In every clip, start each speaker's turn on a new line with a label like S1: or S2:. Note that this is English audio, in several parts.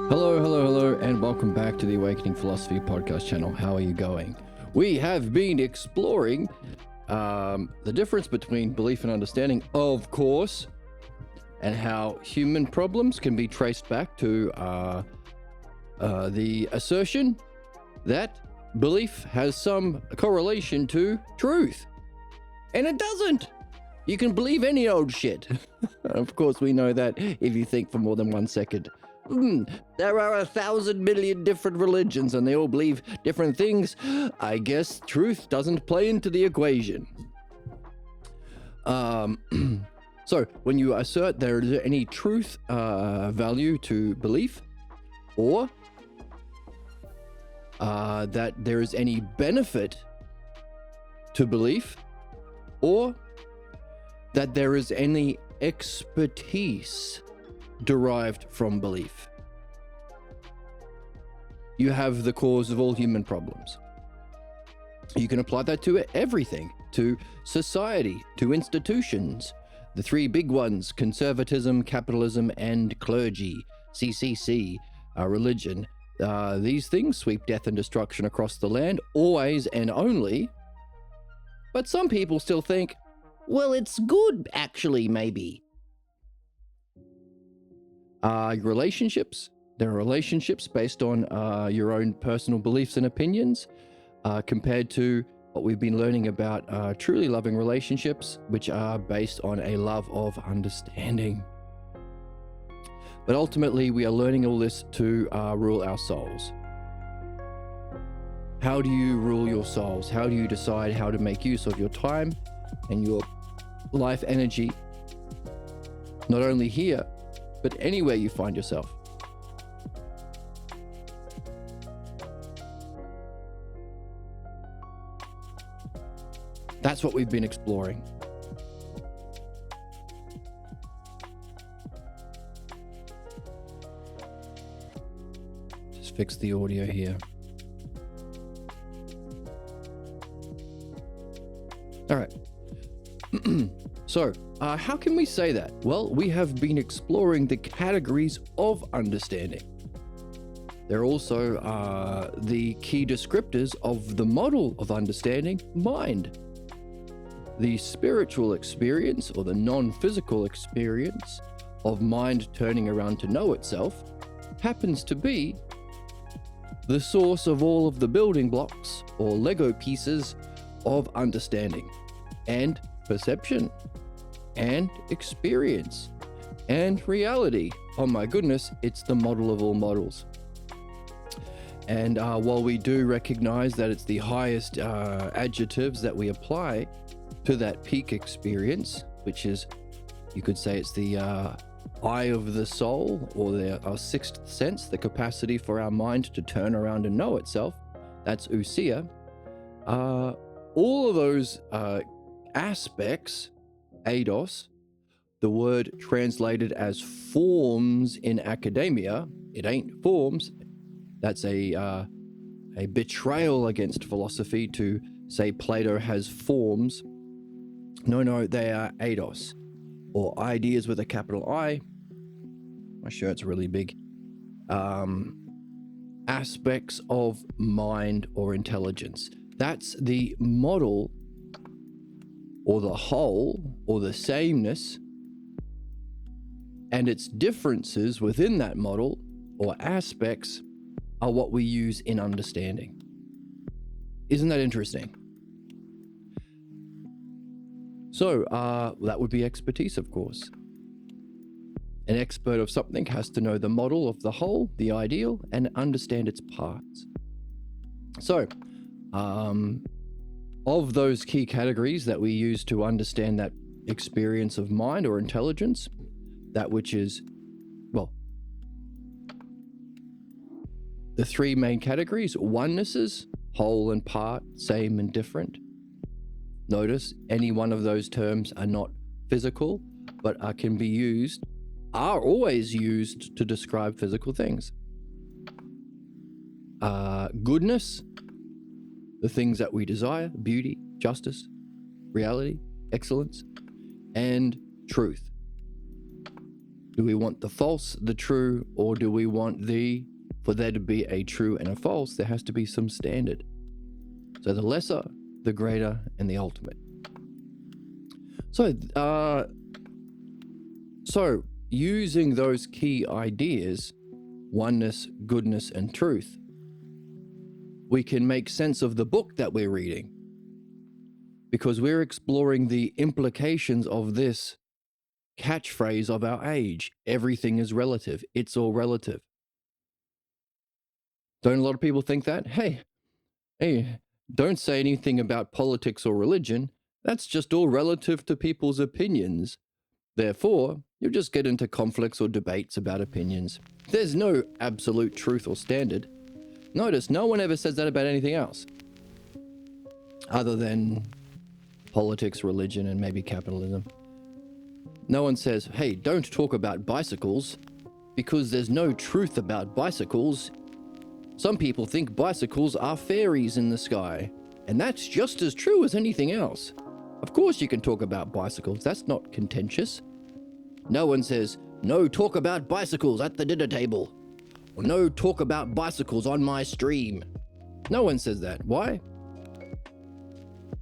S1: Hello, and welcome back to the Awakening Philosophy podcast channel. How are you going? We have been exploring the difference between belief and understanding, of course, and how human problems can be traced back to the assertion that belief has some correlation to truth. And it doesn't. You can believe any old shit. Of course, we know that if you think for more than 1 second. There are 1,000 million different religions and they all believe different things. I guess truth doesn't play into the equation. So when you assert there is any truth value to belief, or that there is any benefit to belief, or that there is any expertise derived from belief, you have the cause of all human problems. You can apply that to everything, to society, to institutions. The three big ones: conservatism, capitalism, and clergy, CCC, religion. These things sweep death and destruction across the land, always and only. But some people still think, well, it's good, actually, maybe. Relationships. There are relationships based on your own personal beliefs and opinions, compared to what we've been learning about truly loving relationships, which are based on a love of understanding. But ultimately, we are learning all this to rule our souls. How do you rule your souls? How do you decide how to make use of your time and your life energy, not only here, but anywhere you find yourself? That's what we've been exploring. Just fix the audio here. All right. So, how can we say that? Well, we have been exploring the categories of understanding. They're also the key descriptors of the model of understanding, mind. The spiritual experience, or the non-physical experience of mind turning around to know itself, happens to be the source of all of the building blocks or Lego pieces of understanding and perception and experience and reality. Oh my goodness, it's the model of all models. And while we do recognize that it's the highest adjectives that we apply to that peak experience, which is, you could say it's the eye of the soul, or our sixth sense, the capacity for our mind to turn around and know itself, that's ousia. All of those aspects, eidos, the word translated as forms in academia, it ain't forms. That's a betrayal against philosophy to say Plato has forms. No, they are eidos, or ideas with a capital I. My shirt's really big. Aspects of mind or intelligence. That's the model, or the whole, or the sameness, and its differences within that model or aspects are what we use in understanding. Isn't that interesting? So that would be expertise, of course. An expert of something has to know the model of the whole, the ideal, and understand its parts. So, of those key categories that we use to understand that experience of mind or intelligence, that which is, well, the three main categories: onenesses, whole and part, same and different. Notice any one of those terms are not physical, but are always used to describe physical things. Goodness, the things that we desire: beauty, justice, reality, excellence. and truth. Do we want the false, the true, or do we want for there to be a true and a false, there has to be some standard. So the lesser, the greater, and the ultimate. So using those key ideas, oneness, goodness, and truth, we can make sense of the book that we're reading, because we're exploring the implications of this catchphrase of our age. Everything is relative. It's all relative. Don't a lot of people think that? Hey, don't say anything about politics or religion. That's just all relative to people's opinions. Therefore, you'll just get into conflicts or debates about opinions. There's no absolute truth or standard. Notice, no one ever says that about anything else, other than politics, religion, and maybe capitalism. No one says, hey, don't talk about bicycles, because there's no truth about bicycles. Some people think bicycles are fairies in the sky, and that's just as true as anything else. Of course you can talk about bicycles, that's not contentious. No one says, no talk about bicycles at the dinner table, or no talk about bicycles on my stream. No one says that. Why?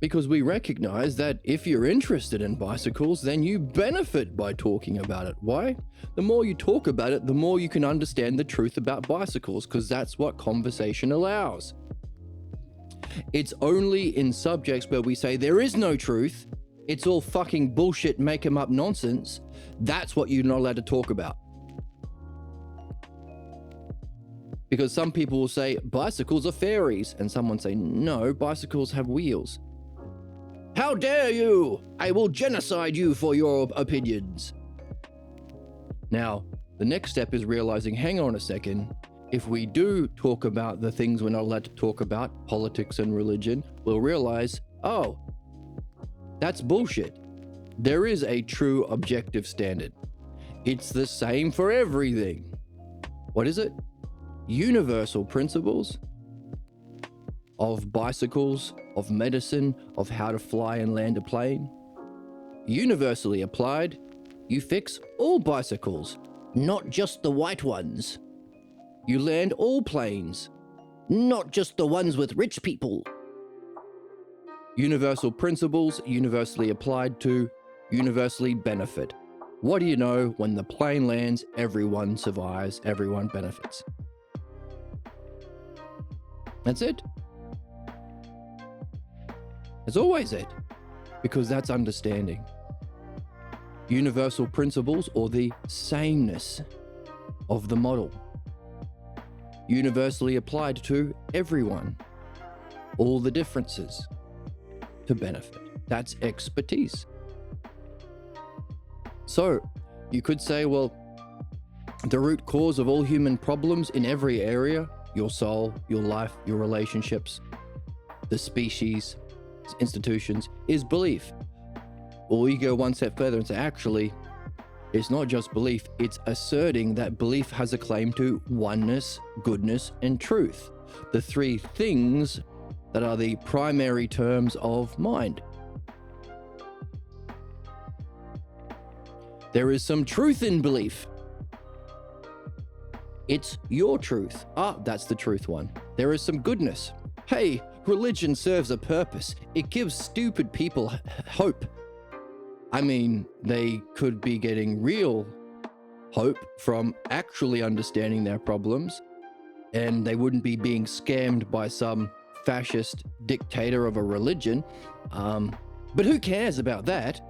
S1: Because we recognize that if you're interested in bicycles, then you benefit by talking about it. Why? The more you talk about it, the more you can understand the truth about bicycles, because that's what conversation allows. It's only in subjects where we say there is no truth, it's all fucking bullshit, make 'em up nonsense, that's what you're not allowed to talk about. Because some people will say bicycles are fairies, and someone say no, bicycles have wheels. How dare you! I will genocide you for your opinions. Now, the next step is realizing, hang on a second, if we do talk about the things we're not allowed to talk about, politics and religion, we'll realize, oh, that's bullshit. There is a true objective standard. It's the same for everything. What is it? Universal principles of bicycles, of medicine, of how to fly and land a plane. Universally applied, you fix all bicycles, not just the white ones. You land all planes, not just the ones with rich people. Universal principles, universally applied to universally benefit. What do you know? When the plane lands, everyone survives, everyone benefits. That's it. That's always it, because that's understanding. Universal principles, or the sameness of the model. Universally applied to everyone. All the differences to benefit. That's expertise. So, you could say, well, the root cause of all human problems in every area, your soul, your life, your relationships, the species, institutions, is belief. Or you go one step further and say, actually, it's not just belief, it's asserting that belief has a claim to oneness, goodness, and truth. The three things that are the primary terms of mind. There is some truth in belief. It's your truth. That's the truth one. There is some goodness. Hey, religion serves a purpose. It gives stupid people hope. I mean, they could be getting real hope from actually understanding their problems, and they wouldn't be being scammed by some fascist dictator of a religion. But who cares about that?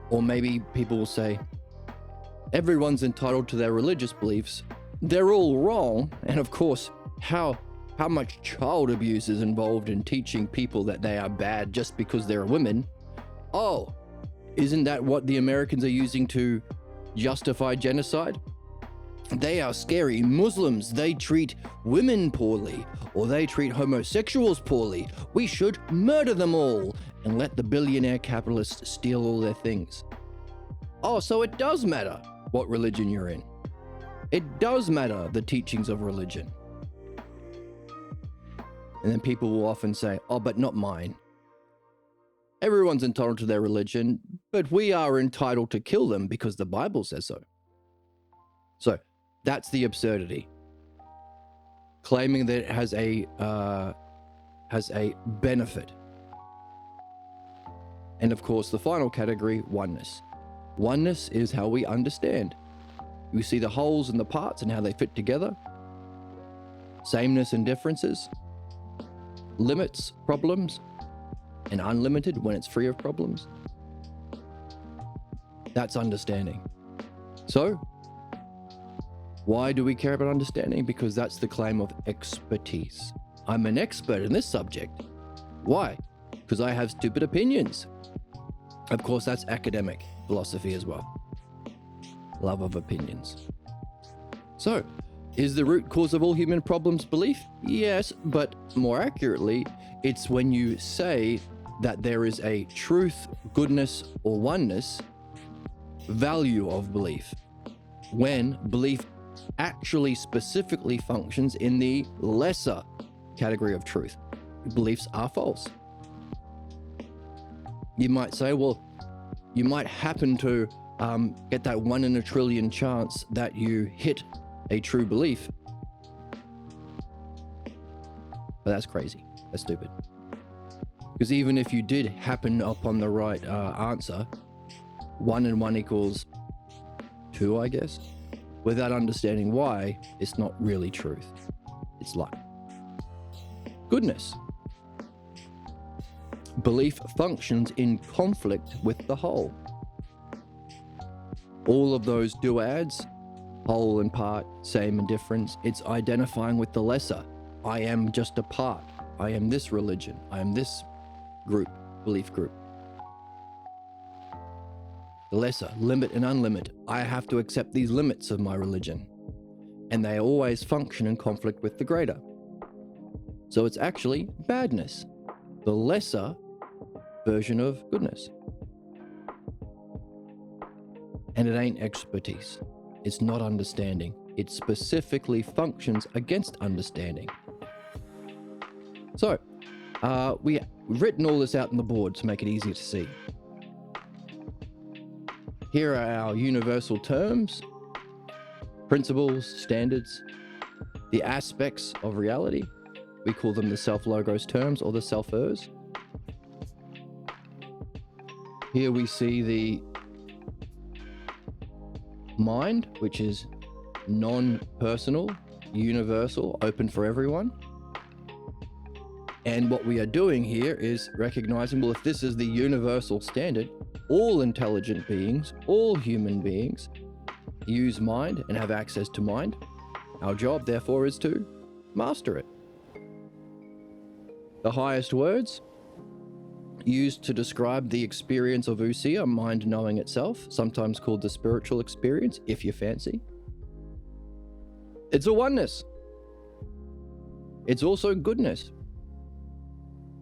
S1: Or maybe people will say, everyone's entitled to their religious beliefs. They're all wrong. And of course, how much child abuse is involved in teaching people that they are bad just because they're women? Oh, isn't that what the Americans are using to justify genocide? They are scary Muslims. They treat women poorly, or they treat homosexuals poorly. We should murder them all and let the billionaire capitalists steal all their things. Oh, so it does matter what religion you're in. It does matter the teachings of religion. And then people will often say, oh, but not mine. Everyone's entitled to their religion, but we are entitled to kill them because the Bible says so. So that's the absurdity. Claiming that it has a benefit. And of course, the final category, oneness. Oneness is how we understand. We see the wholes and the parts and how they fit together. Sameness and differences. Limits, problems, and unlimited when it's free of problems. That's understanding. So, why do we care about understanding? Because that's the claim of expertise. I'm an expert in this subject. Why? Because I have stupid opinions. Of course, that's academic philosophy as well. Love of opinions. So, is the root cause of all human problems belief? Yes, but more accurately, it's when you say that there is a truth, goodness, or oneness value of belief. When belief actually specifically functions in the lesser category of truth. Beliefs are false. You might say, well, you might happen to get that 1 in a trillion chance that you hit a true belief. But that's crazy. That's stupid. Because even if you did happen upon the right answer, 1 and 1 equals 2, I guess. Without understanding why, it's not really truth. It's luck. Goodness. Belief functions in conflict with the whole. All of those duads, whole and part, same and difference, it's identifying with the lesser. I am just a part. I am this religion. I am this group, belief group. The lesser, limit and unlimit. I have to accept these limits of my religion. And they always function in conflict with the greater. So it's actually badness. The lesser version of goodness. And it ain't expertise. It's not understanding. It specifically functions against understanding. So, we've written all this out on the board to make it easier to see. Here are our universal terms, principles, standards, the aspects of reality. We call them the self-logos terms or the self-ers. Here we see the mind, which is non-personal, universal, open for everyone. And what we are doing here is recognizing, well, if this is the universal standard, all intelligent beings, all human beings use mind and have access to mind. Our job, therefore, is to master it. The highest words used to describe the experience of Usia, mind knowing itself, sometimes called the spiritual experience, if you fancy. It's a oneness. It's also goodness.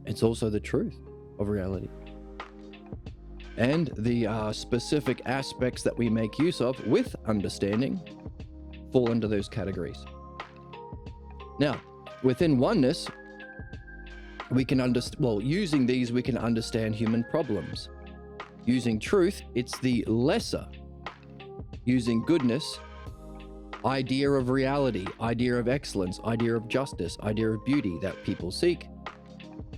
S1: It's also the truth of reality. And the specific aspects that we make use of with understanding fall into those categories. Now, within oneness, we can using these, we can understand human problems. Using truth, it's the lesser. Using goodness, idea of reality, idea of excellence, idea of justice, idea of beauty that people seek.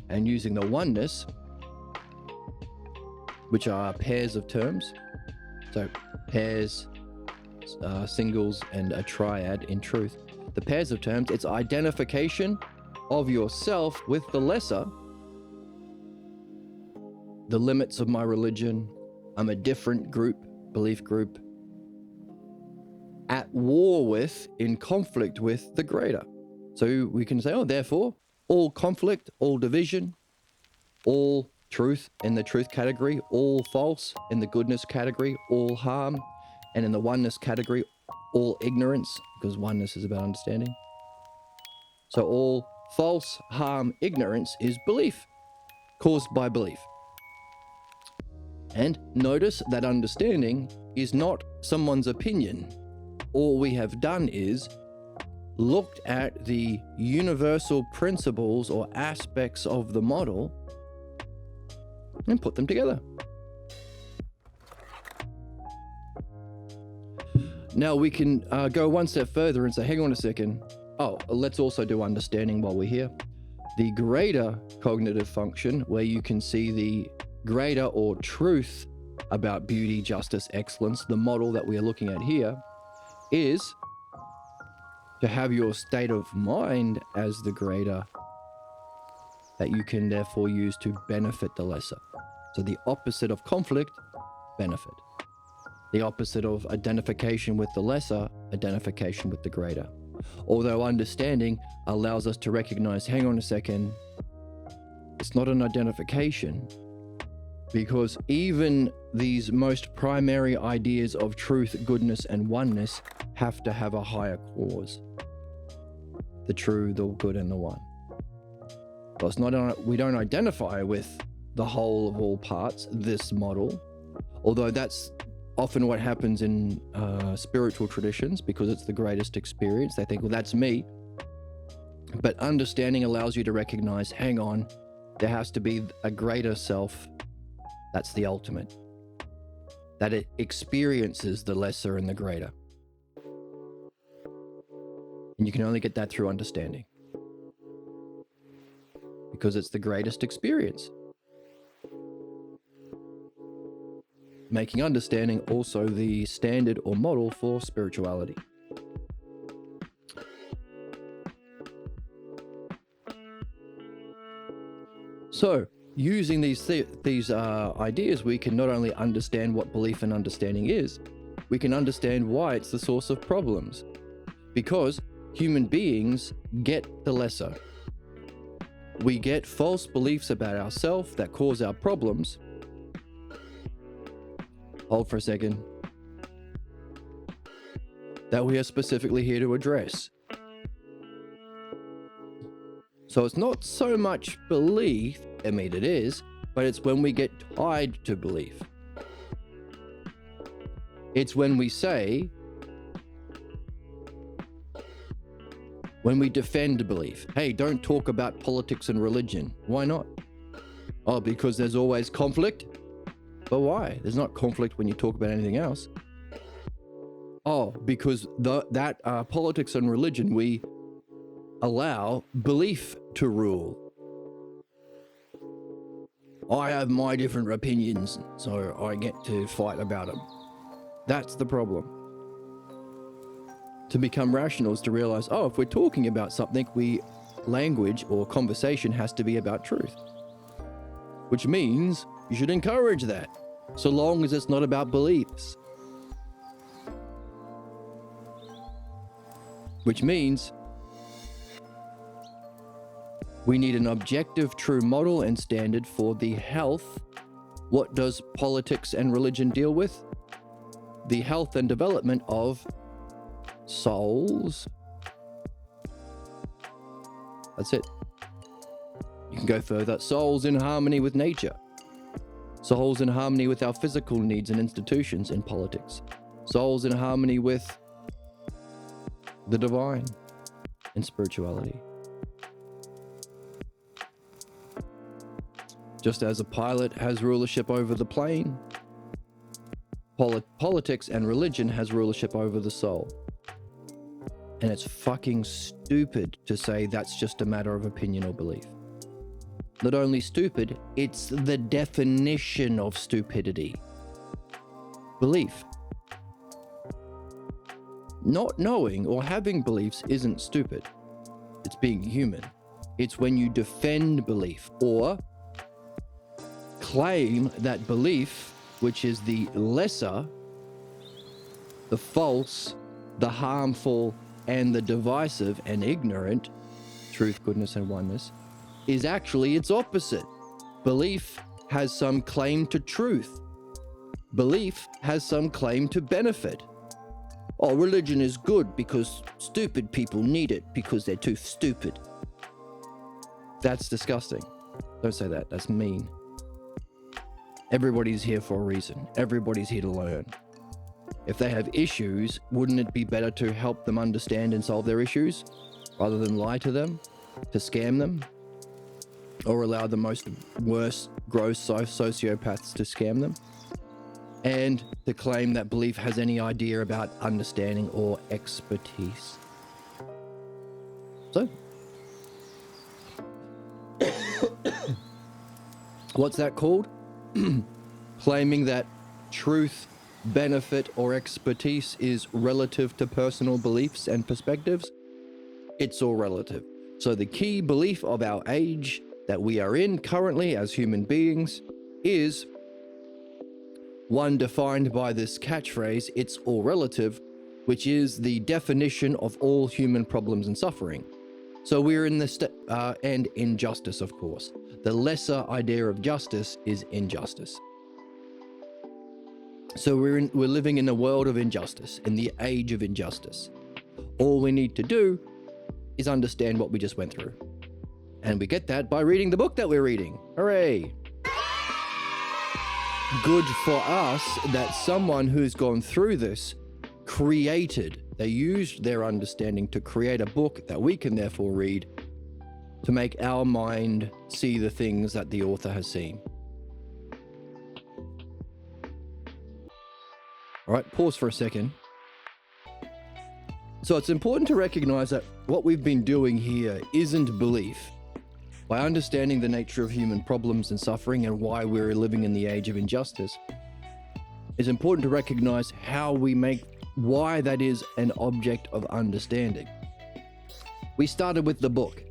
S1: And using the oneness, which are pairs of terms. So pairs, singles, and a triad in truth. The pairs of terms, it's identification of yourself with the lesser. The limits of my religion. I'm a different group, belief group. At war with, in conflict with the greater. So we can say, oh, therefore, all conflict, all division, all truth in the truth category, all false in the goodness category, all harm, and in the oneness category, all ignorance, because oneness is about understanding. So all false, harm, ignorance is belief, caused by belief. And notice that understanding is not someone's opinion. All we have done is looked at the universal principles or aspects of the model, and put them together. Now we can go one step further and say, hang on a second. Oh, let's also do understanding while we're here. The greater cognitive function, where you can see the greater or truth about beauty, justice, excellence, the model that we are looking at here, is to have your state of mind as the greater that you can therefore use to benefit the lesser. So the opposite of conflict, benefit. The opposite of identification with the lesser, identification with the greater. Although understanding allows us to recognize, hang on a second, it's not an identification, because even these most primary ideas of truth, goodness, and oneness have to have a higher cause. The true, the good, and the one. So it's not, we don't identify with the whole of all parts, this model, although that's often what happens in spiritual traditions, because it's the greatest experience. They think, well, that's me. But understanding allows you to recognize, hang on, there has to be a greater self. That's the ultimate. That it experiences the lesser and the greater. And you can only get that through understanding, because it's the greatest experience. Making understanding also the standard or model for spirituality. So, using these ideas, we can not only understand what belief and understanding is, we can understand why it's the source of problems. Because human beings get the lesser. We get false beliefs about ourselves that cause our problems. Hold for a second. That we are specifically here to address. So it's not so much belief, I mean it is, but it's when we get tied to belief. It's when we say, when we defend belief, hey, don't talk about politics and religion. Why not? Oh, because there's always conflict? But why? There's not conflict when you talk about anything else. Oh, because that politics and religion, we allow belief to rule. I have my different opinions, so I get to fight about them. That's the problem. To become rational is to realize, oh, if we're talking about something, language or conversation has to be about truth. Which means you should encourage that, so long as it's not about beliefs. Which means we need an objective, true model and standard for the health. What does politics and religion deal with? The health and development of souls. That's it. You can go further. Souls in harmony with nature. Souls in harmony with our physical needs and institutions in politics. Souls in harmony with the divine in spirituality. Just as a pilot has rulership over the plane, politics and religion has rulership over the soul. And it's fucking stupid to say that's just a matter of opinion or belief. Not only stupid, it's the definition of stupidity. Belief. Not knowing or having beliefs isn't stupid. It's being human. It's when you defend belief or claim that belief, which is the lesser, the false, the harmful, and the divisive and ignorant, truth, goodness, and oneness, is actually its opposite. Belief has some claim to truth. Belief has some claim to benefit. Oh, religion is good because stupid people need it because they're too stupid. That's disgusting. Don't say that. That's mean. Everybody's here for a reason. Everybody's here to learn. If they have issues, wouldn't it be better to help them understand and solve their issues rather than lie to them, to scam them, or allow the most worst gross sociopaths to scam them, and to claim that belief has any idea about understanding or expertise. So, what's that called? Claiming that truth, benefit, or expertise is relative to personal beliefs and perspectives. It's all relative. So the key belief of our age that we are in currently as human beings is one defined by this catchphrase, it's all relative, which is the definition of all human problems and suffering. So we're in the and injustice, of course. The lesser idea of justice is injustice. So we're living in a world of injustice, in the age of injustice. All we need to do is understand what we just went through. And we get that by reading the book that we're reading. Hooray! Good for us that someone who's gone through this they used their understanding to create a book that we can therefore read to make our mind see the things that the author has seen. All right, pause for a second. So it's important to recognize that what we've been doing here isn't belief. By understanding the nature of human problems and suffering and why we're living in the age of injustice, it's important to recognize why that is an object of understanding. We started with the book.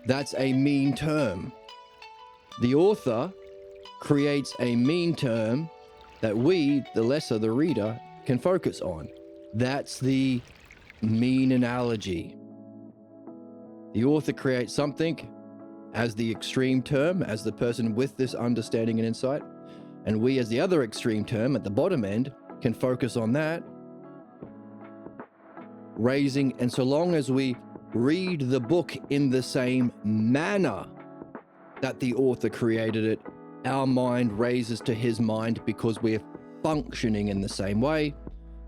S1: That's a mean term. The author creates a mean term that we, the reader, can focus on. That's the mean analogy. The author creates something as the extreme term, as the person with this understanding and insight, and we as the other extreme term at the bottom end can focus on that, and so long as we read the book in the same manner that the author created it, our mind raises to his mind because we're functioning in the same way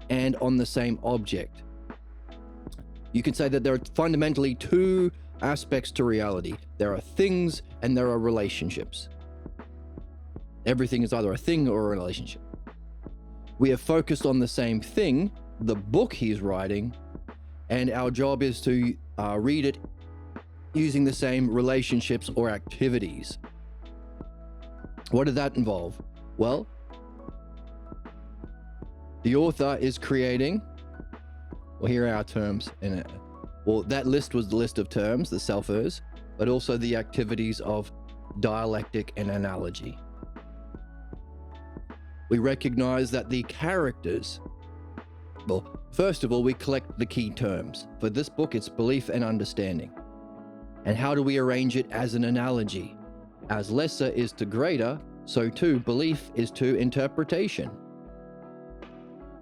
S1: and on the same object. You can say that there are fundamentally two aspects to reality. There are things and there are relationships. Everything is either a thing or a relationship. We are focused on the same thing, the book he's writing, and our job is to read it using the same relationships or activities. What did that involve? Well, the author is creating, here are our terms. That list was the list of terms, the selfers, but also the activities of dialectic and analogy. We recognize that the characters, first of all, we collect the key terms. For this book, it's belief and understanding. And how do we arrange it as an analogy? As lesser is to greater, so too belief is to interpretation.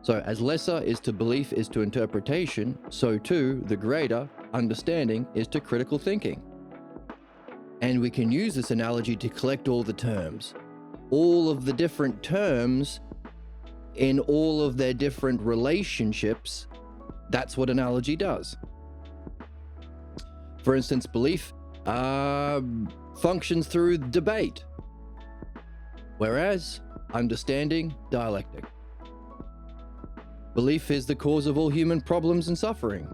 S1: So as lesser is to belief is to interpretation, so too the greater understanding is to critical thinking. And we can use this analogy to collect all the terms. All of the different terms in all of their different relationships, that's what analogy does. For instance, belief functions through debate, whereas understanding, dialectic. Belief is the cause of all human problems and suffering.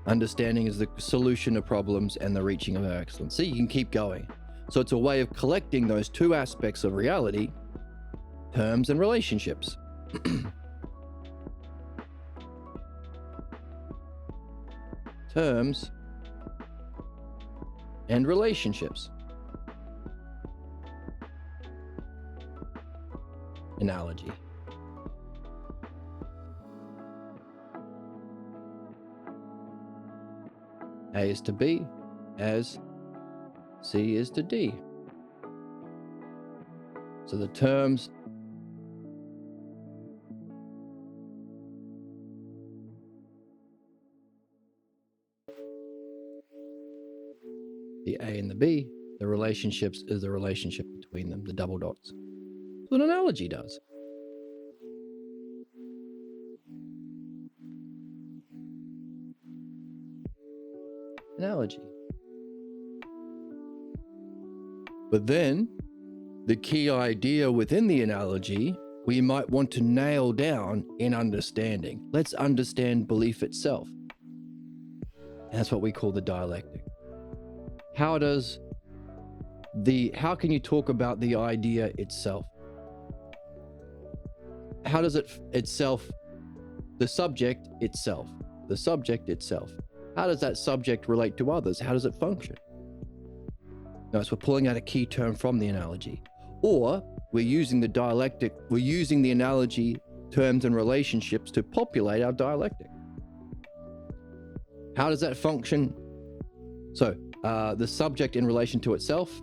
S1: Understanding is the solution of problems and the reaching of excellence. See, you can keep going. So it's a way of collecting those two aspects of reality, terms and relationships. Terms and relationships. Analogy. A is to B as C is to D. So the terms the A and the B, the relationships is the relationship between them, the double dots. That's what an analogy does. Analogy. But then, the key idea within the analogy, we might want to nail down in understanding. Let's understand belief itself. And that's what we call the dialectic. How can you talk about the idea itself? How does it itself, the subject itself, how does that subject relate to others? How does it function? Notice we're pulling out a key term from the analogy, or we're using the dialectic, we're using the analogy terms and relationships to populate our dialectic. How does that function? So the subject in relation to itself,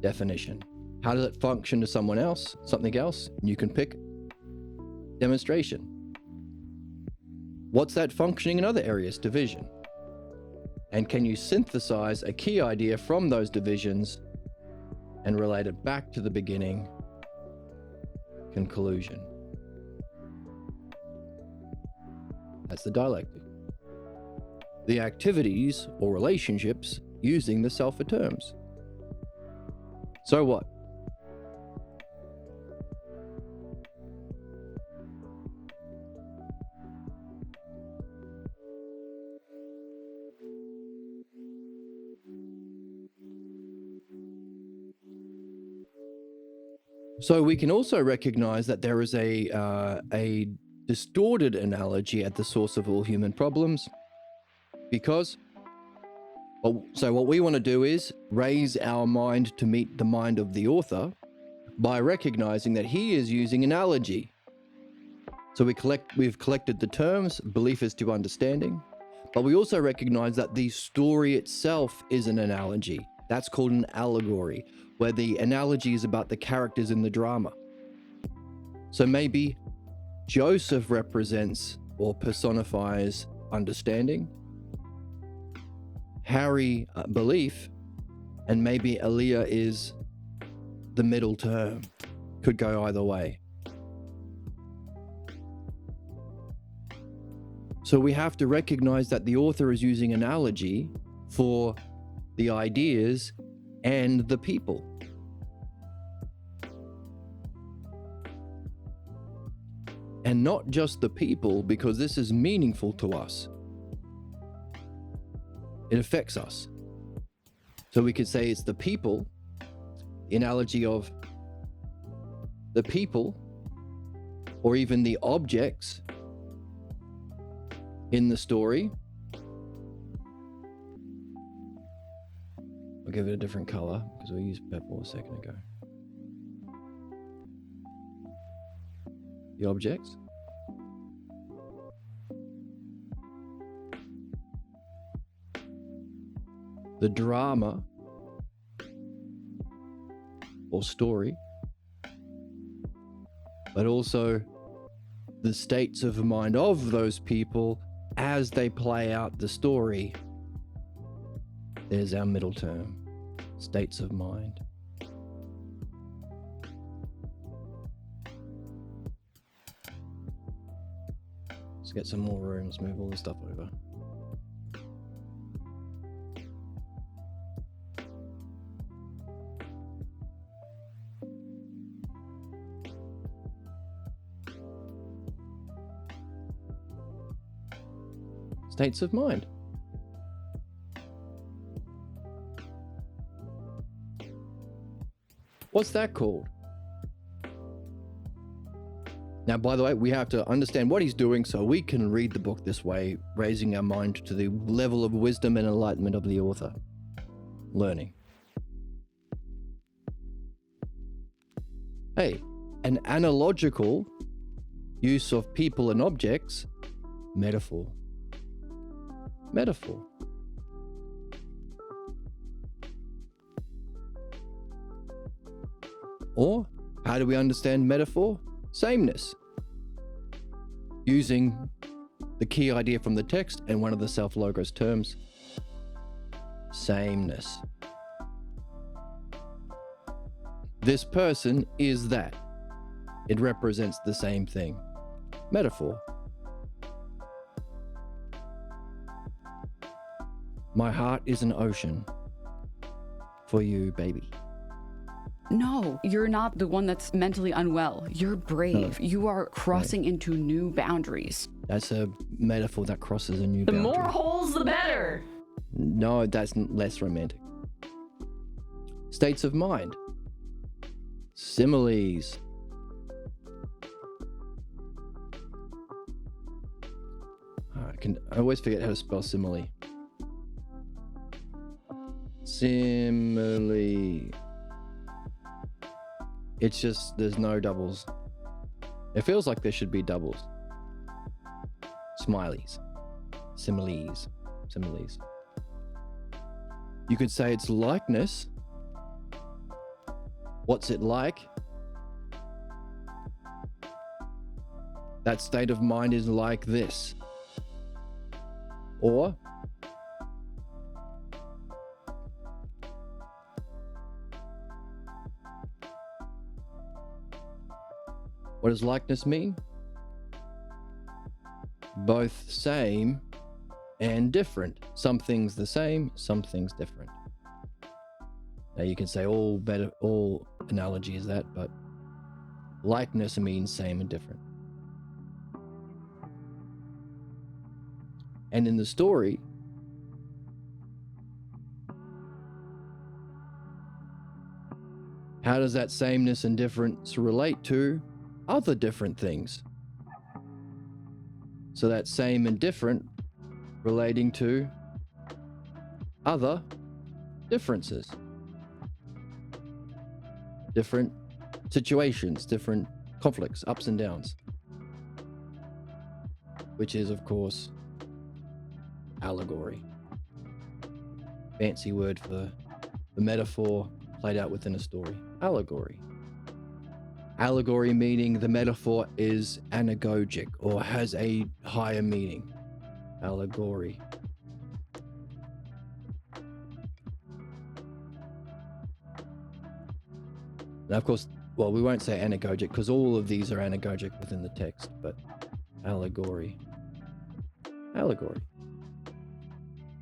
S1: definition. How does it function to someone else, something else? You can pick demonstration. What's that functioning in other areas? Division. And can you synthesize a key idea from those divisions and relate it back to the beginning? Conclusion. That's the dialectic. The activities or relationships using the Selfer terms. So what? So we can also recognize that there is a distorted analogy at the source of all human problems, because so what we want to do is raise our mind to meet the mind of the author by recognizing that he is using analogy. So we've collected the terms, belief is to understanding, but we also recognize that the story itself is an analogy. That's called an allegory, where the analogy is about the characters in the drama. So maybe Joseph represents or personifies understanding, Harry belief, and maybe Aaliyah is the middle term. Could go either way. So we have to recognize that the author is using analogy for the ideas and the people. And not just the people, because this is meaningful to us. It affects us. So we could say it's the people, the analogy of the people, or even the objects in the story. I'll give it a different color because we used purple a second ago. The objects. The drama or story, but also the states of mind of those people as they play out the story. There's our middle term, states of mind. Let's get some more room. Let's move all this stuff over. States of mind. What's that called? Now, by the way, we have to understand what he's doing so we can read the book this way, raising our mind to the level of wisdom and enlightenment of the author. Learning. Hey, an analogical use of people and objects, metaphor. Metaphor. Or, how do we understand metaphor? Sameness. Using the key idea from the text and one of the self-logos terms. Sameness. This person is that. It represents the same thing. Metaphor. My heart is an ocean for you, baby.
S2: No, you're not the one that's mentally unwell. You're brave.
S1: No.
S2: You are crossing into new boundaries.
S1: That's a metaphor that crosses a new
S3: The
S1: boundary.
S3: more holes, the better.
S1: No, that's less romantic. States of mind. Similes. I always forget how to spell simile. Simile. It's just, there's no doubles. It feels like there should be doubles. Smileys. Similes. Similes. You could say it's likeness. What's it like? That state of mind is like this. Or what does likeness mean? Both same and different. Some things the same, some things different. Now you can say all analogy is that, but likeness means same and different. And in the story, how does that sameness and difference relate to other different things? So that same and different relating to other differences, different situations, different conflicts, ups and downs, which is, of course, allegory. Fancy word for the metaphor played out within a story. Allegory. Allegory meaning the metaphor is anagogic or has a higher meaning. Allegory. Now, of course, well, we won't say anagogic because all of these are anagogic within the text, but allegory. Allegory.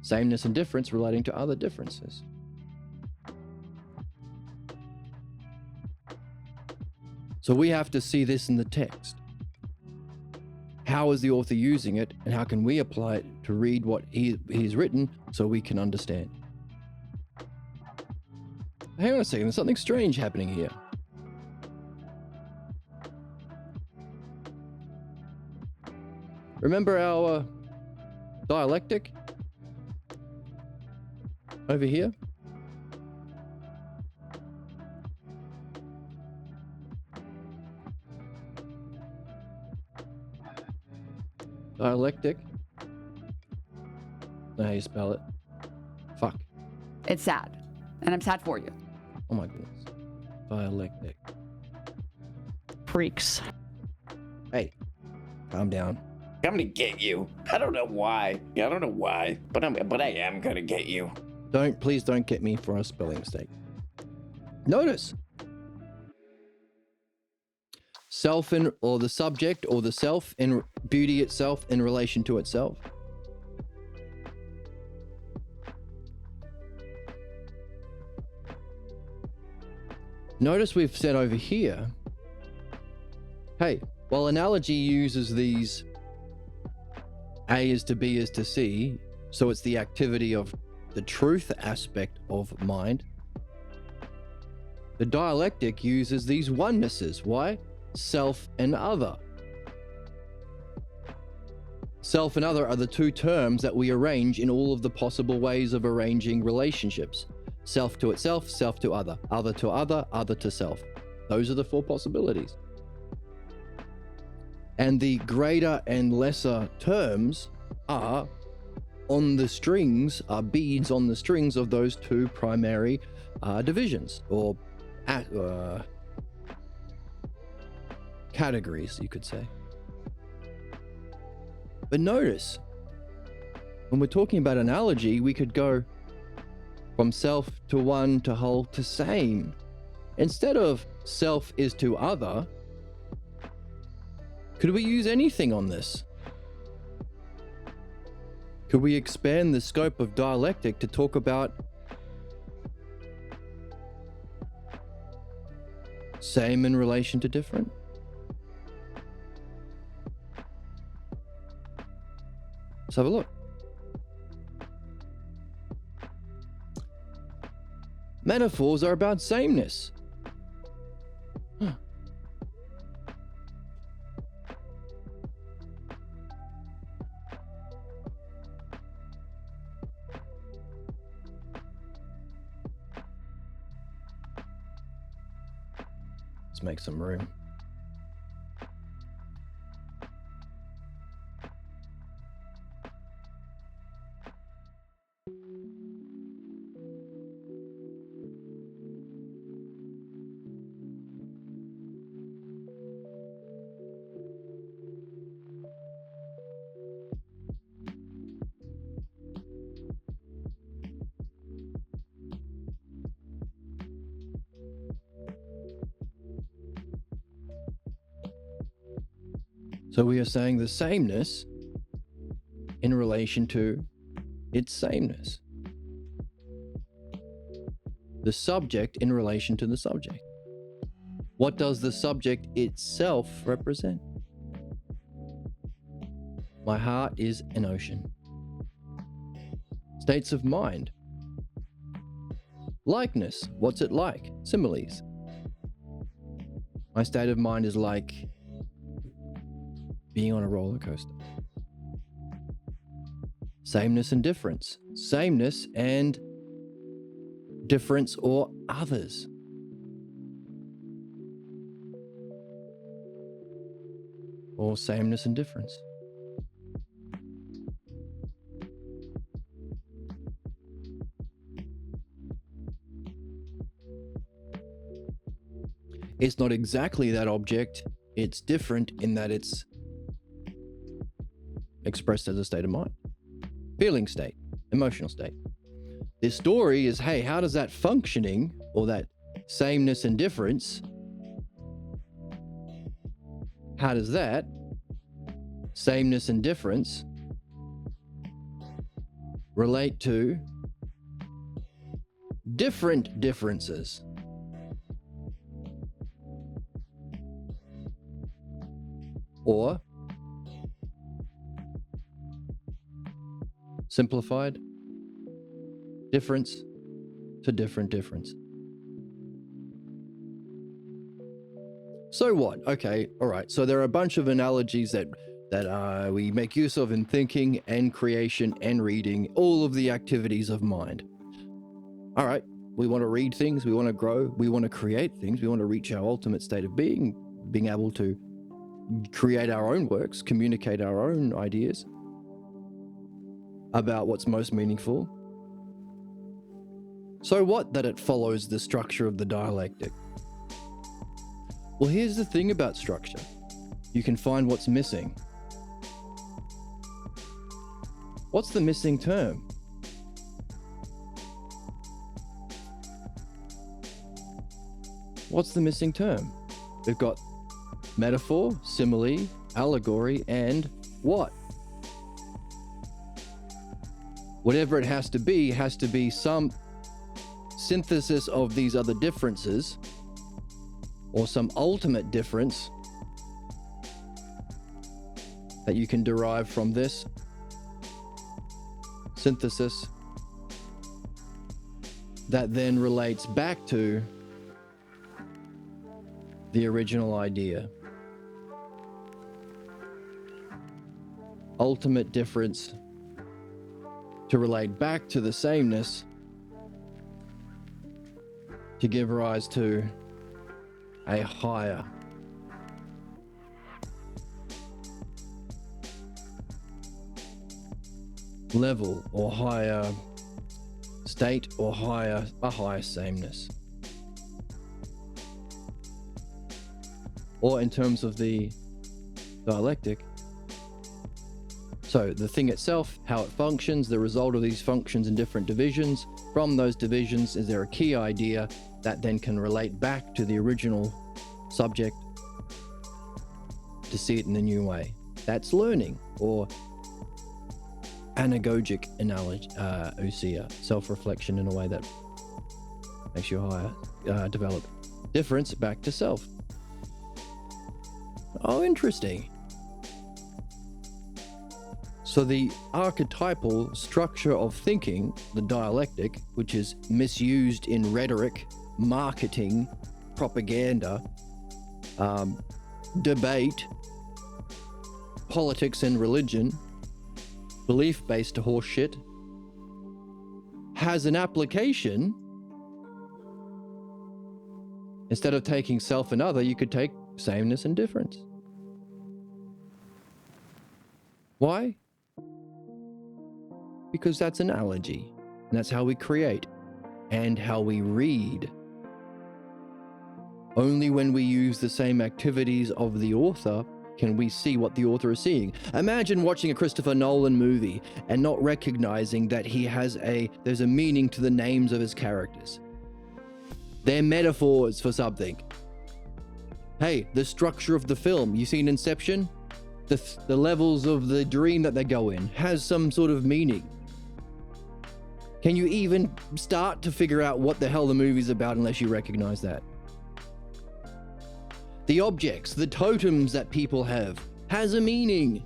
S1: Sameness and difference relating to other differences. So we have to see this in the text. How is the author using it, and how can we apply it to read what he's written so we can understand? Hang on a second, there's something strange happening here. Remember our dialectic over here? Dialectic. Know how you spell it? Fuck.
S2: It's sad. And I'm sad for you.
S1: Oh my goodness. Dialectic.
S3: Freaks.
S1: Hey, calm down.
S4: I'm gonna get you. I don't know why. I don't know why, but I am gonna get you.
S1: Please don't get me for a spelling mistake. Notice. Self in, or the subject, or the self in beauty itself in relation to itself. Notice we've said over here, hey, while analogy uses these A is to B is to C, so it's the activity of the truth aspect of mind, the dialectic uses these onenesses. Why? Self and other. Self and other are the two terms that we arrange in all of the possible ways of arranging relationships. Self to itself, self to other to other, other to self. Those are the four possibilities. And the greater and lesser terms are on the strings, are beads on the strings of those two primary divisions, or categories, you could say. But notice, when we're talking about analogy, we could go from self to one to whole to same. Instead of self is to other, could we use anything on this? Could we expand the scope of dialectic to talk about Same in relation to different? Let's have a look. Metaphors are about sameness. Huh. Let's make some room. So we are saying the sameness in relation to its sameness. The subject in relation to the subject. What does the subject itself represent? My heart is an ocean. States of mind. Likeness. What's it like? Similes. My state of mind is like being on a roller coaster. Sameness and difference. Sameness and difference or others. Or sameness and difference. It's not exactly that object, it's different in that it's expressed as a state of mind, feeling state, emotional state. This story is, hey, how does that functioning or that sameness and difference, how does that sameness and difference relate to different differences? Or simplified, difference to different difference. So what? Okay, all right. So there are a bunch of analogies that we make use of in thinking and creation and reading, all of the activities of mind. All right, we want to read things, we want to grow, we want to create things, we want to reach our ultimate state of being able to create our own works, communicate our own ideas about what's most meaningful. So what that it follows the structure of the dialectic? Well, here's the thing about structure. You can find what's missing. What's the missing term? What's the missing term? We've got metaphor, simile, allegory, and what? Whatever it has to be some synthesis of these other differences or some ultimate difference that you can derive from this synthesis that then relates back to the original idea. Ultimate difference to relate back to the sameness to give rise to a higher level or higher state or a higher sameness. Or in terms of the dialectic, so the thing itself, how it functions, the result of these functions in different divisions. From those divisions, is there a key idea that then can relate back to the original subject to see it in a new way? That's learning, or anagogic analogy, ousia, self-reflection in a way that makes you higher, develop. Difference back to self. Oh, interesting. So the archetypal structure of thinking, the dialectic, which is misused in rhetoric, marketing, propaganda, debate, politics and religion, belief-based horseshit, has an application. Instead of taking self and other, you could take sameness and difference. Why? Because that's analogy, and that's how we create and how we read. Only when we use the same activities of the author can we see what the author is seeing. Imagine watching a Christopher Nolan movie and not recognizing that there's a meaning to the names of his characters. They're metaphors for something. Hey, the structure of the film, you seen Inception? The levels of the dream that they go in has some sort of meaning. Can you even start to figure out what the hell the movie's about unless you recognize that? The objects, the totems that people have, has a meaning.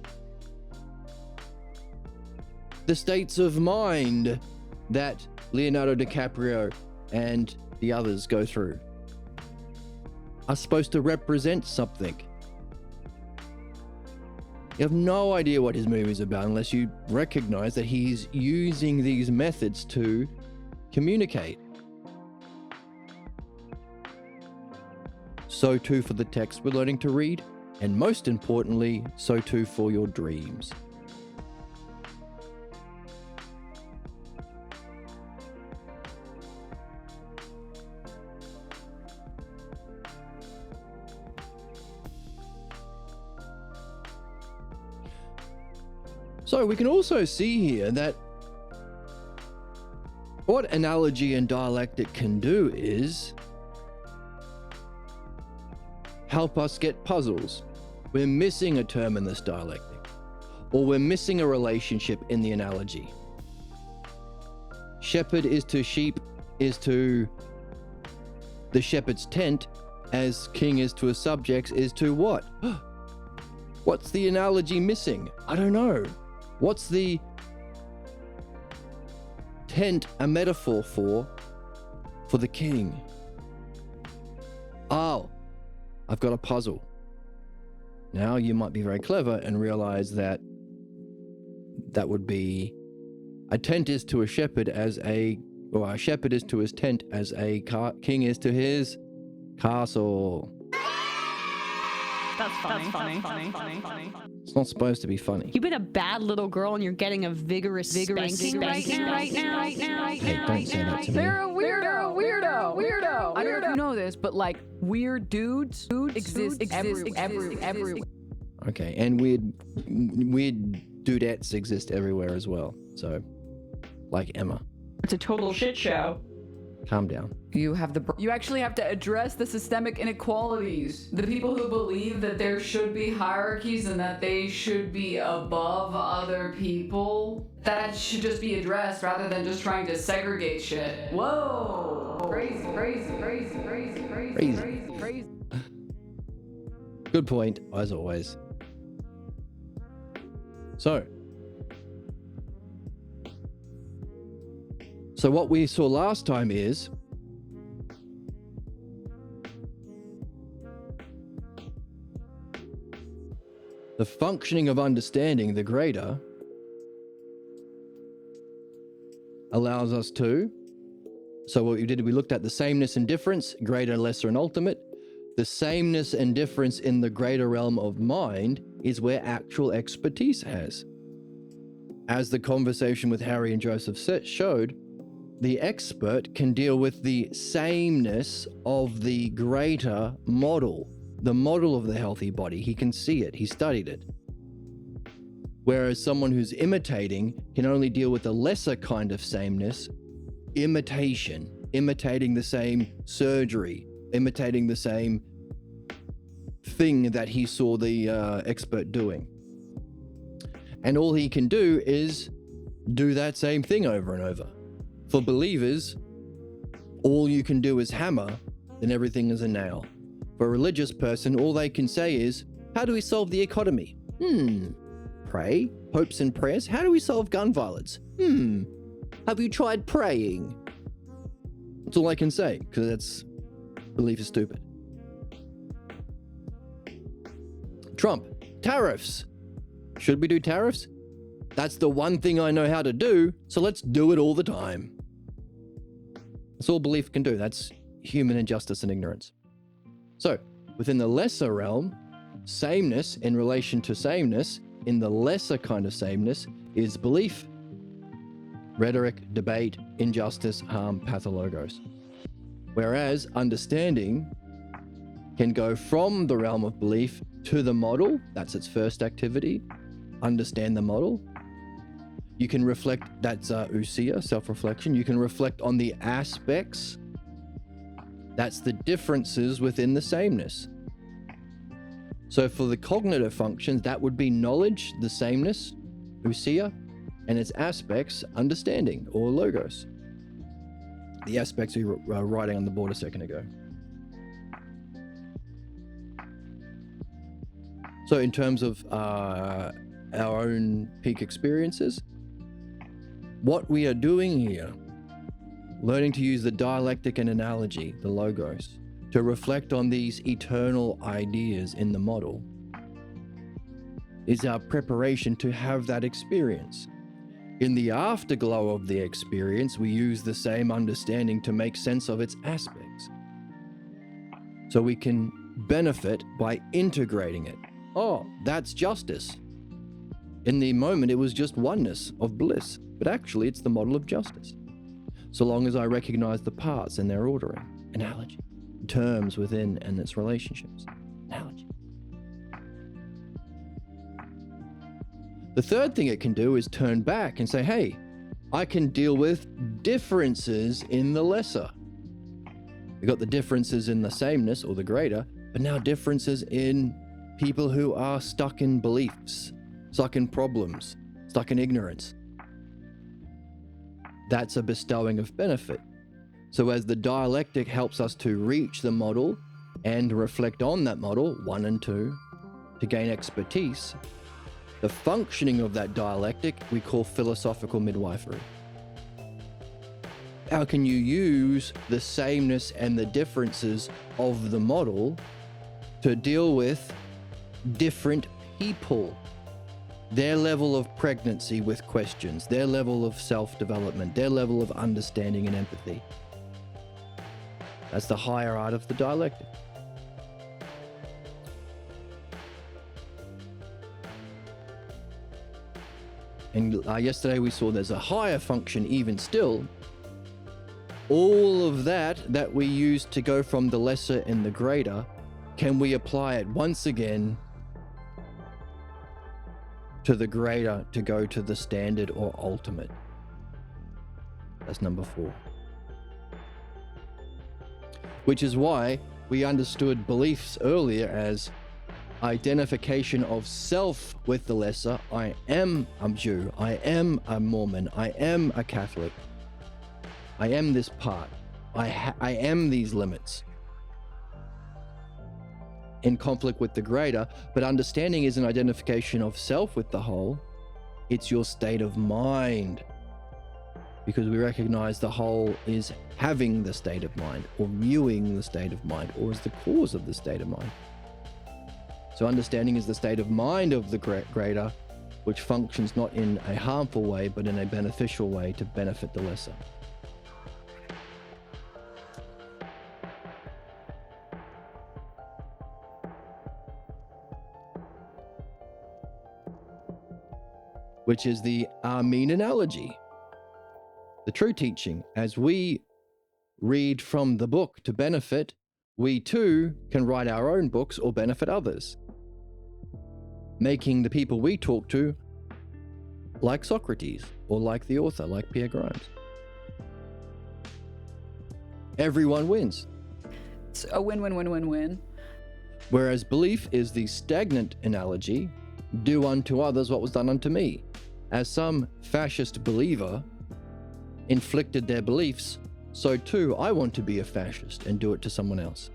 S1: The states of mind that Leonardo DiCaprio and the others go through are supposed to represent something. You have no idea what his movie's about unless you recognize that he's using these methods to communicate. So too for the text we're learning to read, and most importantly, so too for your dreams. So we can also see here that what analogy and dialectic can do is help us get puzzles. We're missing a term in this dialectic, or we're missing a relationship in the analogy. Shepherd is to sheep is to the shepherd's tent, as king is to a subject is to what? What's the analogy missing? I don't know. What's the tent a metaphor for the king? Oh, I've got a puzzle. Now you might be very clever and realize that would be a tent is to a shepherd or a shepherd is to his tent as a king is to his castle.
S2: That's funny.
S1: It's not supposed to be funny.
S3: You've been a bad little girl and you're getting a vigorous spanking right now.
S1: Hey, don't say that to me.
S2: They're a weirdo. I don't know if you know this, but like weird dudes exist everywhere.
S1: Okay, and weird dudettes exist everywhere as well. So, like Emma.
S3: It's a total shit show.
S1: Calm down.
S2: You actually have to address the systemic inequalities. The people who believe that there should be hierarchies and that they should be above other people, that should just be addressed rather than just trying to segregate shit. Whoa! Crazy.
S1: Good point, as always. So what we saw last time is the functioning of understanding the greater allows us to. So what we did, we looked at the sameness and difference, greater, lesser, and ultimate. The sameness and difference in the greater realm of mind is where actual expertise has. As the conversation with Harry and Joseph showed, the expert can deal with the sameness of the greater model, the model of the healthy body. He can see it, he studied it. Whereas someone who's imitating can only deal with the lesser kind of sameness, imitation, imitating the same surgery, imitating the same thing that he saw the expert doing. And all he can do is do that same thing over and over. For believers, all you can do is hammer then everything is a nail. For a religious person, all they can say is, how do we solve the economy? Pray? Hopes and prayers? How do we solve gun violence? Have you tried praying? That's all I can say, because that's belief is stupid. Trump, tariffs. Should we do tariffs? That's the one thing I know how to do, so let's do it all the time. That's all belief can do. That's human injustice and ignorance. So, within the lesser realm, sameness in relation to sameness, in the lesser kind of sameness, is belief, rhetoric, debate, injustice, harm, pathologos. Whereas understanding can go from the realm of belief to the model. That's its first activity. Understand the model. You can reflect, that's ousia, self-reflection. You can reflect on the aspects. That's the differences within the sameness. So for the cognitive functions, that would be knowledge, the sameness, ousia, and its aspects, understanding, or logos. The aspects we were writing on the board a second ago. So in terms of our own peak experiences, what we are doing here, learning to use the dialectic and analogy, the logos, to reflect on these eternal ideas in the model, is our preparation to have that experience. In the afterglow of the experience, we use the same understanding to make sense of its aspects. So we can benefit by integrating it. Oh, that's justice. In the moment, it was just oneness of bliss, but actually it's the model of justice. So long as I recognize the parts and their ordering, analogy, terms within and its relationships, analogy. The third thing it can do is turn back and say, hey, I can deal with differences in the lesser. We got the differences in the sameness or the greater, but now differences in people who are stuck in beliefs, stuck in problems, stuck in ignorance. That's a bestowing of benefit. So as the dialectic helps us to reach the model and reflect on that model, 1 and 2, to gain expertise, the functioning of that dialectic we call philosophical midwifery. How can you use the sameness and the differences of the model to deal with different people, their level of pregnancy with questions, their level of self-development, their level of understanding and empathy? That's the higher art of the dialectic. And yesterday we saw there's a higher function even still. All of that we use to go from the lesser and the greater, can we apply it once again to the greater to go to the standard or ultimate? That's number 4. Which is why we understood beliefs earlier as identification of self with the lesser. I am a Jew, I am a Mormon, I am a Catholic, I am this part, I am these limits, in conflict with the greater. But understanding is an identification of self with the whole. It's your state of mind, because we recognize the whole is having the state of mind, or viewing the state of mind, or as the cause of the state of mind. So understanding is the state of mind of the greater, which functions not in a harmful way, but in a beneficial way to benefit the lesser. Which is the Armin analogy, the true teaching. As we read from the book to benefit, we too can write our own books or benefit others, making the people we talk to like Socrates, or like the author, like Pierre Grimes. Everyone wins.
S2: It's a win-win-win-win-win.
S1: Whereas belief is the stagnant analogy, do unto others what was done unto me. As some fascist believer inflicted their beliefs, so too I want to be a fascist and do it to someone else.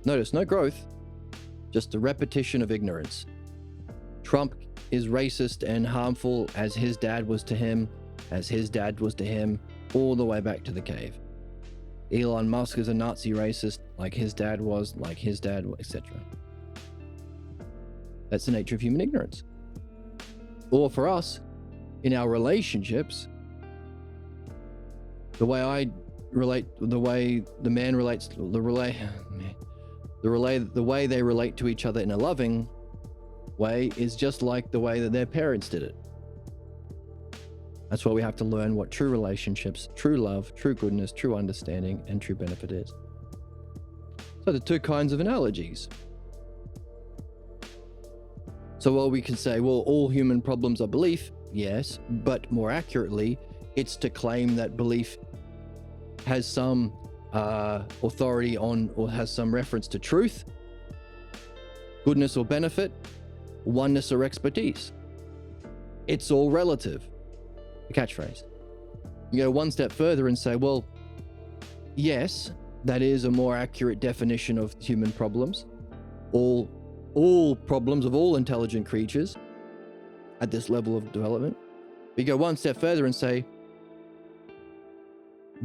S1: Notice, no growth, just a repetition of ignorance. Trump is racist and harmful as his dad was to him, as his dad was to him, all the way back to the cave. Elon Musk is a Nazi racist, like his dad was, like his dad, etc. That's the nature of human ignorance. Or for us, in our relationships, the way I relate, the way the man relates, the way they relate to each other in a loving way is just like the way that their parents did it. That's why we have to learn what true relationships, true love, true goodness, true understanding, and true benefit is. So the two kinds of analogies. So while we can say, well, all human problems are belief, yes, but more accurately, it's to claim that belief has some authority on, or has some reference to truth, goodness or benefit, oneness or expertise. It's all relative. A catchphrase. You go one step further and say, well, yes, that is a more accurate definition of human problems. All problems of all intelligent creatures at this level of development. You go one step further and say,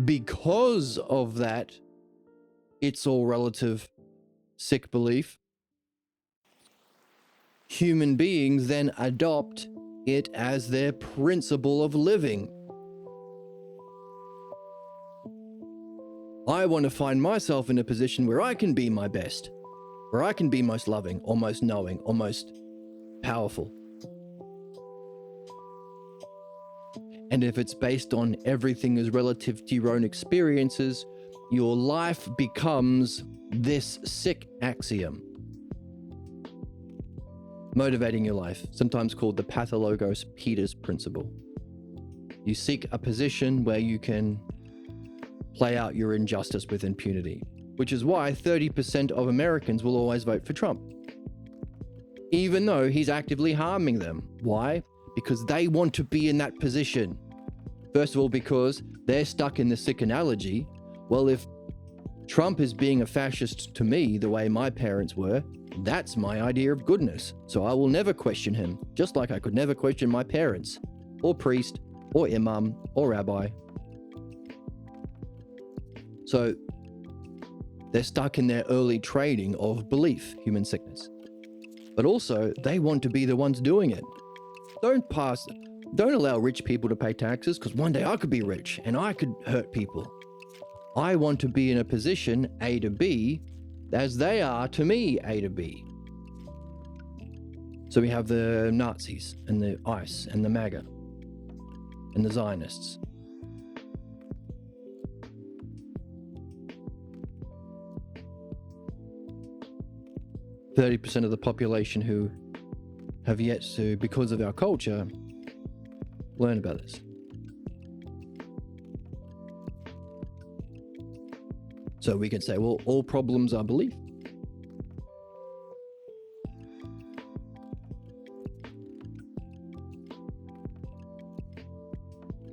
S1: because of that, it's all relative sick belief. Human beings then adopt it as their principle of living. I want to find myself in a position where I can be my best, where I can be most loving, or most knowing, or most powerful. And if it's based on everything is relative to your own experiences, your life becomes this sick axiom. Motivating your life, sometimes called the Pathologos Peters principle. You seek a position where you can play out your injustice with impunity, which is why 30% of Americans will always vote for Trump, even though he's actively harming them. Why? Because they want to be in that position. First of all, because they're stuck in the sick analogy. Well, if Trump is being a fascist to me the way my parents were, that's my idea of goodness. So I will never question him, just like I could never question my parents, or priest, or imam, or rabbi. So they're stuck in their early training of belief, human sickness. But also, they want to be the ones doing it. Don't allow rich people to pay taxes, because one day I could be rich and I could hurt people. I want to be in a position, A to B, as they are to me, A to B. So we have the Nazis and the ICE and the MAGA and the Zionists. %30 of the population who have yet to, because of our culture, learn about this. So we can say, well, all problems are belief.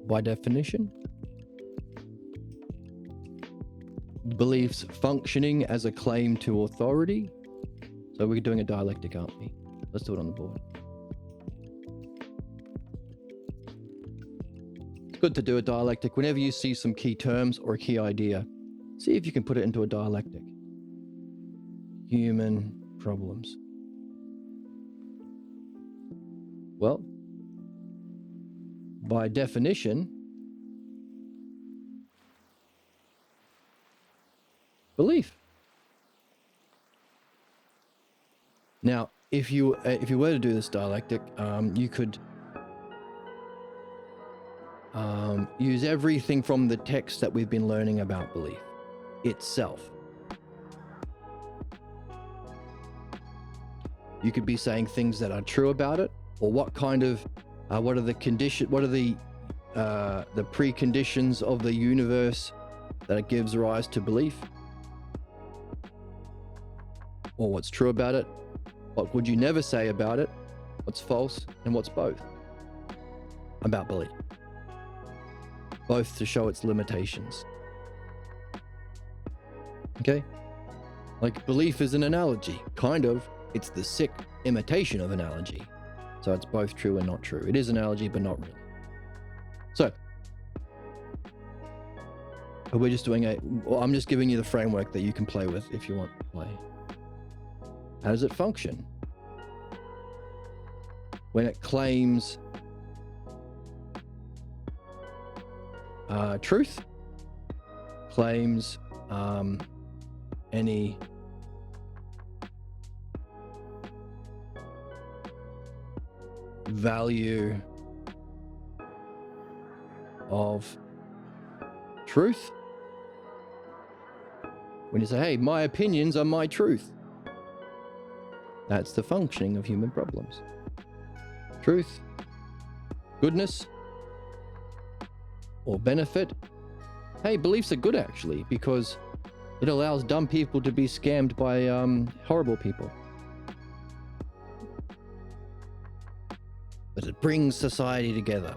S1: By definition, beliefs functioning as a claim to authority. So we're doing a dialectic, aren't we? Let's do it on the board. It's good to do a dialectic whenever you see some key terms or a key idea. See if you can put it into a dialectic. Human problems. Well, by definition, belief. Now, if you were to do this dialectic, you could use everything from the text that we've been learning about belief itself. You could be saying things that are true about it, or what kind of, what are the preconditions of the universe that it gives rise to belief, or what's true about it, what would you never say about it, what's false, and what's both about belief, both to show its limitations. Okay? Like belief is an analogy. Kind of. It's the sick imitation of analogy. So it's both true and not true. It is analogy, but not really. So, we're just doing I'm just giving you the framework that you can play with if you want to play. How does it function? When it claims truth, claims any value of truth. When you say, hey, my opinions are my truth. That's the functioning of human problems. Truth, goodness, or benefit. Hey, beliefs are good actually, because it allows dumb people to be scammed by horrible people. But it brings society together.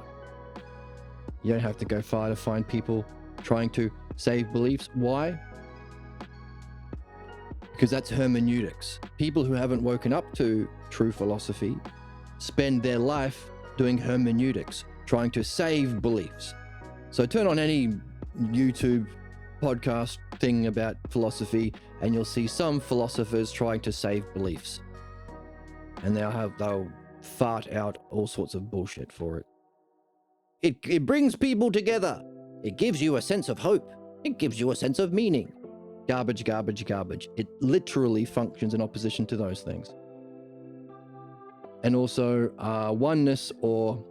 S1: You don't have to go far to find people trying to save beliefs. Why? Because that's hermeneutics. People who haven't woken up to true philosophy spend their life doing hermeneutics, trying to save beliefs. So turn on any YouTube podcast thing about philosophy and you'll see some philosophers trying to save beliefs. And they'll fart out all sorts of bullshit for it. It brings people together. It gives you a sense of hope. It gives you a sense of meaning. Garbage, garbage, garbage. It literally functions in opposition to those things. And also oneness or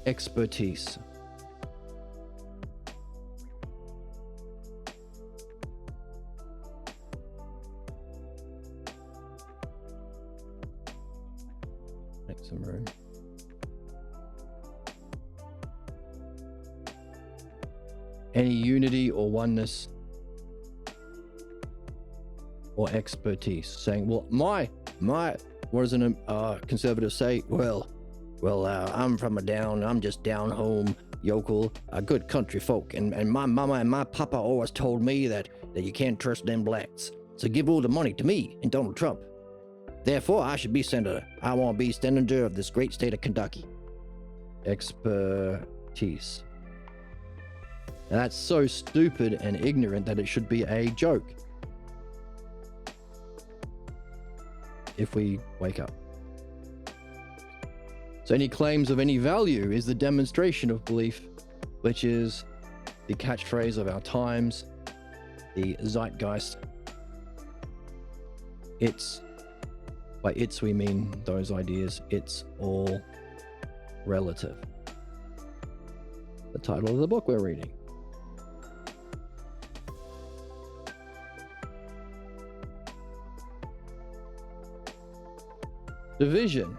S1: expertise. Make some room. Any unity or oneness or expertise, saying, well, my, what does a conservative say? Well, I'm I'm just down home yokel, a good country folk, and my mama and my papa always told me that you can't trust them blacks. So give all the money to me and Donald Trump. Therefore, I should be senator. I want to be senator of this great state of Kentucky. Expertise. Now, that's so stupid and ignorant that it should be a joke. If we wake up. So any claims of any value is the demonstration of belief, which is the catchphrase of our times, the zeitgeist. By it's we mean those ideas. It's all relative. The title of the book we're reading. Division.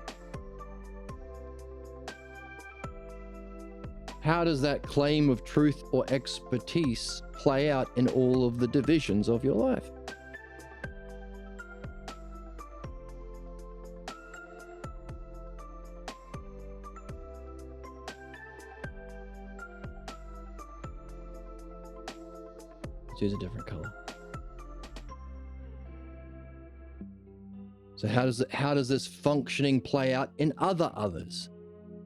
S1: How does that claim of truth or expertise play out in all of the divisions of your life? Let's use a different color. So how does this functioning play out in others?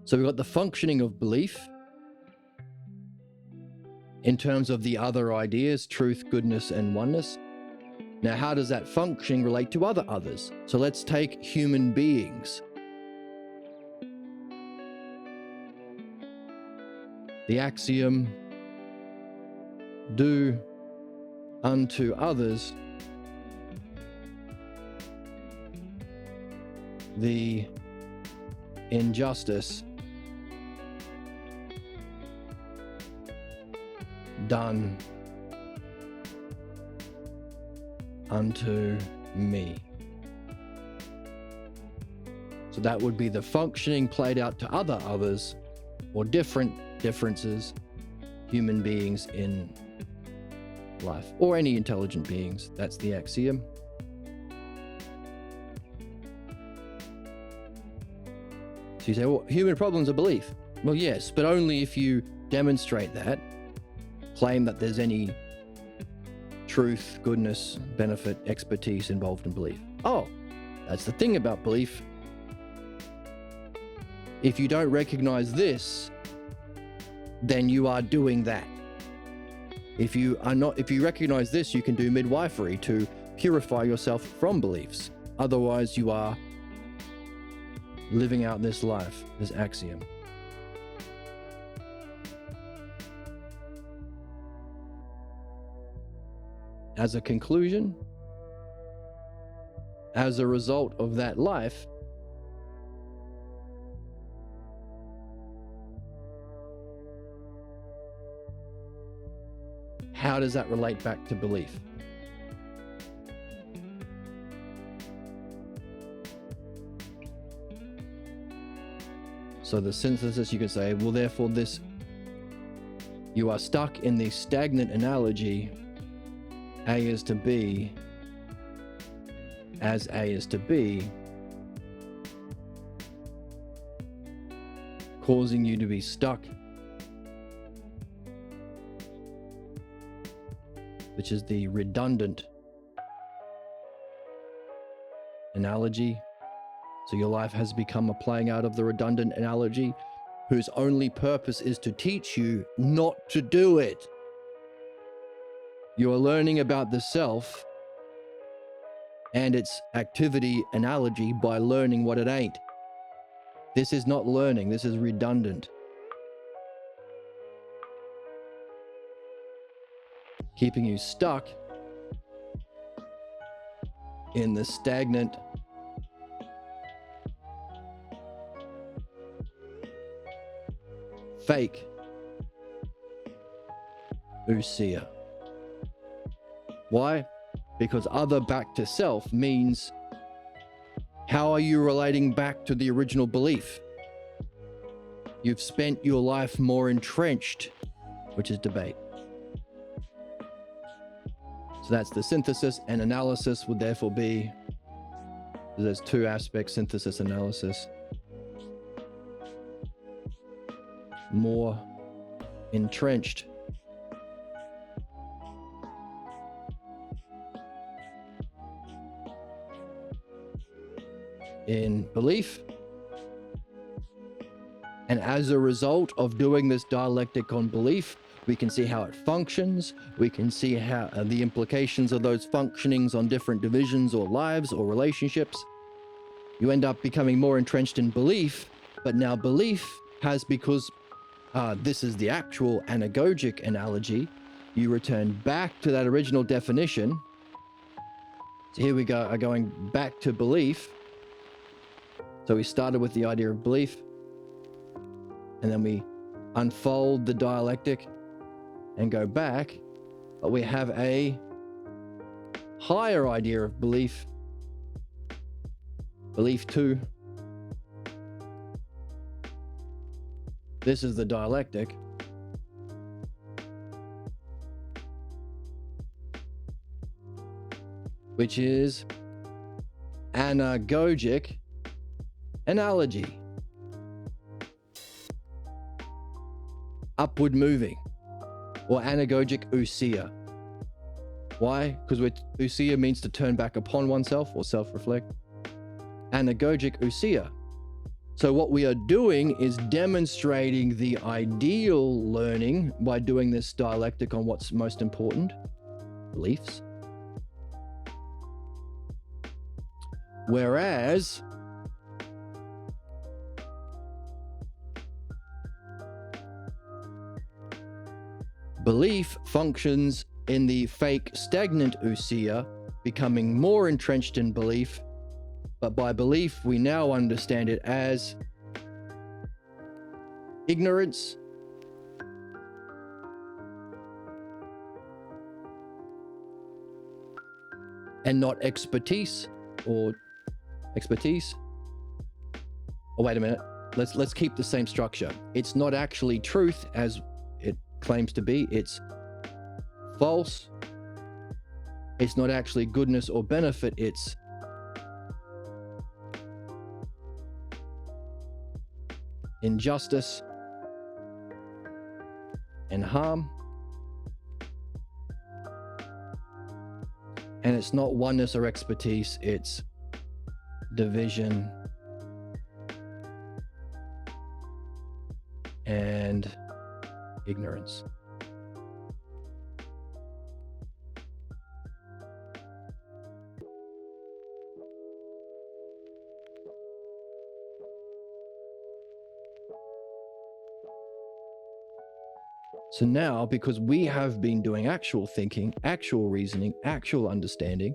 S1: So we've got the functioning of belief in terms of the other ideas, truth, goodness, and oneness. Now, how does that functioning relate to others? So let's take human beings. The axiom, do unto others the injustice done unto me. So that would be the functioning played out to others or differences, human beings in life or any intelligent beings. That's the axiom. So you say, well, human problems are belief. Well, yes, but only if you demonstrate that claim that there's any truth, goodness, benefit, expertise involved in belief. Oh, that's the thing about belief. If you don't recognize this, then you are doing that. If you recognize this, you can do midwifery to purify yourself from beliefs. Otherwise, you are living out this life, this axiom. As a conclusion, as a result of that life, how does that relate back to belief? So the synthesis, you could say, well, therefore you are stuck in the stagnant analogy, A is to B, as A is to B, causing you to be stuck, which is the redundant analogy. So your life has become a playing out of the redundant analogy, whose only purpose is to teach you not to do it. You are learning about the self and its activity analogy by learning what it ain't. This is not learning, this is redundant. Keeping you stuck in the stagnant fake ousia. Why? Because other back to self means, how are you relating back to the original belief? You've spent your life more entrenched, which is debate. So that's the synthesis, and analysis would therefore be, there's two aspects, synthesis, analysis. More entrenched in belief, and as a result of doing this dialectic on belief, we can see how it functions. We can see how the implications of those functionings on different divisions or lives or relationships. You end up becoming more entrenched in belief, but now belief has, because this is the actual anagogic analogy, you return back to that original definition. So here we go, are going back to belief. So we started with the idea of belief, and then we unfold the dialectic and go back, but we have a higher idea of belief, belief 2. This is the dialectic. Which is anagogic analogy. Upward moving, or anagogic ousia. Why? Because ousia means to turn back upon oneself or self-reflect. Anagogic ousia. So what we are doing is demonstrating the ideal learning by doing this dialectic on what's most important, beliefs. Whereas belief functions in the fake stagnant ousia, becoming more entrenched in belief, but by belief we now understand it as ignorance, and not expertise or expertise. Oh, wait a minute. Let's keep the same structure. It's not actually truth as it claims to be. It's false. It's not actually goodness or benefit. It's injustice and harm. And it's not oneness or expertise, it's division and ignorance. So now, because we have been doing actual thinking, actual reasoning, actual understanding,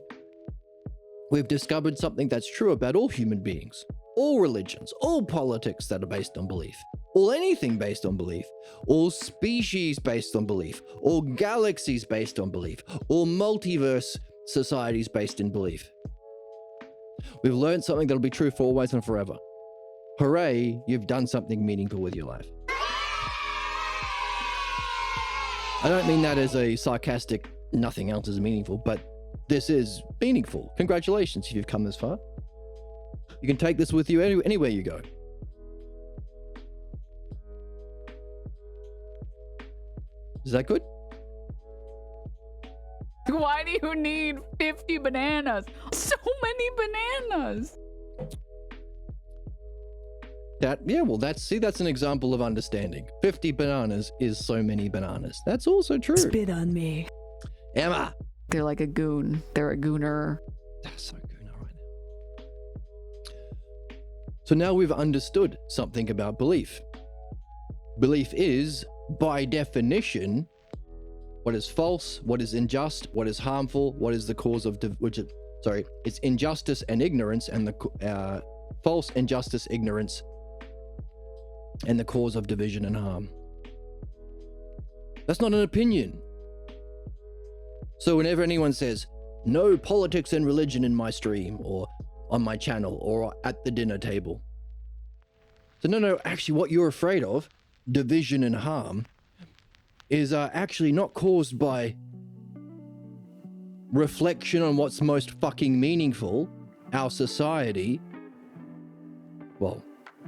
S1: we've discovered something that's true about all human beings, all religions, all politics that are based on belief, all anything based on belief, all species based on belief, all galaxies based on belief, all multiverse societies based in belief. We've learned something that'll be true for always and forever. Hooray, you've done something meaningful with your life. I don't mean that as a sarcastic, nothing else is meaningful, but this is meaningful. Congratulations if you've come this far. You can take this with you anywhere you go. Is that good?
S2: Why do you need 50 bananas? So many bananas.
S1: That's an example of understanding. 50 bananas is so many bananas. That's also true.
S3: Spit on me.
S1: Emma!
S2: They're like a goon. They're a gooner.
S1: That's so good right now. So now we've understood something about belief. Belief is, by definition, what is false, what is unjust, what is harmful, what is the cause of it's injustice and ignorance, and the false, injustice, ignorance, and the cause of division and harm. That's not an opinion. So whenever anyone says, no politics and religion in my stream, or on my channel, or at the dinner table. So no, actually what you're afraid of, division and harm, is actually not caused by reflection on what's most fucking meaningful, our society, well,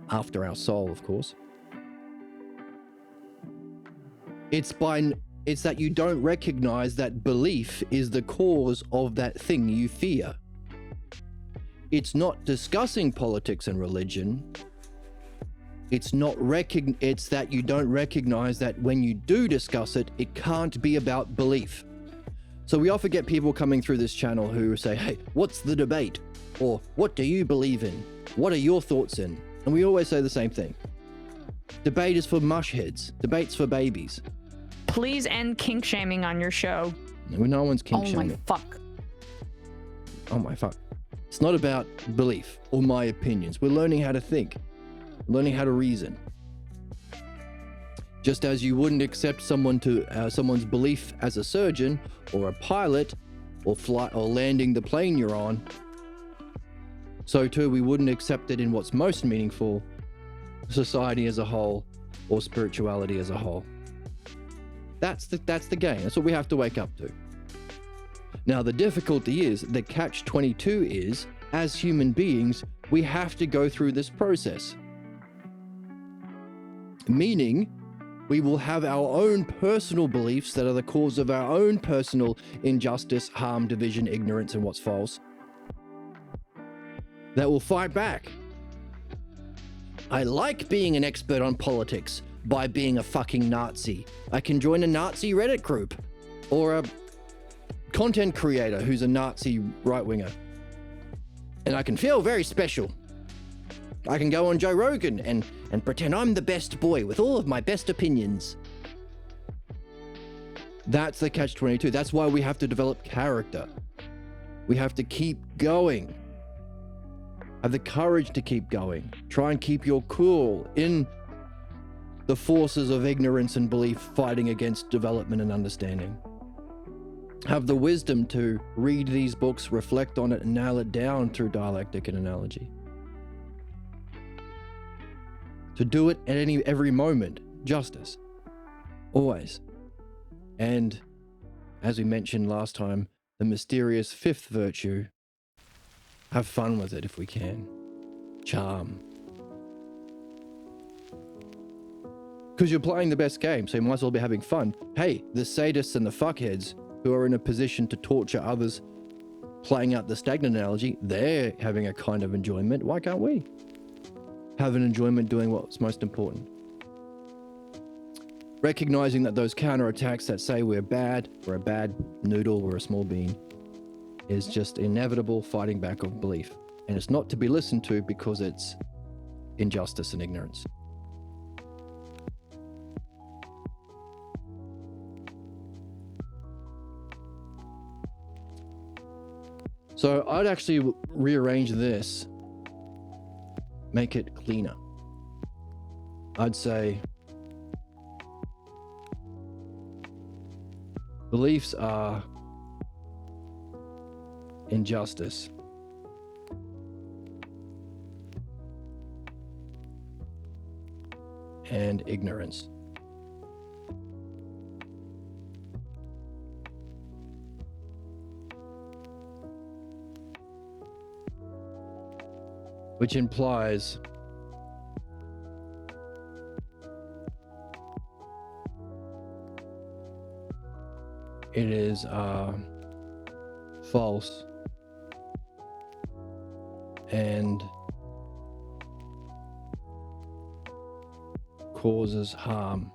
S1: after our soul, of course. It's that you don't recognize that belief is the cause of that thing you fear. It's not discussing politics and religion. It's that you don't recognize that when you do discuss it, it can't be about belief. So we often get people coming through this channel who say, hey, what's the debate? Or what do you believe in? What are your thoughts in? And we always say the same thing. Debate is for mushheads. Debate's for babies.
S3: Please end kink shaming on your show.
S1: No one's kink shaming.
S2: Oh my fuck.
S1: Oh my fuck. It's not about belief or my opinions. We're learning how to think, learning how to reason. Just as you wouldn't accept someone's belief as a surgeon or a pilot or landing the plane you're on, so too we wouldn't accept it in what's most meaningful, society as a whole or spirituality as a whole. That's the game. That's what we have to wake up to. Now, the difficulty is, the catch-22 is, as human beings, we have to go through this process. Meaning, we will have our own personal beliefs that are the cause of our own personal injustice, harm, division, ignorance, and what's false, that will fight back. I like being an expert on politics by being a fucking Nazi. I can join a Nazi Reddit group or a content creator who's a Nazi right-winger. And I can feel very special. I can go on Joe Rogan and pretend I'm the best boy with all of my best opinions. That's the catch-22. That's why we have to develop character. We have to keep going. Have the courage to keep going. Try and keep your cool in the forces of ignorance and belief fighting against development and understanding. Have the wisdom to read these books, reflect on it, and nail it down through dialectic and analogy. To do it at every moment, justice, always. And as we mentioned last time, the mysterious fifth virtue, have fun with it if we can. Charm. Because you're playing the best game, so you might as well be having fun. Hey, the sadists and the fuckheads who are in a position to torture others playing out the stagnant analogy, they're having a kind of enjoyment. Why can't we have an enjoyment doing what's most important? Recognizing that those counterattacks that say we're a bad noodle, we're a small bean, is just inevitable fighting back of belief. And it's not to be listened to because it's injustice and ignorance. So I'd actually rearrange this, make it cleaner. I'd say beliefs are injustice. And ignorance. Which implies it is false and causes harm,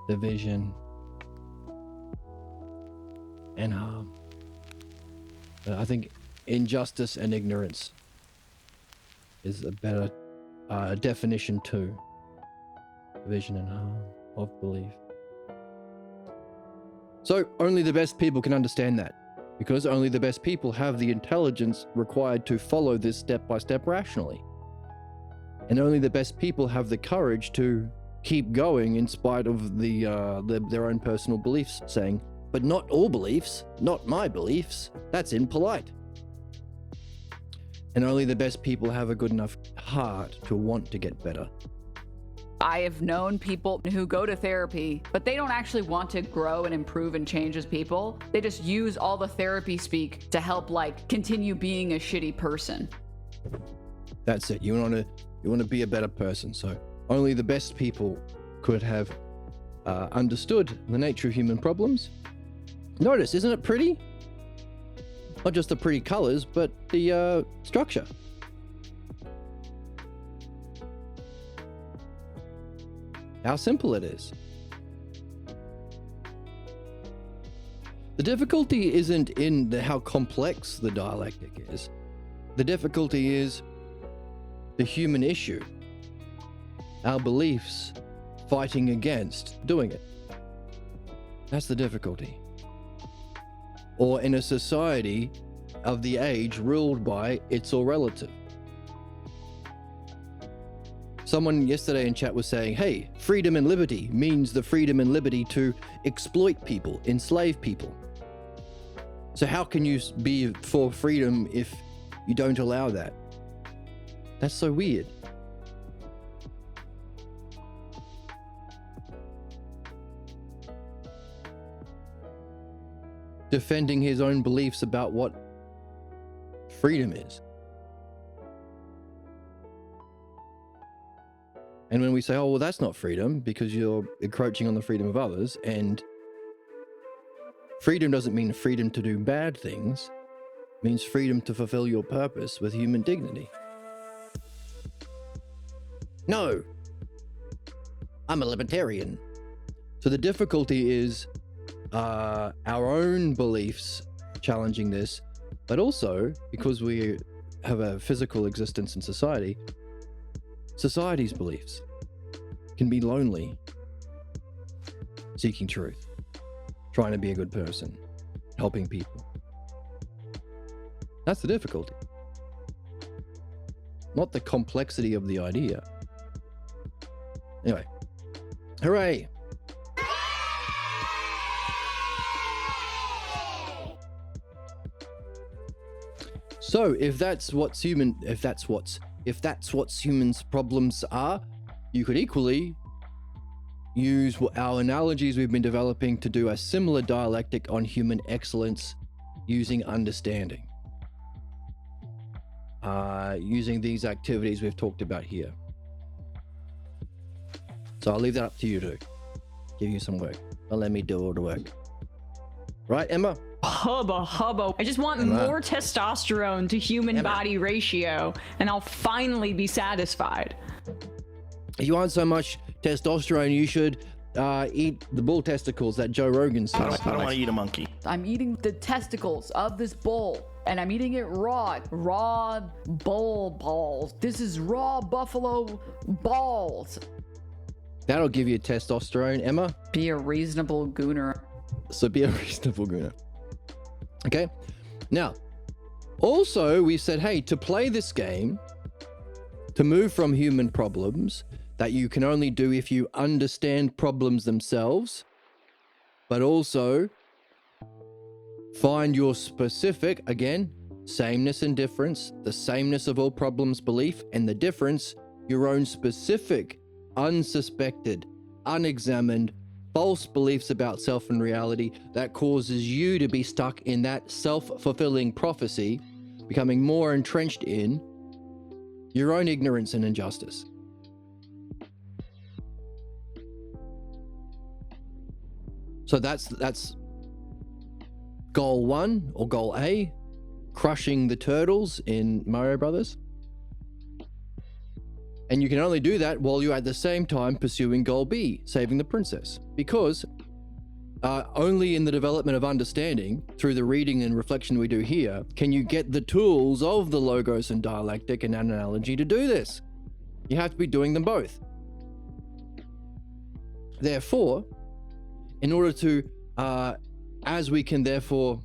S1: division, and harm. I think injustice and ignorance is a better definition too. Division and harm of belief. So only the best people can understand that, because only the best people have the intelligence required to follow this step by step rationally. And only the best people have the courage to keep going in spite of their own personal beliefs, saying, but not all beliefs, not my beliefs, that's impolite. And only the best people have a good enough heart to want to get better.
S2: I have known people who go to therapy, but they don't actually want to grow and improve and change as people. They just use all the therapy speak to help, like, continue being a shitty person.
S1: That's it. You want to be a better person. So only the best people could have understood the nature of human problems. Notice, isn't it pretty? Not just the pretty colors, but the structure. How simple it is. The difficulty isn't in how complex the dialectic is. The difficulty is the human issue. Our beliefs fighting against doing it. That's the difficulty. Or in a society of the age ruled by it's all relative. Someone yesterday in chat was saying, hey, freedom and liberty means the freedom and liberty to exploit people, enslave people. So how can you be for freedom if you don't allow that? That's so weird. Defending his own beliefs about what freedom is. And when we say, oh, well, that's not freedom because you're encroaching on the freedom of others, and freedom doesn't mean freedom to do bad things, it means freedom to fulfill your purpose with human dignity. No, I'm a libertarian. So the difficulty is our own beliefs challenging this, but also because we have a physical existence in society, society's beliefs can be lonely, seeking truth, trying to be a good person, helping people. That's the difficulty. Not the complexity of the idea. Anyway, hooray! So if that's what humans' problems are, you could equally use our analogies we've been developing to do a similar dialectic on human excellence using understanding. Using these activities we've talked about here. So I'll leave that up to you to give you some work. Don't let me do all the work. Right, Emma?
S3: hubba. I just want
S1: Emma.
S3: more testosterone to human body ratio, and I'll finally be satisfied.
S1: If you want so much testosterone, you should eat the bull testicles that Joe Rogan says.
S5: I don't want to eat a monkey.
S2: I'm eating the testicles of this bull, and I'm eating it raw. Raw bull balls. This is raw buffalo balls.
S1: That'll give you testosterone, Emma.
S2: Be a reasonable gooner.
S1: So be a reasonable gooner. Okay. Now, also we said, hey, to play this game, to move from human problems that you can only do if you understand problems themselves, but also find your specific, again, sameness and difference, the sameness of all problems belief, and the difference, your own specific, unsuspected, unexamined, false beliefs about self and reality that causes you to be stuck in that self-fulfilling prophecy, becoming more entrenched in your own ignorance and injustice. So that's goal 1 or goal A, crushing the turtles in Mario Brothers. And you can only do that while you're at the same time pursuing goal B, saving the princess. Because only in the development of understanding, through the reading and reflection we do here, can you get the tools of the logos and dialectic and analogy to do this. You have to be doing them both. Therefore, in order to, as we can therefore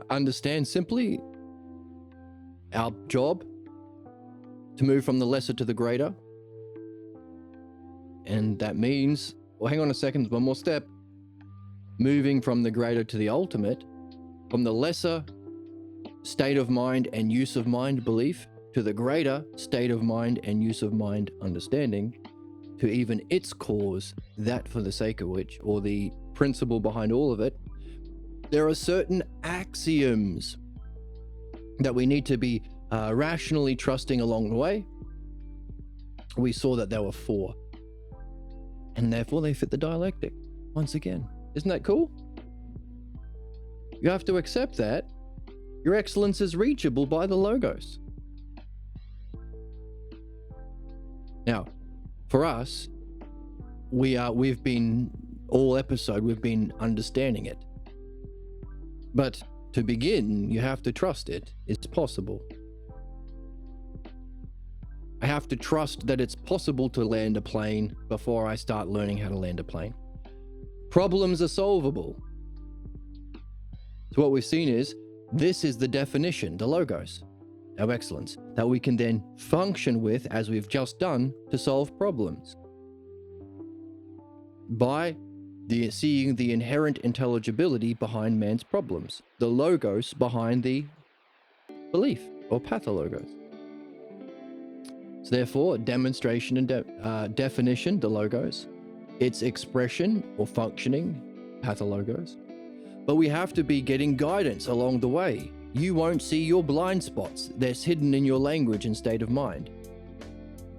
S1: understand simply our job to move from the lesser to the greater. And that means, well, hang on a second, one more step. Moving from the greater to the ultimate, from the lesser state of mind and use of mind belief to the greater state of mind and use of mind understanding, to even its cause, that for the sake of which, or the principle behind all of it, there are certain axioms that we need to be rationally trusting along the way. We saw that there were 4, and therefore they fit the dialectic once again. Isn't that cool? You have to accept that your excellence is reachable by the logos. Now, for us, we've been all episode we've been understanding it. But to begin, you have to trust it. It's possible. I have to trust that it's possible to land a plane before I start learning how to land a plane. Problems are solvable. So what we've seen is, this is the definition, the logos, our excellence, that we can then function with, as we've just done, to solve problems. By seeing the inherent intelligibility behind man's problems, the logos behind the belief, or pathologos. So therefore, demonstration and definition, the logos, its expression or functioning, pathologos. But we have to be getting guidance along the way. You won't see your blind spots. They're hidden in your language and state of mind.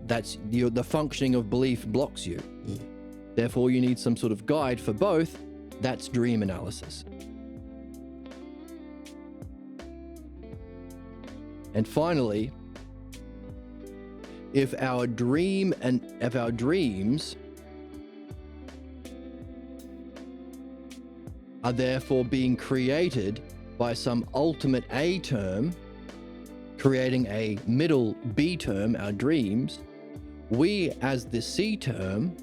S1: That's the functioning of belief blocks you. Therefore, you need some sort of guide for both. That's dream analysis. And finally, if our dreams are therefore being created by some ultimate A term, creating a middle B term, our dreams, we as the C term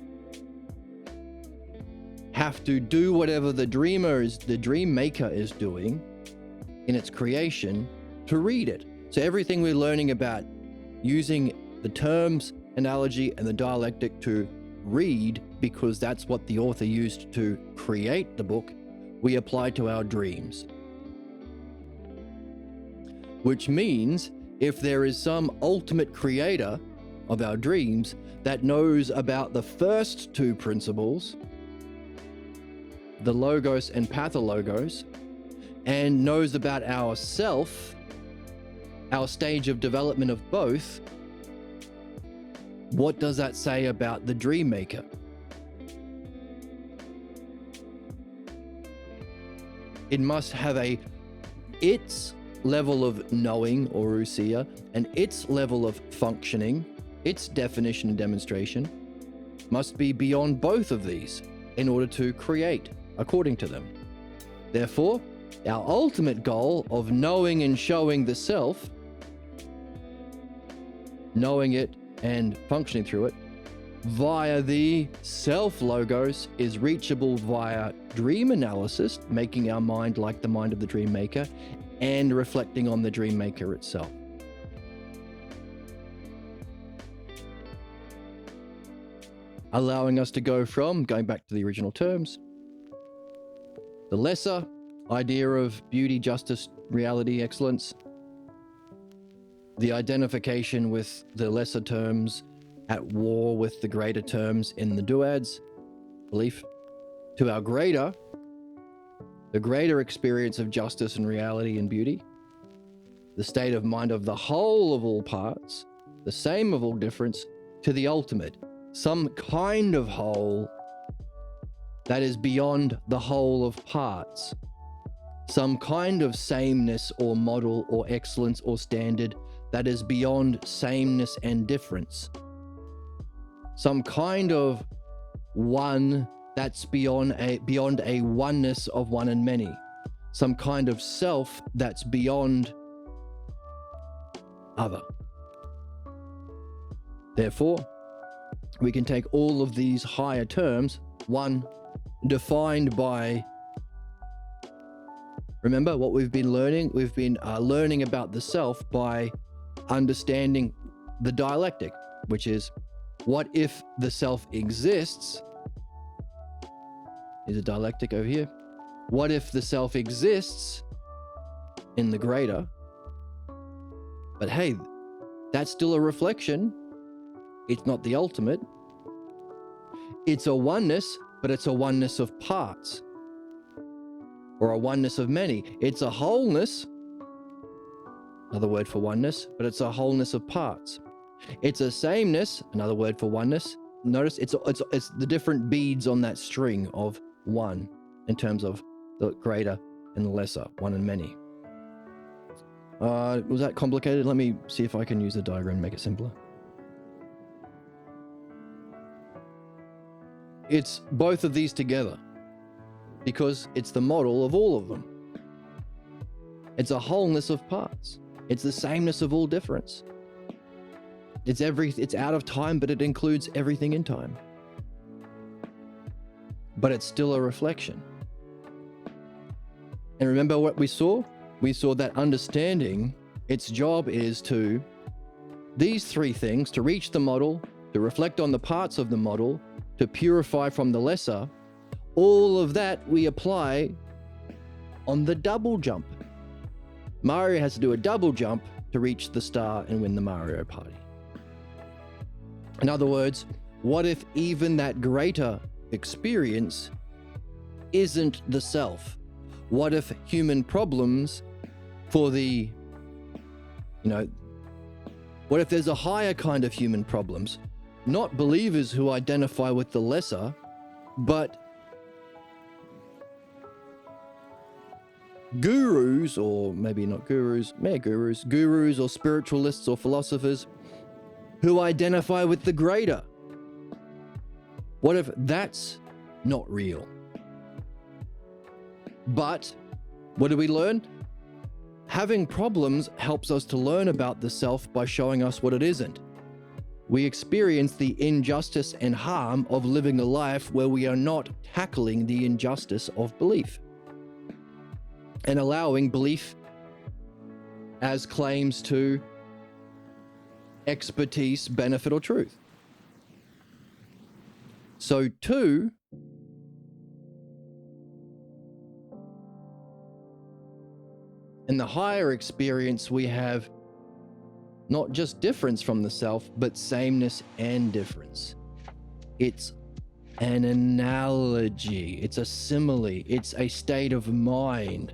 S1: have to do whatever the dream maker is doing in its creation to read it. So everything we're learning about using the terms, analogy, and the dialectic to read, because that's what the author used to create the book, we apply to our dreams. Which means if there is some ultimate creator of our dreams that knows about the first 2 principles, the logos and pathologos, and knows about ourself our stage of development of both, what does that say about the dream maker? It must have its level of knowing or usia and its level of functioning, its definition and demonstration must be beyond both of these in order to create according to them. Therefore, our ultimate goal of knowing and showing the self, knowing it and functioning through it via the self logos is reachable via dream analysis, making our mind like the mind of the dream maker and reflecting on the dream maker itself. Allowing us to go from, going back to the original terms, the lesser idea of beauty, justice, reality, excellence, the identification with the lesser terms at war with the greater terms in the duads, belief, to our greater, the greater experience of justice and reality and beauty, the state of mind of the whole of all parts, the same of all difference, to the ultimate, some kind of whole that is beyond the whole of parts, some kind of sameness or model or excellence or standard that is beyond sameness and difference, some kind of one that's beyond a oneness of one and many, some kind of self that's beyond other. Therefore, we can take all of these higher terms, one defined by, remember what we've been learning? We've been learning about the self by understanding the dialectic, which is, what if the self exists? Is a dialectic over here. What if the self exists in the greater? But hey, that's still a reflection. It's not the ultimate. It's a oneness, but it's a oneness of parts, or a oneness of many. It's a wholeness, another word for oneness, but it's a wholeness of parts. It's a sameness, another word for oneness. Notice it's the different beads on that string of one in terms of the greater and the lesser, one and many. Was that complicated? Let me see if I can use a diagram and make it simpler. It's both of these together because it's the model of all of them. It's a wholeness of parts. It's the sameness of all difference. It's out of time, but it includes everything in time. But it's still a reflection. And remember what we saw? We saw that understanding, its job is to, these three things, to reach the model, to reflect on the parts of the model, to purify from the lesser, all of that we apply on the double jump. Mario has to do a double jump to reach the star and win the Mario Party. In other words, what if even that greater experience isn't the self? What if human problems for the, what if there's a higher kind of human problems? Not believers who identify with the lesser, but gurus, or maybe not gurus, gurus or spiritualists or philosophers who identify with the greater. What if that's not real? But what do we learn? Having problems helps us to learn about the self by showing us what it isn't. We experience the injustice and harm of living a life where we are not tackling the injustice of belief and allowing belief as claims to expertise, benefit, or truth. So two, in the higher experience, we have not just difference from the self, but sameness and difference. It's an analogy, it's a simile, it's a state of mind.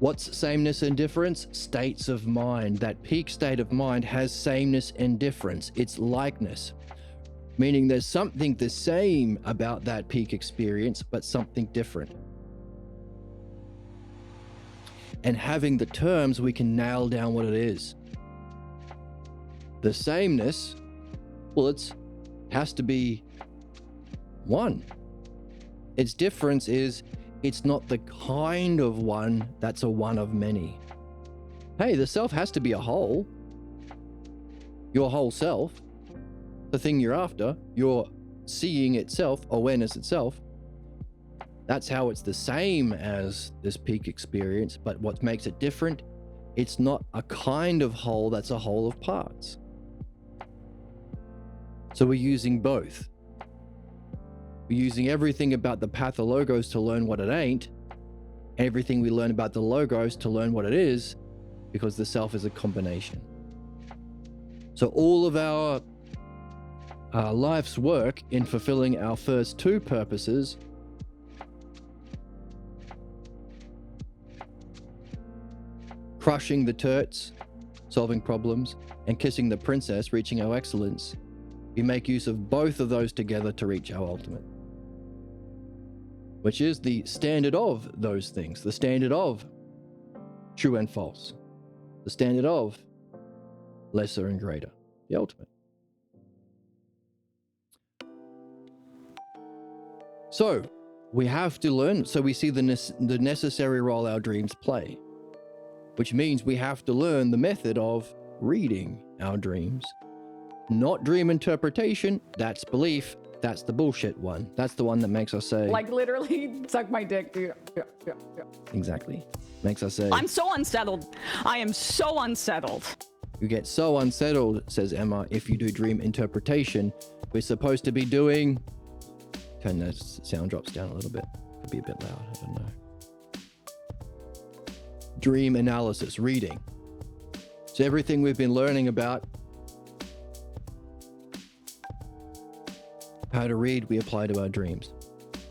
S1: What's sameness and difference? States of mind. That peak state of mind has sameness and difference. It's likeness, meaning there's something the same about that peak experience, but something different. And having the terms, we can nail down what it is. The sameness, well, it's has to be one. Its difference is it's not the kind of one that's a one of many. Hey, the self has to be a whole. Your whole self, the thing you're after, your seeing itself, awareness itself. That's how it's the same as this peak experience, but what makes it different, it's not a kind of whole that's a whole of parts. So we're using both. We're using everything about the pathologos to learn what it ain't, everything we learn about the logos to learn what it is, because the self is a combination. So all of our life's work in fulfilling our first two purposes, crushing the turts, solving problems, and kissing the princess, reaching our excellence, we make use of both of those together to reach our ultimate, which is the standard of those things, the standard of true and false, the standard of lesser and greater, the ultimate. So we have to learn, so we see the necessary role our dreams play, which means we have to learn the method of reading our dreams. Not dream interpretation, that's belief, that's the bullshit one. That's the one that makes us say...
S2: Like literally, suck my dick. Yeah.
S1: Exactly. Makes us say...
S3: I'm so unsettled. I am so unsettled.
S1: You get so unsettled, says Emma, if you do dream interpretation. We're supposed to be doing... Turn that sound drops down a little bit. Could be a bit loud, I don't know. Dream analysis, reading. So everything we've been learning about how to read, we apply to our dreams.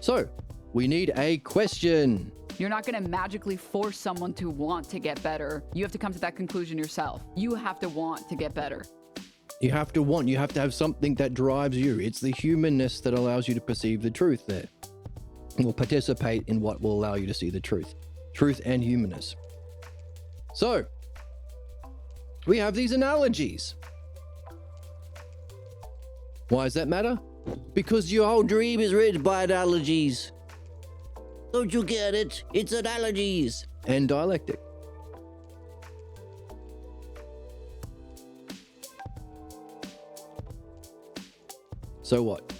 S1: So we need a question.
S2: You're not going to magically force someone to want to get better. You have to come to that conclusion yourself. You have to want to get better.
S1: You have to want, you have to have something that drives you. It's the humanness that allows you to perceive the truth there. And will participate in what will allow you to see the truth. Truth and humanness. So, we have these analogies. Why does that matter? Because your whole dream is written by analogies. Don't you get it? It's analogies. And dialectic. So what?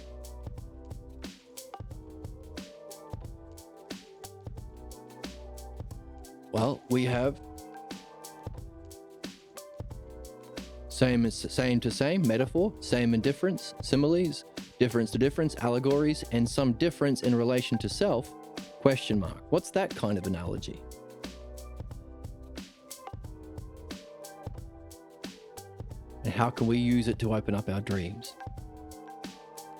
S1: Well, we have same to same, metaphor, same and difference, similes, difference to difference, allegories, and some difference in relation to self, question mark. What's that kind of analogy? And how can we use it to open up our dreams?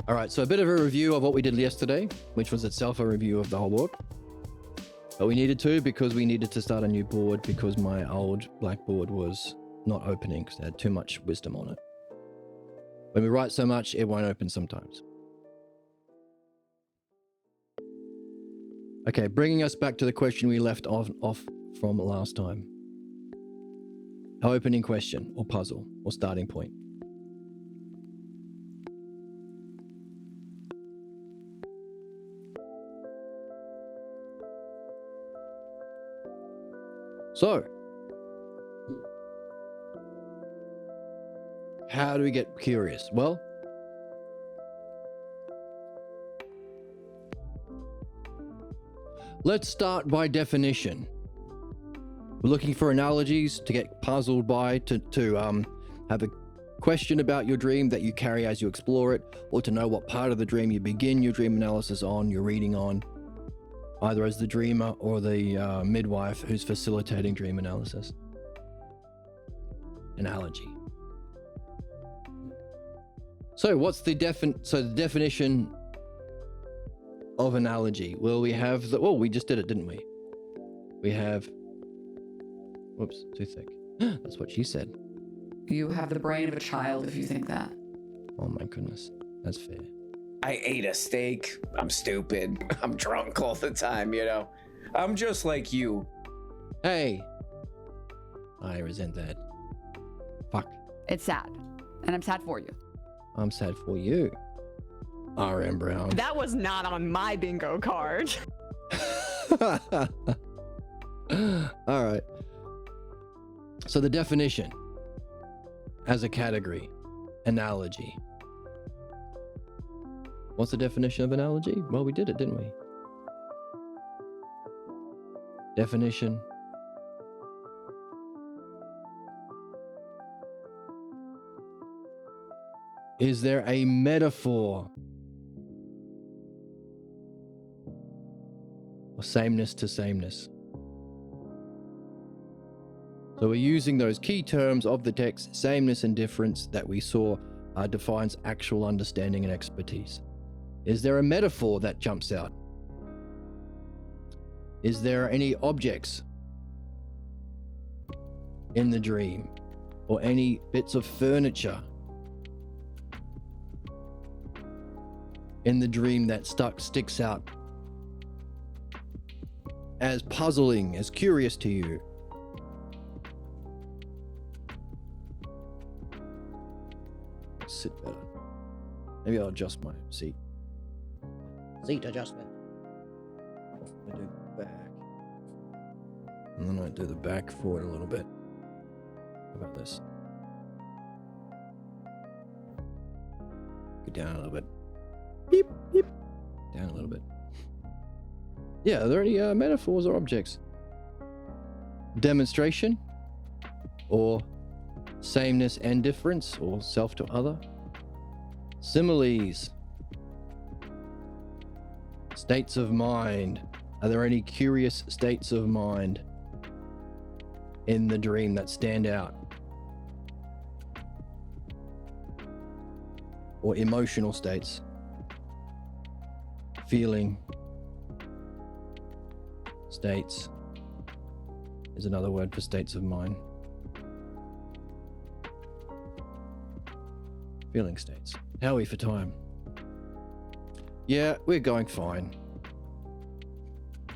S1: All right, so a bit of a review of what we did yesterday, which was itself a review of the whole board. But we needed to because we needed to start a new board because my old blackboard was not opening because it had too much wisdom on it. When we write so much, it won't open sometimes. Okay, bringing us back to the question we left off from last time. Our opening question or puzzle or starting point. So, how do we get curious? Well, let's start by definition. We're looking for analogies to get puzzled by, to have a question about your dream that you carry as you explore it, or to know what part of the dream you begin your dream analysis on, your reading on, either as the dreamer or the midwife who's facilitating dream analysis. Analogy. So what's the definition of analogy? Well, we have we just did it, didn't we? We have Whoops, too thick. That's what she said.
S2: You have the brain of a child if you think that.
S1: Oh my goodness. That's fair.
S4: I ate a steak. I'm stupid. I'm drunk all the time, you know. I'm just like you.
S1: Hey! I resent that. Fuck.
S2: It's sad. And I'm sad for you.
S1: I'm sad for you. R.M. Brown.
S3: That was not on my bingo card.
S1: Alright. So the definition as a category. Analogy. What's the definition of analogy? Well, we did it, didn't we? Definition. Is there a metaphor? Or sameness to sameness? So we're using those key terms of the text, sameness and difference, that we saw defines actual understanding and expertise. Is there a metaphor that jumps out? Is there any objects in the dream? Or any bits of furniture in the dream that sticks out as puzzling, as curious to you? Sit better. Maybe I'll adjust my seat. Seat adjustment. I do the back. And then I do the back forward a little bit. How about this? Go down a little bit. Beep, beep. Down a little bit. Yeah, are there any metaphors or objects? Demonstration? Or sameness and difference? Or self to other? Similes. States of mind. Are there any curious states of mind in the dream that stand out? Or emotional states? Feeling states is another word for states of mind. Feeling states. How are we for time? Yeah, we're going fine.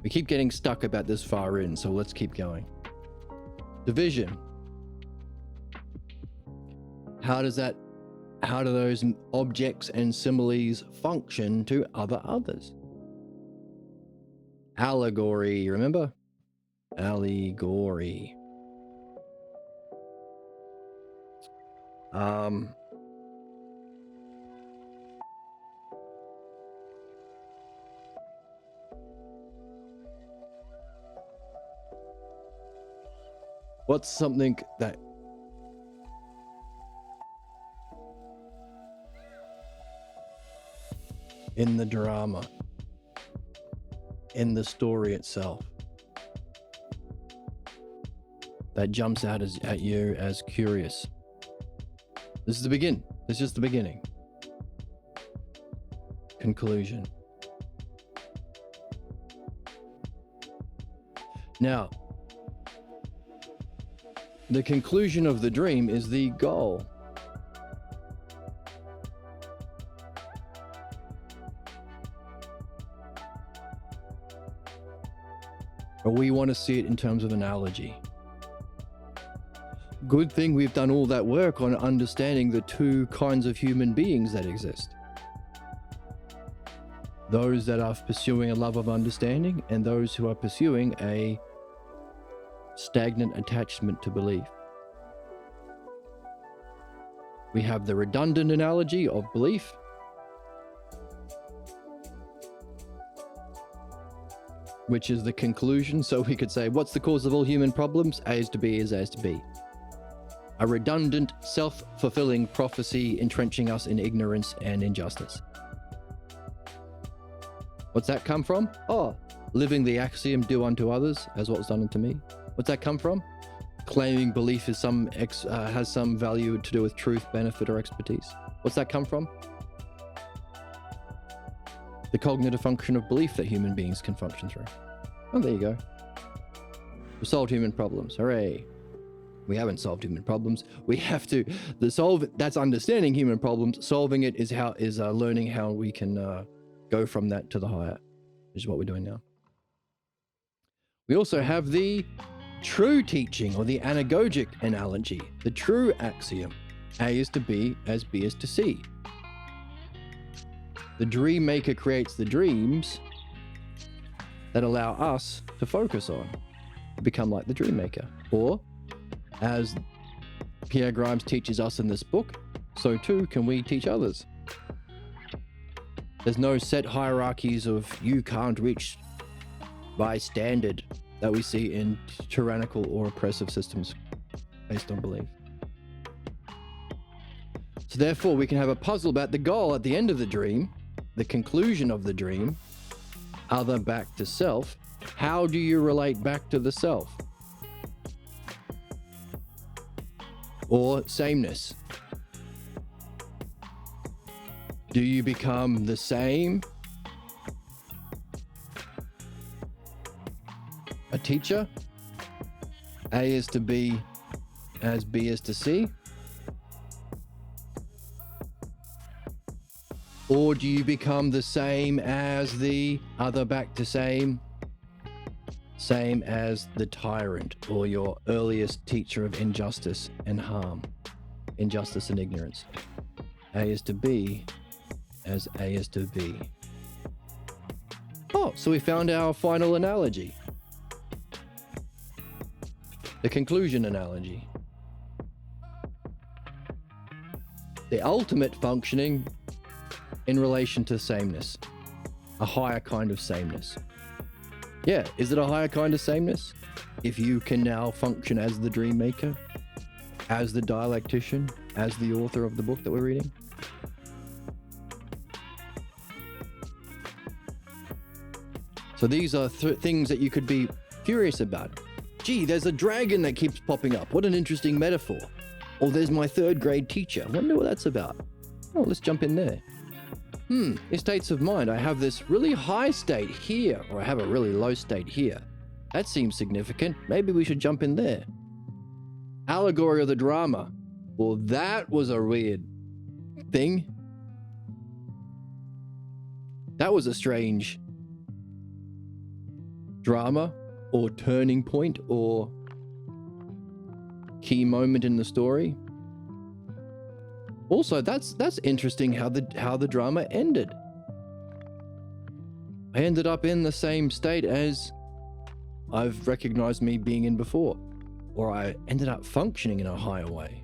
S1: We keep getting stuck about this far in, so let's keep going. Division. How do those objects and similes function to others? Allegory, remember? Allegory. What's something that in the drama, in the story itself, that jumps out at you as curious? This is the begin. This is just the beginning. Conclusion. Now, the conclusion of the dream is the goal. But we want to see it in terms of analogy. Good thing we've done all that work on understanding the two kinds of human beings that exist. Those that are pursuing a love of understanding, and those who are pursuing a stagnant attachment to belief. We have the redundant analogy of belief, which is the conclusion. So we could say, what's the cause of all human problems? A is to B is A is to B. A redundant, self-fulfilling prophecy entrenching us in ignorance and injustice. What's that come from? Oh, living the axiom, do unto others as what was done unto me. What's that come from? Claiming belief is has some value to do with truth, benefit, or expertise. What's that come from? The cognitive function of belief that human beings can function through. Oh, there you go. We solved human problems. Hooray. We haven't solved human problems. We have to that's understanding human problems. Solving it is learning how we can go from that to the higher, which is what we're doing now. We also have the true teaching, or the anagogic analogy, the true axiom. A is to B as B is to C. The dream maker creates the dreams that allow us to focus on, to become like the dream maker. Or, as Pierre Grimes teaches us in this book, so too can we teach others. There's no set hierarchies of you can't reach by standard that we see in tyrannical or oppressive systems based on belief. So therefore, we can have a puzzle about the goal at the end of the dream, the conclusion of the dream, other back to self. How do you relate back to the self? Or sameness. Do you become the same? A teacher? A is to B as B is to C? Or do you become the same as the other back to same as the tyrant, or your earliest teacher of injustice and harm, injustice and ignorance? A is to B as A is to B. Oh, so we found our final analogy. The conclusion analogy. The ultimate functioning in relation to sameness. A higher kind of sameness. Yeah, is it a higher kind of sameness? If you can now function as the dream maker, as the dialectician, as the author of the book that we're reading? So these are things that you could be curious about. Gee, there's a dragon that keeps popping up. What an interesting metaphor. Or there's my third grade teacher. Wonder what that's about. Oh, let's jump in there. States of mind. I have this really high state here, or I have a really low state here. That seems significant. Maybe we should jump in there. Allegory of the drama. Well, that was a weird thing. That was a strange drama, or turning point, or key moment in the story. Also, that's interesting how the drama ended. I ended up in the same state as I've recognized me being in before, or I ended up functioning in a higher way.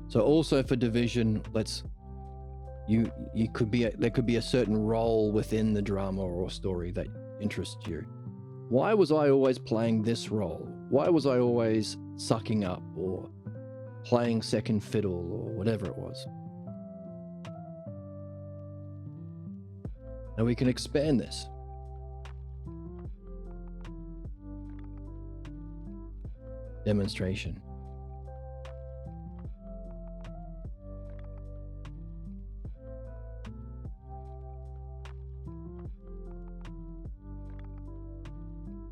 S1: So also for division, there could be a certain role within the drama or story that interests you. Why was I always playing this role? Why was I always sucking up or playing second fiddle or whatever it was? Now we can expand this. Demonstration.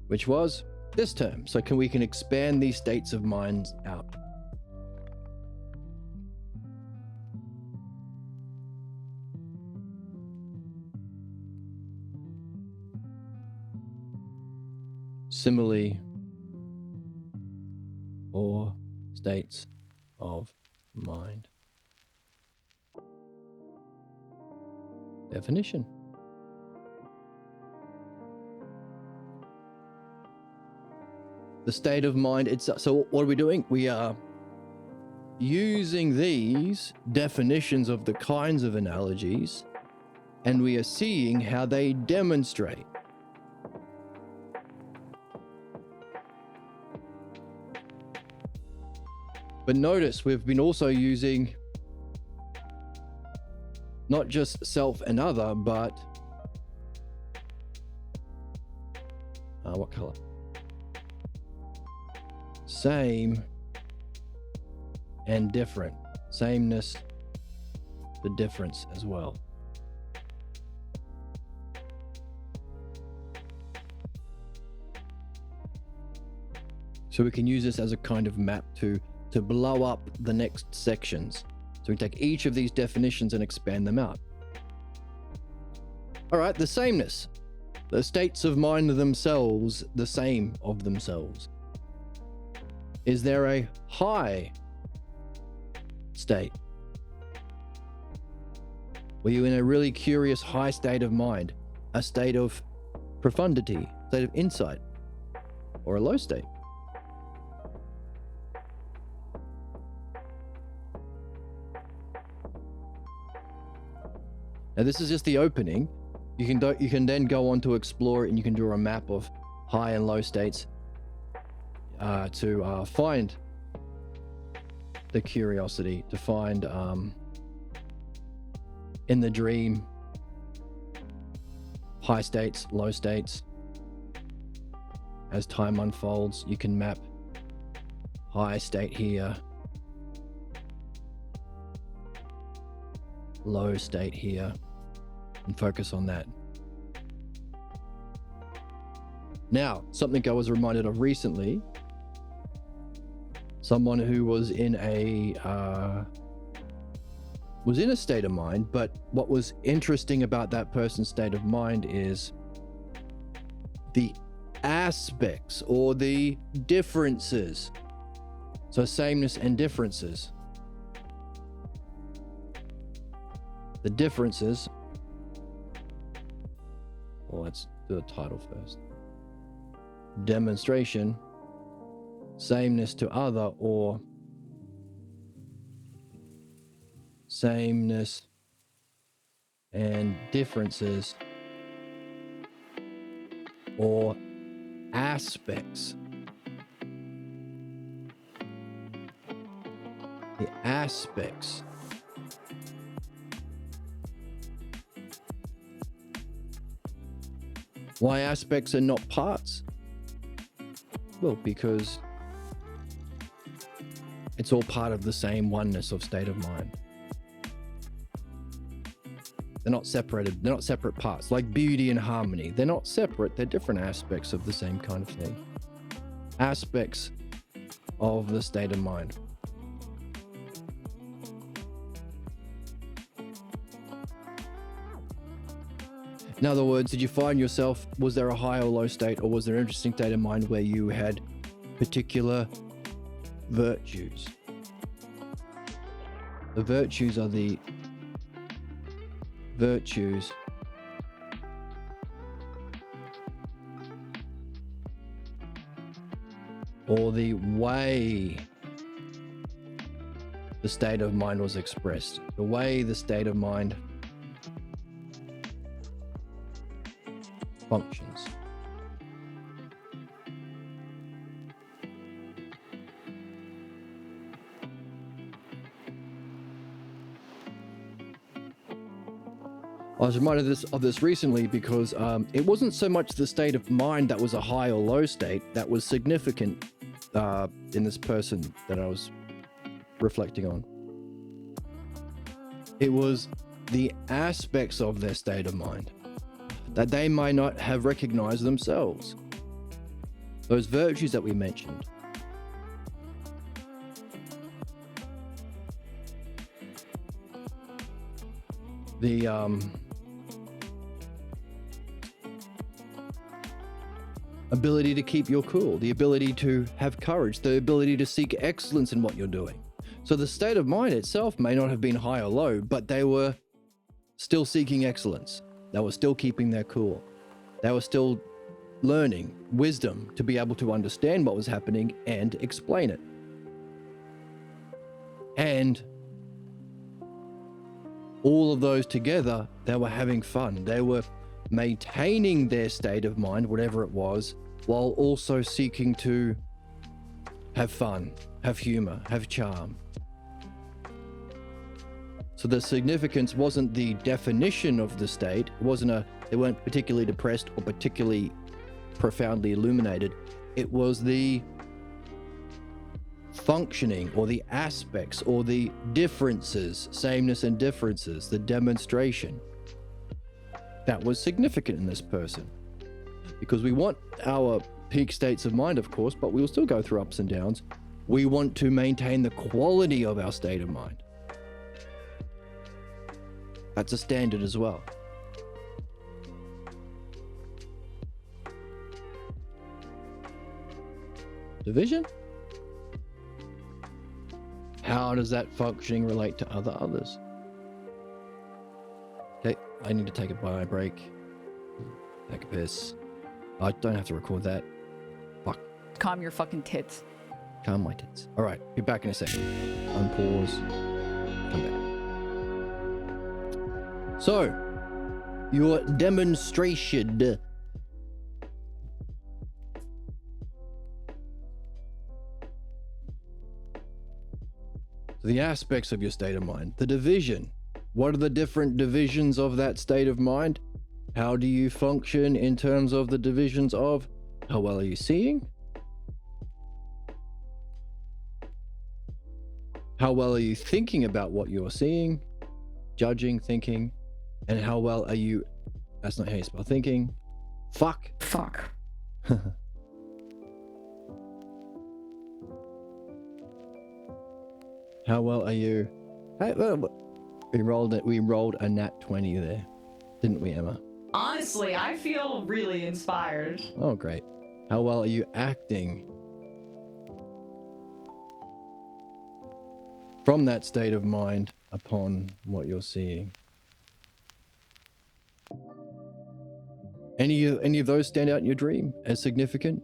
S1: Which was this term. So we can expand these states of mind out. Simile or states of mind. Definition. The state of mind itself. So what are we doing? We are using these definitions of the kinds of analogies, and we are seeing how they demonstrate. But notice we've been also using not just self and other, but what color? Same and different. Sameness the difference as well. So we can use this as a kind of map to blow up the next sections. So we take each of these definitions and expand them out. All right, the sameness. The states of mind themselves, the same of themselves. Is there a high state? Were you in a really curious high state of mind? A state of profundity, state of insight? Or a low state? Now this is just the opening. You can then go on to explore it, and you can draw a map of high and low states to find the curiosity, to find in the dream high states, low states. As time unfolds, you can map high state here, low state here, and focus on that. Now, something I was reminded of recently, someone who was in a state of mind, but what was interesting about that person's state of mind is the aspects or the differences. So sameness and differences. The differences. Well, let's do the title first. Demonstration, sameness to other, or sameness and differences, or aspects. The aspects. Why aspects are not parts? Well, because it's all part of the same oneness of state of mind. They're not separated. They're not separate parts. Like beauty and harmony. They're not separate. They're different aspects of the same kind of thing. Aspects of the state of mind. In other words, did you find yourself, was there a high or low state, or was there an interesting state of mind where you had particular virtues? The virtues are the virtues or the way the state of mind was expressed, the way the state of mind functions. I was reminded of this recently because it wasn't so much the state of mind that was a high or low state that was significant in this person that I was reflecting on. It was the aspects of their state of mind that they might not have recognized themselves. Those virtues that we mentioned. The ability to keep your cool, the ability to have courage, the ability to seek excellence in what you're doing. So the state of mind itself may not have been high or low, but they were still seeking excellence. They were still keeping their cool. They were still learning wisdom to be able to understand what was happening and explain it. And all of those together, they were having fun. They were maintaining their state of mind, whatever it was, while also seeking to have fun, have humor, have charm. So the significance wasn't the definition of the state. It wasn't they weren't particularly depressed or particularly profoundly illuminated. It was the functioning or the aspects or the differences, sameness and differences, the demonstration that was significant in this person. Because we want our peak states of mind, of course, but we will still go through ups and downs. We want to maintain the quality of our state of mind. That's a standard as well. Division? How does that functioning relate to other others? Okay, I need to take a bio break. Take a piss. I don't have to record that. Fuck.
S2: Calm your fucking tits.
S1: Calm my tits. All right, be back in a second. Unpause. Come back. So, your demonstration. The aspects of your state of mind. The division. What are the different divisions of that state of mind? How do you function in terms of the divisions of how well are you seeing? How well are you thinking about what you're seeing, judging, thinking, and how well are you, that's not how you spell thinking, fuck. How well are you, we rolled a nat 20 there, didn't we, Emma?
S3: Honestly, I feel really inspired.
S1: Oh, great. How well are you acting from that state of mind upon what you're seeing? Any of those stand out in your dream as significant?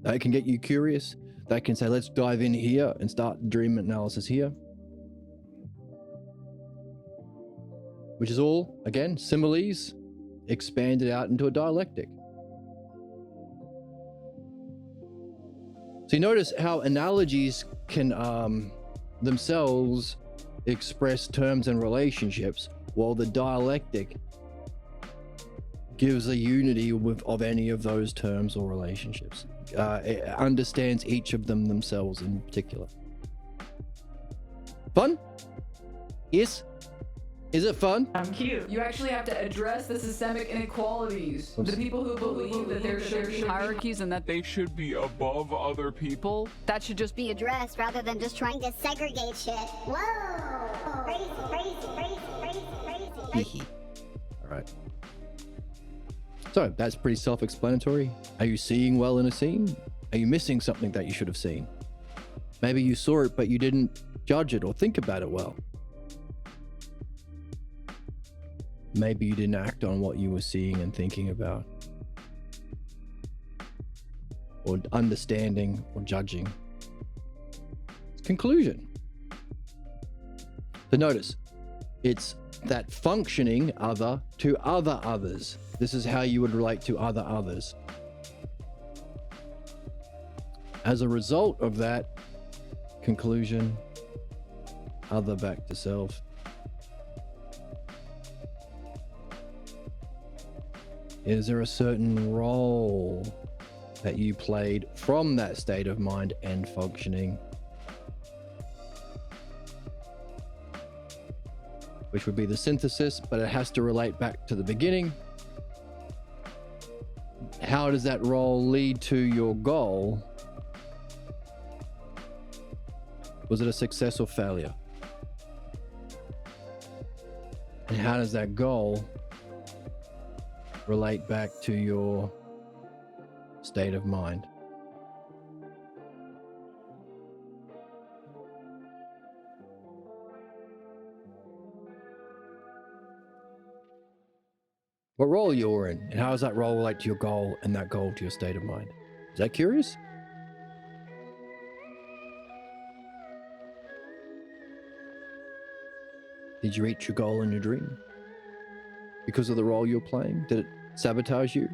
S1: That can get you curious? That can say, let's dive in here and start dream analysis here? Which is all, again, similes expanded out into a dialectic. So you notice how analogies can themselves express terms and relationships, while the dialectic gives a unity of any of those terms or relationships. It understands each of them themselves in particular. Fun? Yes? Is it fun?
S3: I'm cute.
S2: You actually have to address the systemic inequalities. The people who believe that there should be hierarchies and that
S5: They should be above other people.
S2: that should just be
S6: Be addressed rather than just trying to segregate shit. Whoa! Crazy, crazy, crazy, crazy, crazy.
S1: Hee. All right. So that's pretty self-explanatory. Are you seeing well in a scene? Are you missing something that you should have seen? Maybe you saw it, but you didn't judge it or think about it well. Maybe you didn't act on what you were seeing and thinking about, or understanding or judging. Conclusion. So notice, it's that functioning other to other others. This is how you would relate to other others. As a result of that conclusion, other back to self. Is there a certain role that you played from that state of mind and functioning? Which would be the synthesis, but it has to relate back to the beginning. How does that role lead to your goal? Was it a success or failure? And how does that goal relate back to your state of mind? What role you're in, and how does that role relate to your goal and that goal to your state of mind? Is that curious? Did you reach your goal in your dream? Because of the role you're playing? Did it sabotage you?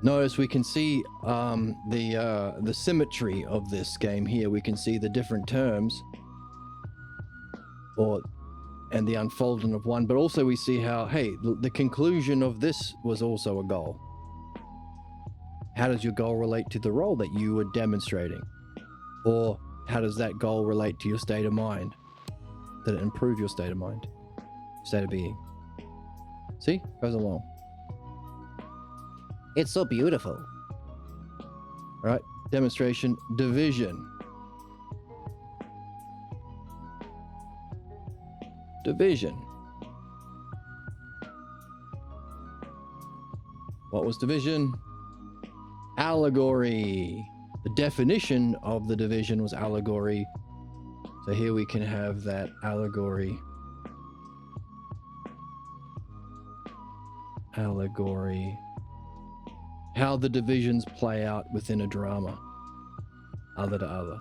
S1: Notice we can see the symmetry of this game here. We can see the different terms and the unfolding of one, but also we see how, hey, the conclusion of this was also a goal. How does your goal relate to the role that you were demonstrating? Or how does that goal relate to your state of mind? Did it improve your state of mind, state of being? See, goes along. It's so beautiful. All right, demonstration, division. Division. What was division? Allegory. The definition of the division was allegory. So here we can have that allegory. Allegory. How the divisions play out within a drama. Other to other.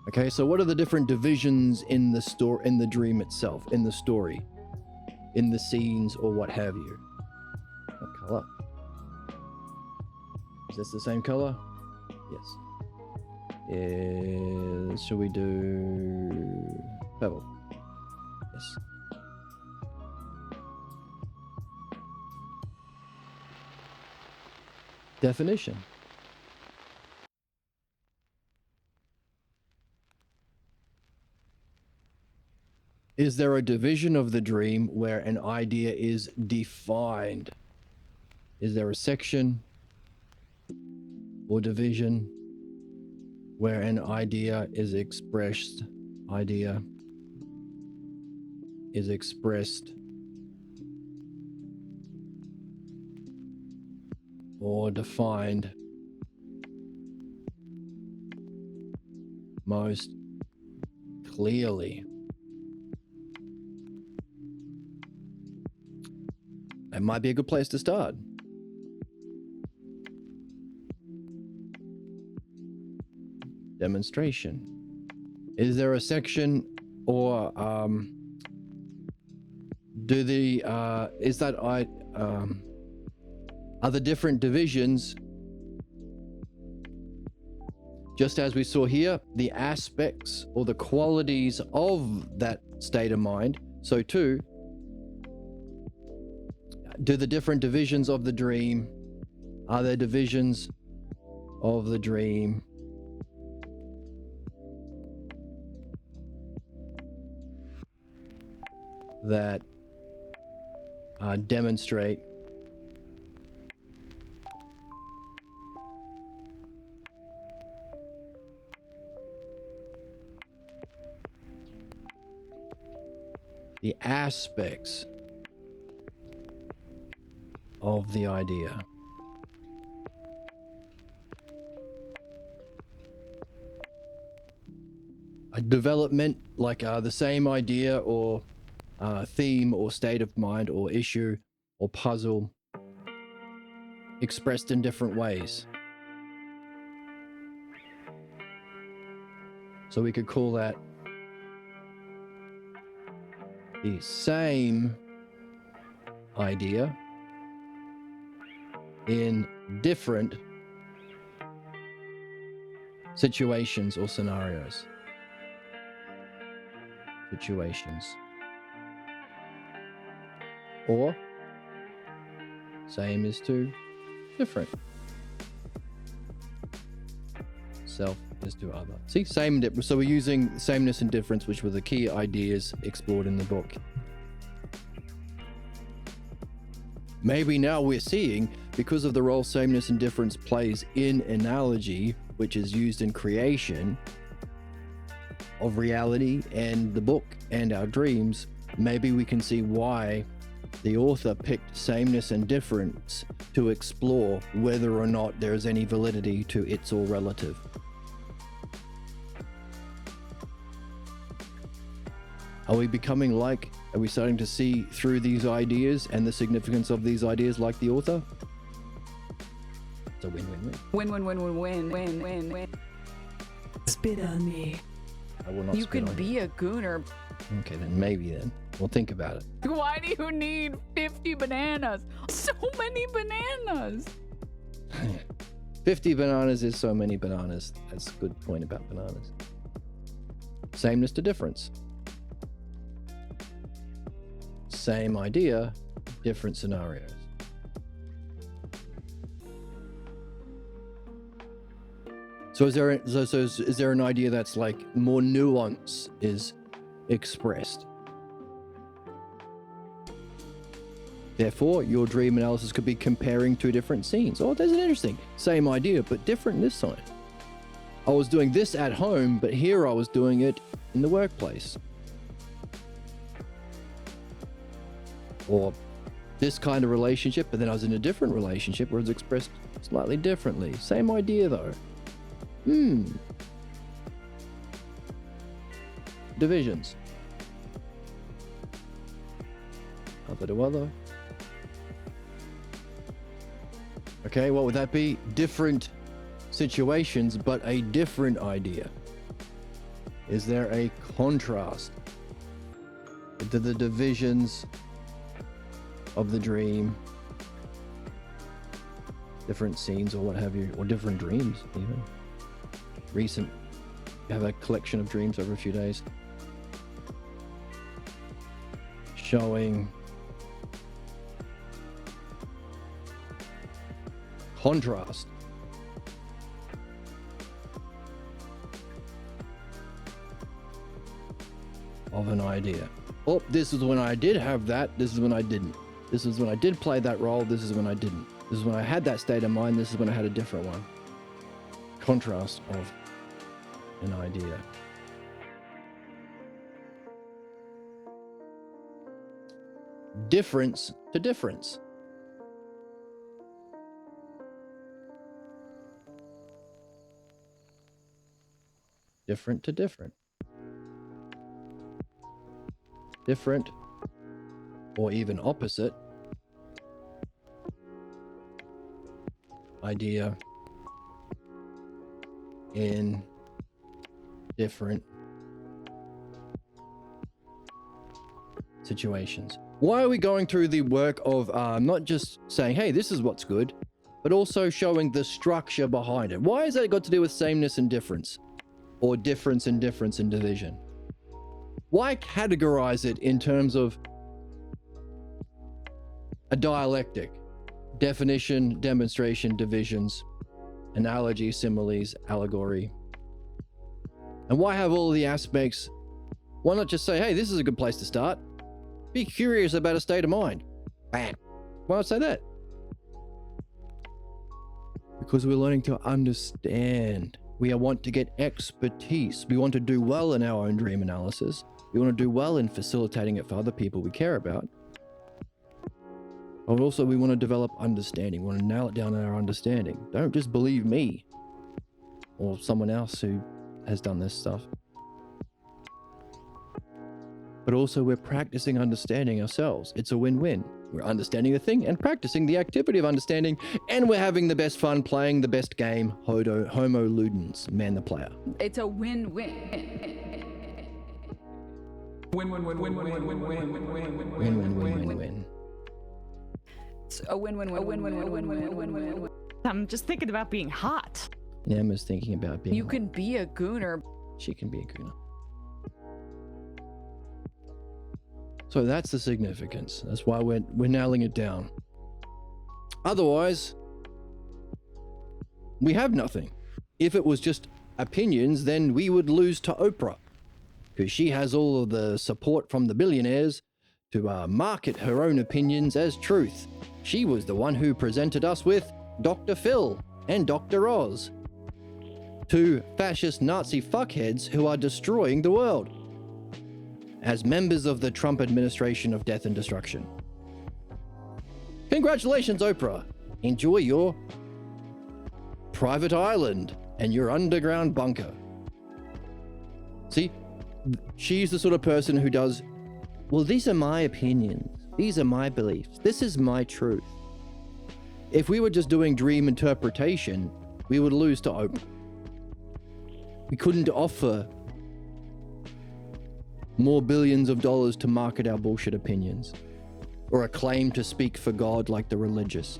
S1: Okay, so what are the different divisions in the story, in the dream itself, in the story, in the scenes, or what have you? What color? Is this the same color? Yes. Shall we do purple? Yes. Definition. Is there a division of the dream where an idea is defined? Is there a section or division where an idea is expressed? Idea is expressed or defined most clearly. That might be a good place to start. Demonstration. Is there a section or are the different divisions, just as we saw here, the aspects or the qualities of that state of mind, so too do the different divisions of the dream, are there divisions of the dream that demonstrate the aspects of the idea. A development like the same idea or theme or state of mind or issue or puzzle expressed in different ways. So we could call that the same idea in different situations or scenarios. Or same is to different. Self is to other. See, same and different. So we're using sameness and difference, which were the key ideas explored in the book. Maybe now we're seeing, because of the role sameness and difference plays in analogy, which is used in creation of reality and the book and our dreams, maybe we can see why the author picked sameness and difference to explore whether or not there is any validity to it's all relative. Are we becoming like, are we starting to see through these ideas and the significance of these ideas like the author? It's a win-win-win.
S2: Win.
S3: Spit on me.
S1: I will not
S2: You
S1: spit
S2: could
S1: on
S2: be a gooner.
S1: Okay, then maybe then. We'll think about it.
S2: Why do you need 50 bananas? So many bananas.
S1: 50 bananas is so many bananas. That's a good point about bananas. Sameness to difference. Same idea, different scenarios. So is there an idea that's like more nuance is expressed? Therefore, your dream analysis could be comparing two different scenes. Oh, that's interesting. Same idea, but different this time. I was doing this at home, but here I was doing it in the workplace. Or this kind of relationship, but then I was in a different relationship where it's expressed slightly differently. Same idea though. Divisions. Other to other. Okay, what would that be? Different situations, but a different idea. Is there a contrast to the divisions of the dream? Different scenes or what have you, or different dreams even. You have a collection of dreams over a few days. Showing contrast. Of an idea. Oh, this is when I did have that. This is when I didn't. This is when I did play that role. This is when I didn't. This is when I had that state of mind. This is when I had a different one. Contrast of an idea. Difference to difference. Different to different. Different or even opposite idea in different situations. Why are we going through the work of not just saying, hey, this is what's good, but also showing the structure behind it? Why has that got to do with sameness and difference? Or difference and division? Why categorize it in terms of a dialectic? Definition, demonstration, divisions, analogy, similes, allegory. And why have all the aspects? Why not just say, hey, this is a good place to start? Be curious about a state of mind. Bam. Why not say that? Because we're learning to understand. We want to get expertise. We want to do well in our own dream analysis. We want to do well in facilitating it for other people we care about. But also we want to develop understanding. We want to nail it down in our understanding. Don't just believe me or someone else who has done this stuff. But also we're practicing understanding ourselves. It's a win-win. We're understanding the thing and practicing the activity of understanding, and we're having the best fun playing the best game, Homo Ludens, man the player.
S2: It's a win-win.
S1: Win-win-win-win-win-win-win-win-win.
S2: It's a win-win-win-win-win-win-win-win-win-win.
S3: I'm just thinking about being hot.
S1: Emma's thinking about being
S2: You can be a gooner.
S1: She can be a gooner. So that's the significance. That's why we're nailing it down. Otherwise, we have nothing. If it was just opinions, then we would lose to Oprah, because she has all of the support from the billionaires to market her own opinions as truth. She was the one who presented us with Dr. Phil and Dr. Oz, two fascist Nazi fuckheads who are destroying the world as members of the Trump administration of death and destruction. Congratulations, Oprah. Enjoy your private island and your underground bunker. See, she's the sort of person who does, well, these are my opinions. These are my beliefs. This is my truth. If we were just doing dream interpretation, we would lose to Oprah. We couldn't offer more billions of dollars to market our bullshit opinions, or a claim to speak for God like the religious,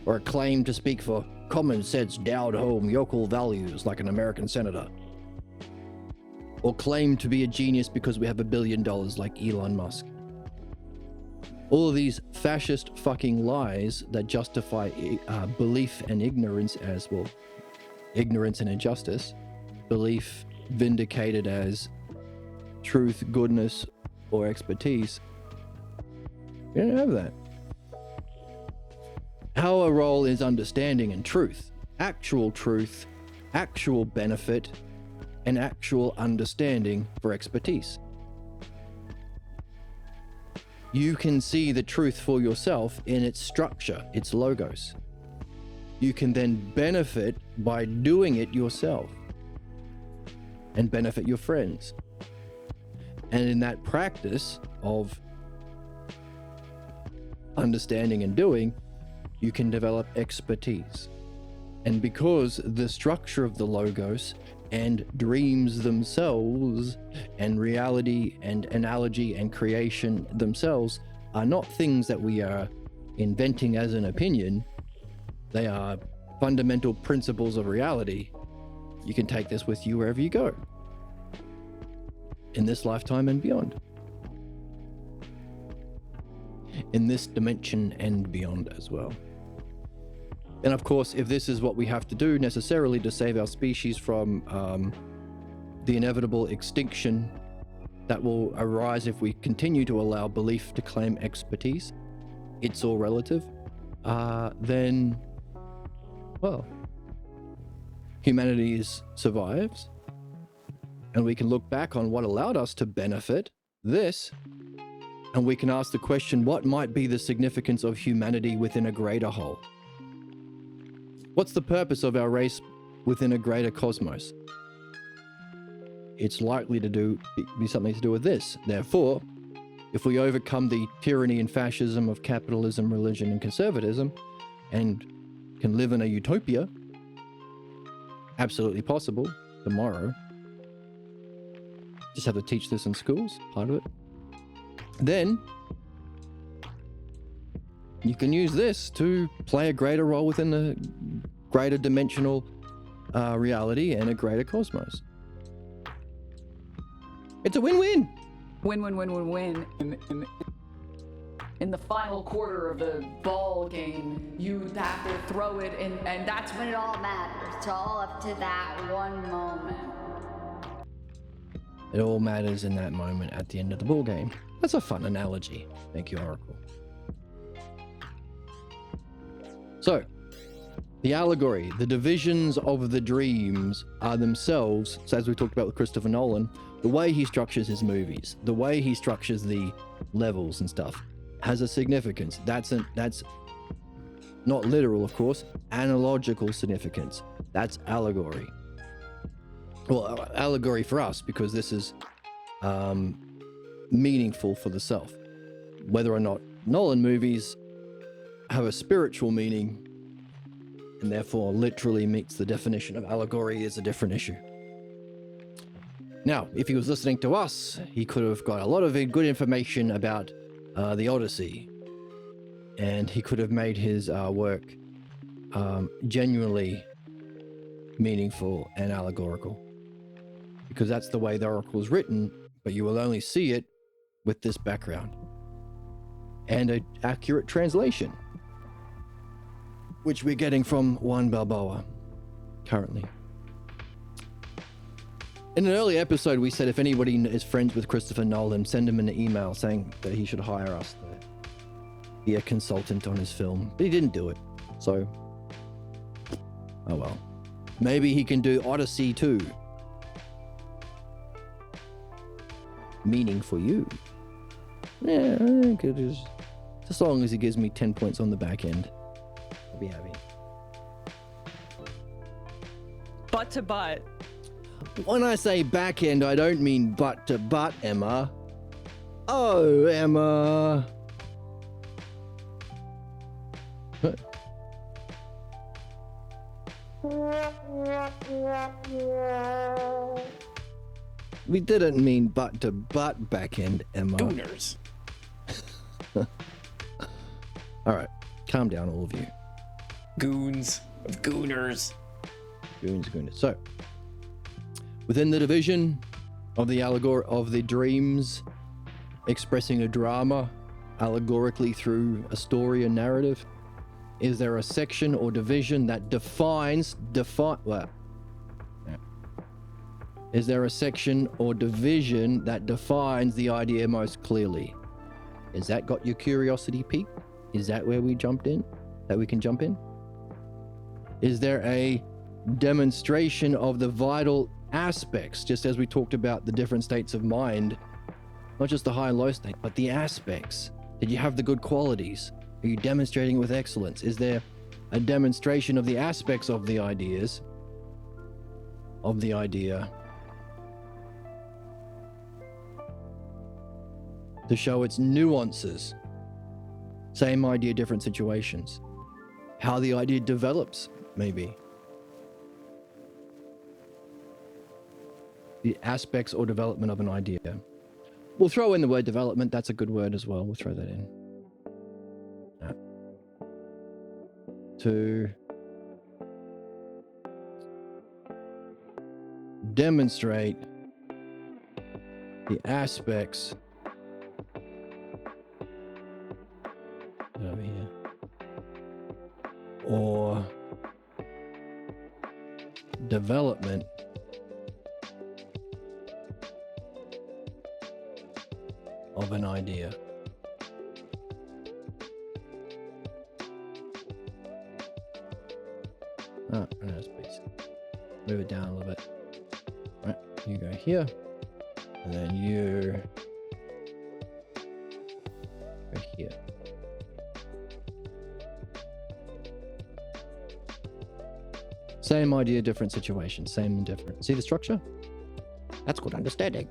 S1: or a claim to speak for common sense, down home yokel values like an American senator. or claim to be a genius because we have $1 billion like Elon Musk. All of these fascist fucking lies that justify belief and ignorance as, well, ignorance and injustice, belief vindicated as truth, goodness, or expertise. You don't have that. Our role is understanding and truth, actual benefit, and actual understanding for expertise. You can see the truth for yourself in its structure, its logos. You can then benefit by doing it yourself and benefit your friends. And in that practice of understanding and doing, you can develop expertise. And because the structure of the logos and dreams themselves and reality and analogy and creation themselves are not things that we are inventing as an opinion, they are fundamental principles of reality. You can take this with you wherever you go, in this lifetime and beyond, in this dimension and beyond as well. And of course, if this is what we have to do necessarily to save our species from the inevitable extinction that will arise if we continue to allow belief to claim expertise, it's all relative, then, well, humanity survives, and we can look back on what allowed us to benefit this, and we can ask the question, what might be the significance of humanity within a greater whole? What's the purpose of our race within a greater cosmos? It's likely to be something to do with this. Therefore, if we overcome the tyranny and fascism of capitalism, religion, and conservatism, and can live in a utopia, absolutely possible, tomorrow, just have to teach this in schools, part of it, then you can use this to play a greater role within the greater dimensional reality and a greater cosmos. It's a win-win.
S2: Win. In the final quarter of the ball game, you have to throw it in, and that's
S6: When it all matters. It's all up to that one moment.
S1: It all matters in that moment at the end of the ball game. That's a fun analogy. Thank you, Oracle. So, the allegory, the divisions of the dreams are themselves, so as we talked about with Christopher Nolan, the way he structures his movies, the way he structures the levels and stuff, has a significance. That's not literal, of course, analogical significance. That's allegory. Well, allegory for us, because this is meaningful for the self. Whether or not Nolan movies have a spiritual meaning and therefore literally meets the definition of allegory is a different issue. Now, if he was listening to us, he could have got a lot of good information about the Odyssey, and he could have made his work genuinely meaningful and allegorical, because that's the way the Oracle is written, but you will only see it with this background and an accurate translation, which we're getting from Juan Balboa currently. In an early episode, we said if anybody is friends with Christopher Nolan, send him an email saying that he should hire us to be a consultant on his film. But he didn't do it, so oh well. Maybe he can do Odyssey too. Meaning for you. Yeah, I could just as long as he gives me 10 points on the back end, I'll be happy.
S3: Butt to butt.
S1: When I say back end, I don't mean butt to butt, Emma. Oh, Emma. We didn't mean butt to butt back end, Emma.
S4: Gooners.
S1: All right, calm down, all of you.
S4: Goons of gooners.
S1: Goons. So, within the division, of the dreams expressing a drama allegorically through a story and narrative? Is there a section or division that Is there a section or division that defines the idea most clearly? Has that got your curiosity piqued? Is that where we jumped in? That we can jump in? Is there a demonstration of the vital aspects, just as we talked about the different states of mind, not just the high and low state, but the aspects? Did you have the good qualities? Are you demonstrating with excellence? Is there a demonstration of the aspects of the ideas, of the idea, to show its nuances? Same idea, different situations. How the idea develops, maybe. The aspects or development of an idea. We'll throw in the word development. That's a good word as well. We'll throw that in. To demonstrate the aspects over here, or development of an idea. Oh, no space. Move it down a little bit. Right, you go here, and then you go here. Same idea, different situation. Same and different. See the structure? That's good understanding.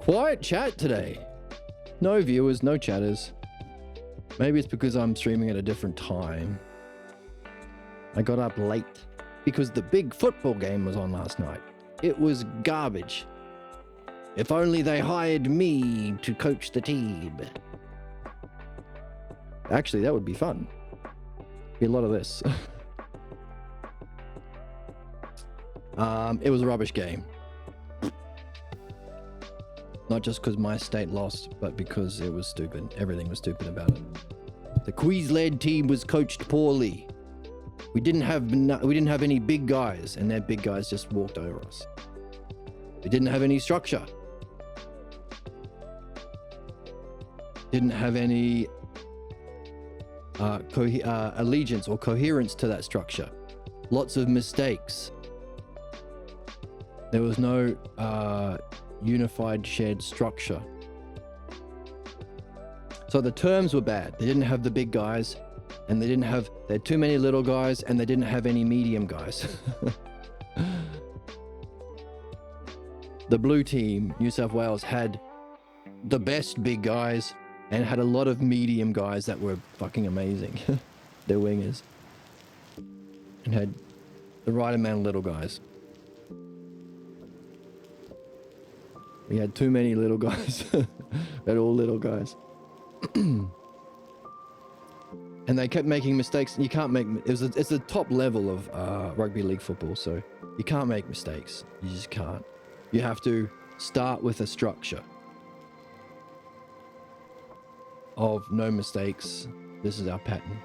S1: Quiet chat today. No viewers, no chatters. Maybe it's because I'm streaming at a different time. I got up late because the big football game was on last night. It was garbage. If only they hired me to coach the team. Actually, that would be fun. Be a lot of this. It was a rubbish game. Not just because my state lost, but because it was stupid. Everything was stupid about it. The Queensland team was coached poorly. We didn't have any big guys, and their big guys just walked over us. We didn't have any structure. Didn't have any allegiance or coherence to that structure. Lots of mistakes. There was no unified shared structure. So the terms were bad. They didn't have the big guys, and they had too many little guys, and they didn't have any medium guys. The blue team, New South Wales, had the best big guys and had a lot of medium guys that were fucking amazing. Their wingers. And had the right amount of little guys. We had too many little guys. We had all little guys. And they kept making mistakes. You can't make... It's the top level of rugby league football, so you can't make mistakes. You just can't. You have to start with a structure of no mistakes. This is our pattern.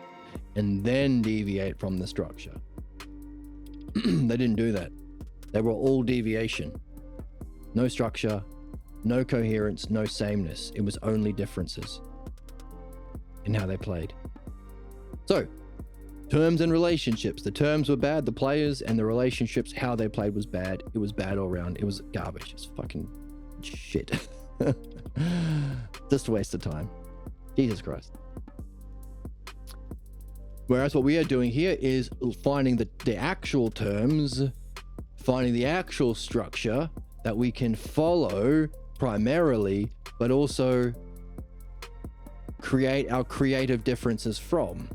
S1: And then deviate from the structure. They didn't do that. They were all deviation. No structure, no coherence, no sameness. It was only differences in how they played. So, terms and relationships. The terms were bad, the players, and the relationships, how they played was bad. It was bad all around. It was garbage. It's fucking shit. Just a waste of time. Jesus Christ. Whereas what we are doing here is finding the actual terms, finding the actual structure that we can follow primarily, but also create our creative differences from.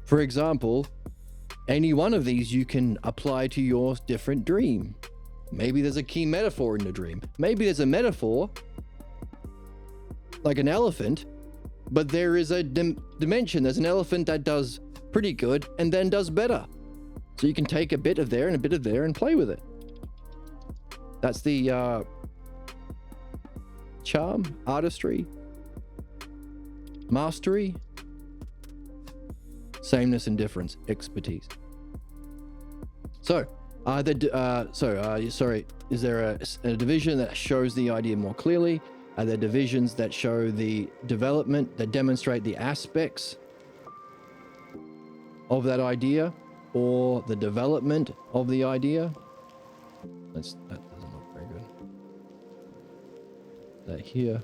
S1: For example, any one of these you can apply to your different dream. Maybe there's a key metaphor in the dream. Maybe there's a metaphor like an elephant, but there is a dimension. There's an elephant that does pretty good and then does better. So you can take a bit of there and a bit of there and play with it. That's the charm, artistry, mastery, sameness and difference, expertise. So, sorry, is there a division that shows the idea more clearly? Are there divisions that show the development, that demonstrate the aspects of that idea or the development of the idea? That doesn't look very good. That here.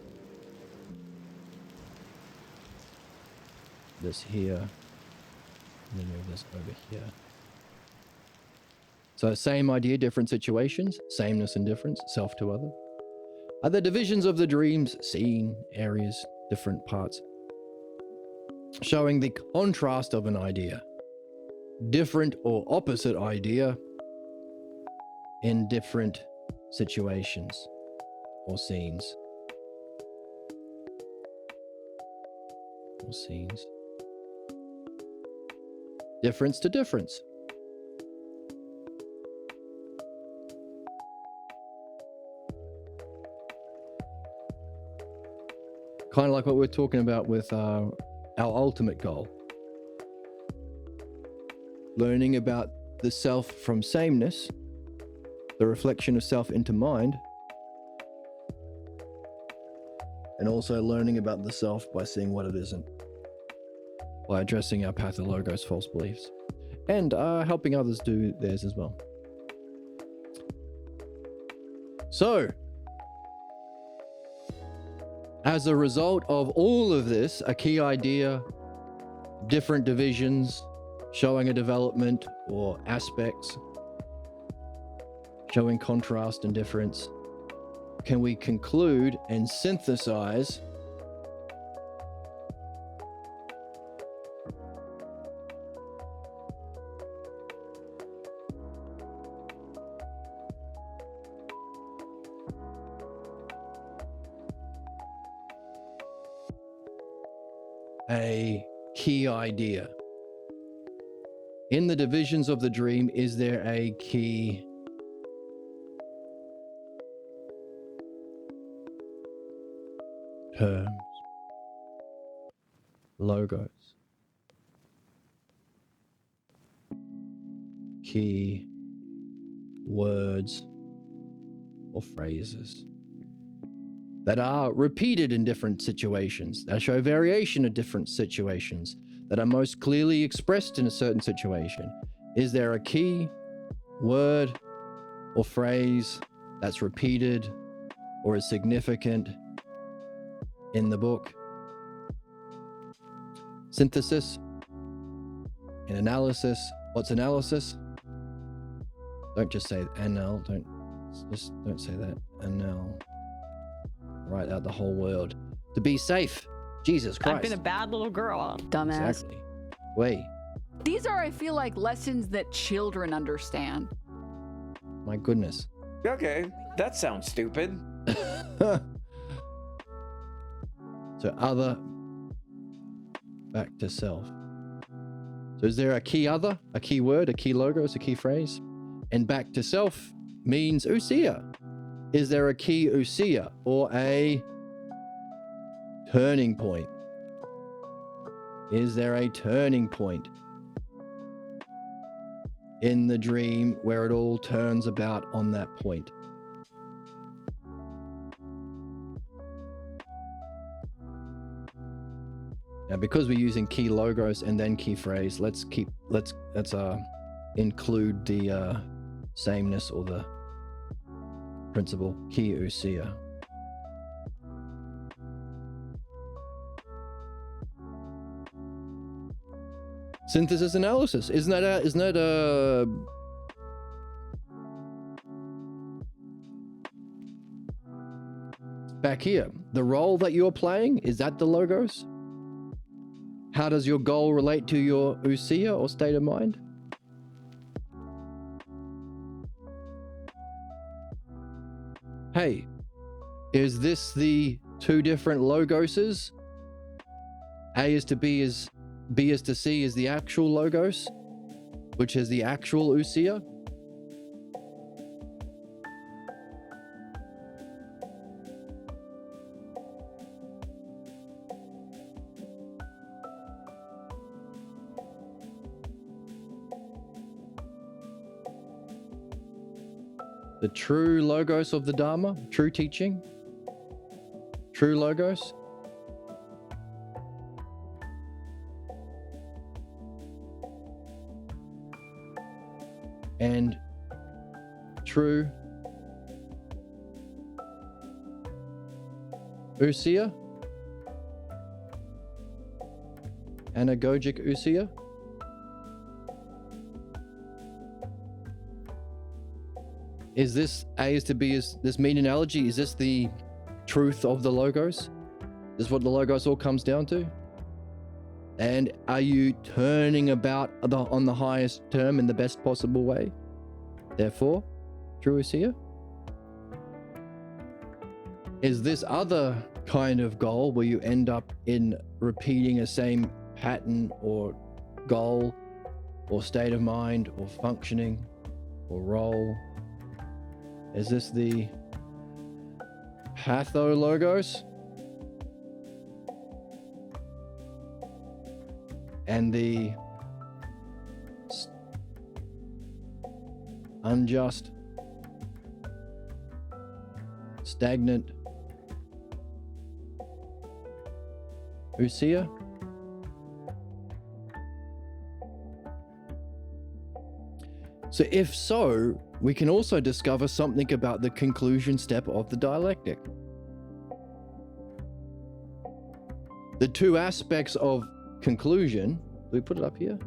S1: This here. And then move this over here. So same idea, different situations, sameness and difference, self to other. Are there divisions of the dreams, scene, areas, different parts, showing the contrast of an idea, different or opposite idea in different situations or scenes? Or scenes. Difference to difference. Kind of like what we're talking about with our ultimate goal. Learning about the self from sameness, the reflection of self into mind, and also learning about the self by seeing what it isn't, by addressing our pathologos false beliefs, and helping others do theirs as well. So, as a result of all of this, a key idea, different divisions, showing a development or aspects, showing contrast and difference, can we conclude and synthesize a key idea? In the divisions of the dream, is there a key terms, logos, key words or phrases that are repeated in different situations, that show variation of different situations, that are most clearly expressed in a certain situation? Is there a key word or phrase that's repeated or is significant in the book? Synthesis and analysis. What's analysis? Don't just say anal. Don't say that. Anal. Write out the whole word. To be safe. Jesus Christ.
S3: I've been a bad little girl.
S2: Dumbass.
S1: Exactly. Wait.
S2: These are, I feel like, lessons that children understand.
S1: My goodness.
S4: Okay, that sounds stupid.
S1: So other, back to self. So is there a key other, a key word, a key logos, a key phrase? And back to self means ousia. Is there a key ousia or a turning point? Is there a turning point in the dream where it all turns about on that point? Now, because we're using key logos and then key phrase, let's include the sameness or the principle, key ousia. Synthesis analysis. Isn't that a back here, the role that you're playing, is that the logos? How does your goal relate to your ousia or state of mind? Hey, is this the two different logoses? A is to B is to C is the actual logos, which is the actual ousia. The true logos of the Dharma, true teaching, true logos. And true ousia, anagogic ousia. Is this A is to B is this mean analogy? Is this the truth of the logos? Is this what the logos all comes down to? And are you turning about on the highest term in the best possible way? Therefore, true ousia? Is this other kind of goal where you end up in repeating a same pattern or goal or state of mind or functioning or role? Is this the pathologos? And the unjust, stagnant ousia? So if so, we can also discover something about the conclusion step of the dialectic. The two aspects of conclusion, do we put it up here?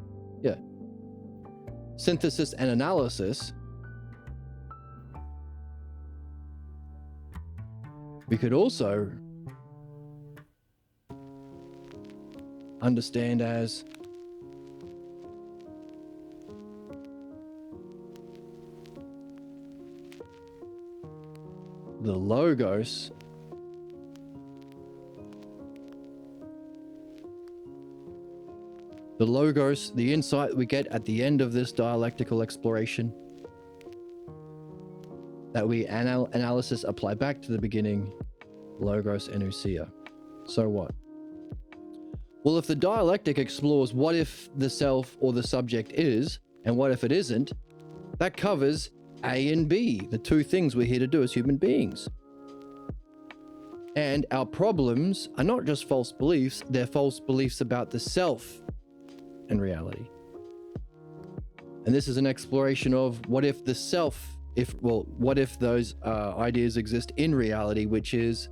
S1: Yeah. Synthesis and analysis. We could also understand as the logos the insight we get at the end of this dialectical exploration that we analysis apply back to the beginning, logos and ousia. So what? Well, if the dialectic explores what if the self or the subject is and what if it isn't, that covers A and B, the two things we're here to do as human beings. And our problems are not just false beliefs, they're false beliefs about the self and reality. And this is an exploration of what if the self, what if those ideas exist in reality, which is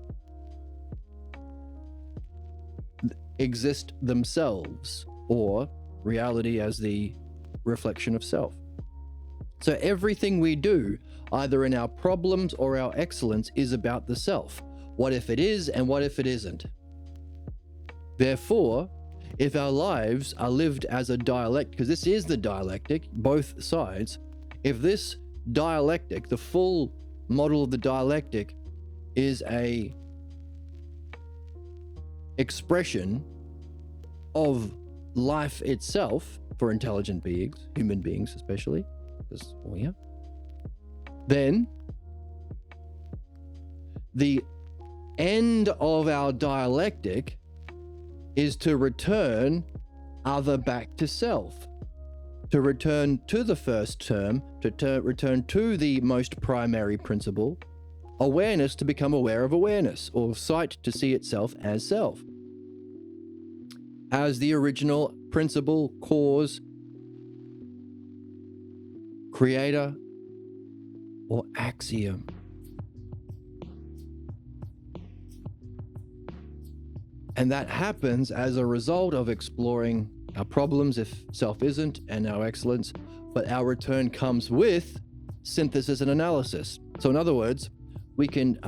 S1: exist themselves, or reality as the reflection of self. So everything we do, either in our problems or our excellence, is about the self. What if it is and what if it isn't? Therefore, if our lives are lived as a dialectic, because this is the dialectic, both sides, if this dialectic, the full model of the dialectic, is a expression of life itself for intelligent beings, human beings especially, then the end of our dialectic is to return other back to self, to return to the first term, to return to the most primary principle, awareness to become aware of awareness, or sight to see itself as self, as the original principle, cause, creator, or axiom. And that happens as a result of exploring our problems if self isn't, and our excellence, but our return comes with synthesis and analysis. So in other words, we can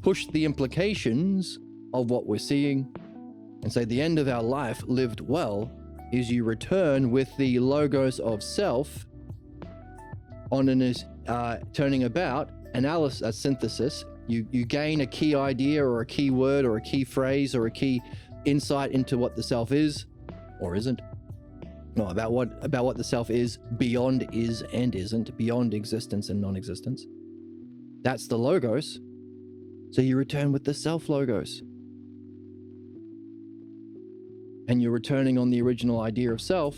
S1: push the implications of what we're seeing and say the end of our life lived well is you return with the logos of self on an turning about analysis, synthesis. You gain a key idea or a key word or a key phrase or a key insight into what the self is or isn't. No, about what the self is beyond is and isn't, beyond existence and non-existence. That's the logos. So you return with the self logos. And you're returning on the original idea of self,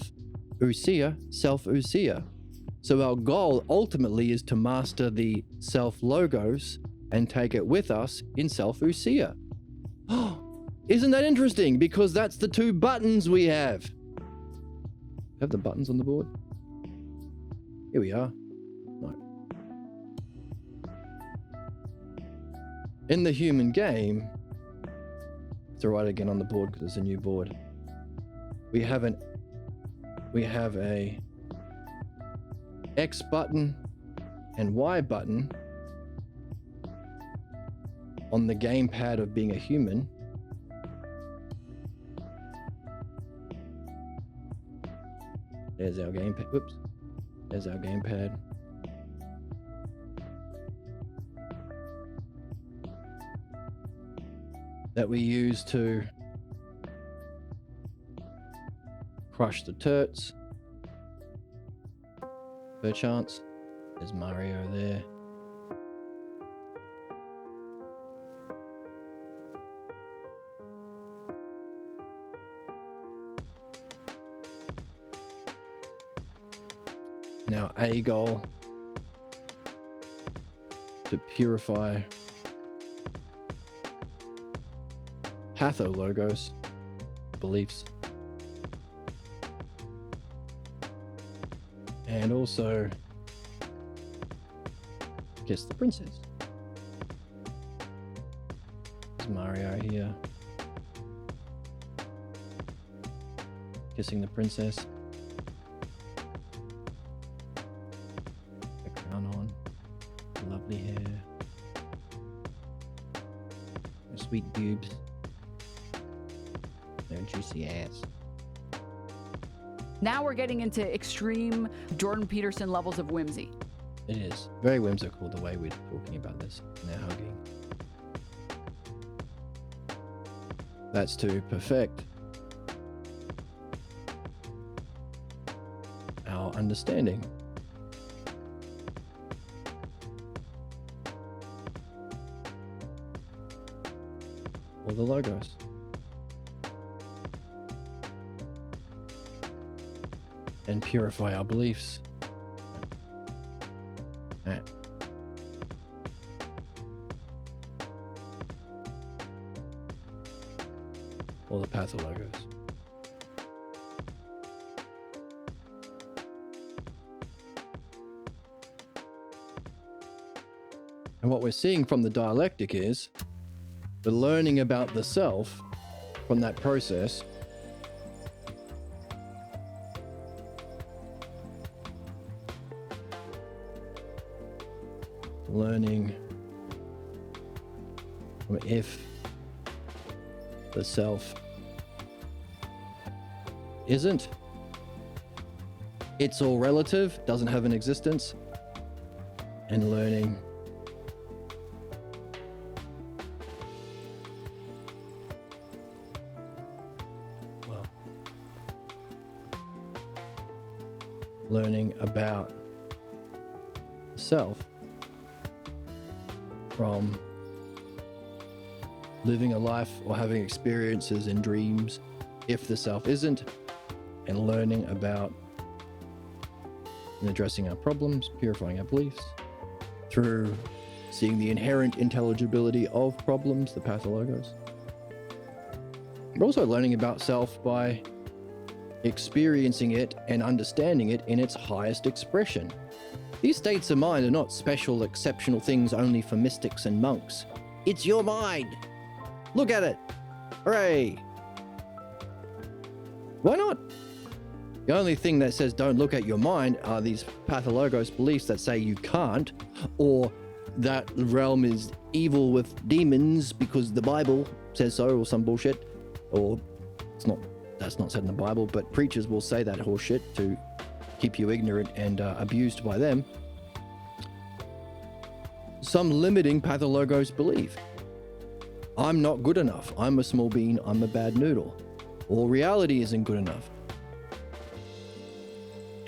S1: ousia, self ousia. So our goal ultimately is to master the self logos and take it with us in self ousia. Isn't that interesting? Because that's the two buttons we have. Have the buttons on the board? Here we are. No. In the human game, to write again on the board because it's a new board. We have a X button and Y button on the gamepad of being a human. There's our gamepad. Whoops. There's our gamepad. That we use to crush the turts. Perchance. There's Mario there. Now a goal to purify pathologos, beliefs, and also kiss the princess. There's Mario here kissing the princess. Lovely hair, no sweet boobs, no juicy ass.
S2: Now we're getting into extreme Jordan Peterson levels of whimsy.
S1: It is very whimsical the way we're talking about this. They're hugging. That's to perfect our understanding. Or the logos. And purify our beliefs. Or the pathologos. And what we're seeing from the dialectic is the learning about the self from that process learning from if the self isn't, it's all relative, doesn't have an existence, and learning learning about self from living a life or having experiences and dreams if the self isn't, and learning about and addressing our problems, purifying our beliefs through seeing the inherent intelligibility of problems, the pathologos. We're also learning about self by experiencing it and understanding it in its highest expression. These states of mind are not special, exceptional things only for mystics and monks. It's your mind. Look at it. Hooray. Why not? The only thing that says don't look at your mind are these pathologos beliefs that say you can't, or that the realm is evil with demons because the Bible says so, or some bullshit, or that's not said in the Bible, but preachers will say that horse shit to keep you ignorant and abused by them. Some limiting pathologos belief. I'm not good enough. I'm a small bean. I'm a bad noodle. Or reality isn't good enough.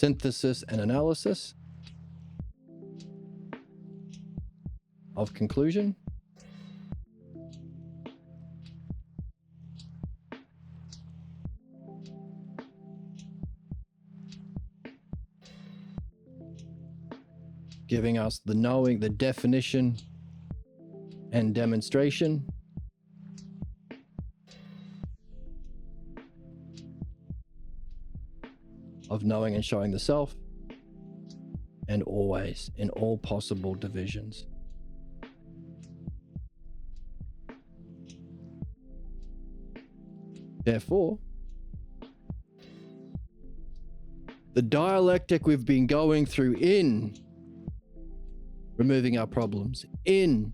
S1: synthesis and analysis of conclusion. Giving us the knowing, the definition and demonstration. Of knowing and showing the self, and always in all possible divisions. Therefore, the dialectic we've been going through in removing our problems, in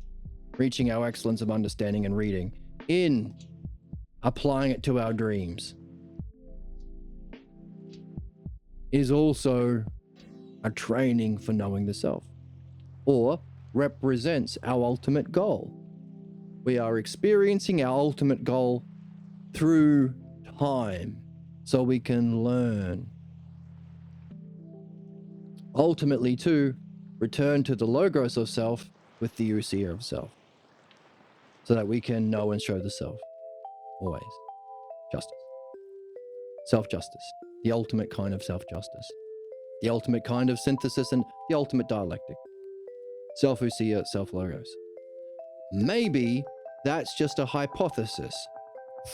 S1: reaching our excellence of understanding and reading, in applying it to our dreams, is also a training for knowing the self, or represents our ultimate goal. We are experiencing our ultimate goal through time, so we can learn. Ultimately, to return to the logos of self with the ousia of self, so that we can know and show the self. Always. Justice. Self-justice. The ultimate kind of self-justice. The ultimate kind of synthesis and the ultimate dialectic. Self-ousia, self-logos. Maybe that's just a hypothesis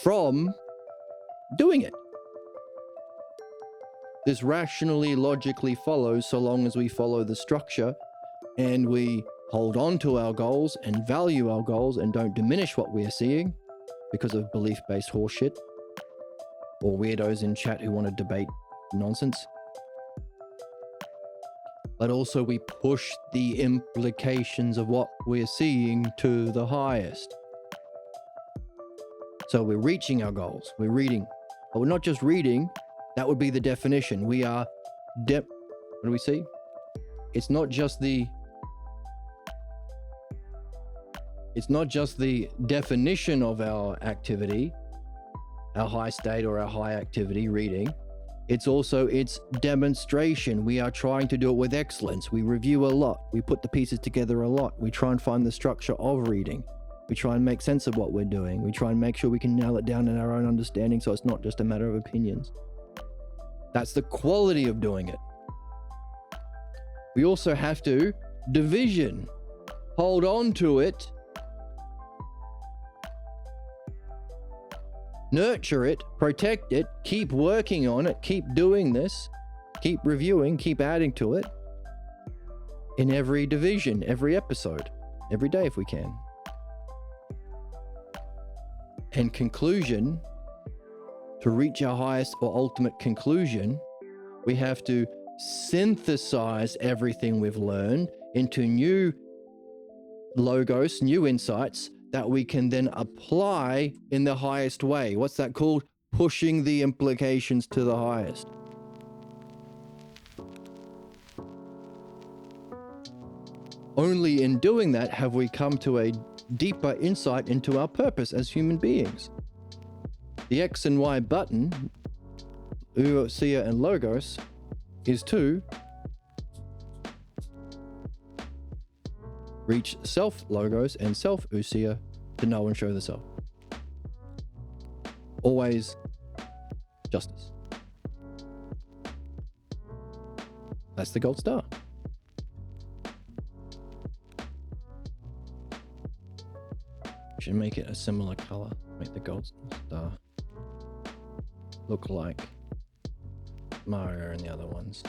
S1: from doing it. This rationally, logically follows so long as we follow the structure and we hold on to our goals and value our goals and don't diminish what we are seeing because of belief-based horseshit or weirdos in chat who want to debate nonsense. But also we push the implications of what we're seeing to the highest. So we're reaching our goals, we're reading, but we're not just reading. That would be the definition. We are what do we see? It's not just the definition of our activity, our high state or our high activity reading. It's also its demonstration. We are trying to do it with excellence. We review a lot. We put the pieces together a lot. We try and find the structure of reading. We try and make sense of what we're doing. We try and make sure we can nail it down in our own understanding so it's not just a matter of opinions. That's the quality of doing it. We also have to division, hold on to it, nurture it, protect it, keep working on it, keep doing this, keep reviewing, keep adding to it in every division, every episode, every day if we can. And conclusion, to reach our highest or ultimate conclusion, we have to synthesize everything we've learned into new logos, new insights that we can then apply in the highest way. What's that called? Pushing the implications to the highest. Only in doing that have we come to a deeper insight into our purpose as human beings. The X and Y button, ousia and logos, is to reach self-logos and self-ousia to know and show the self. Always justice. That's the gold star. Should make it a similar color. Make the gold star look like Mario and the other ones.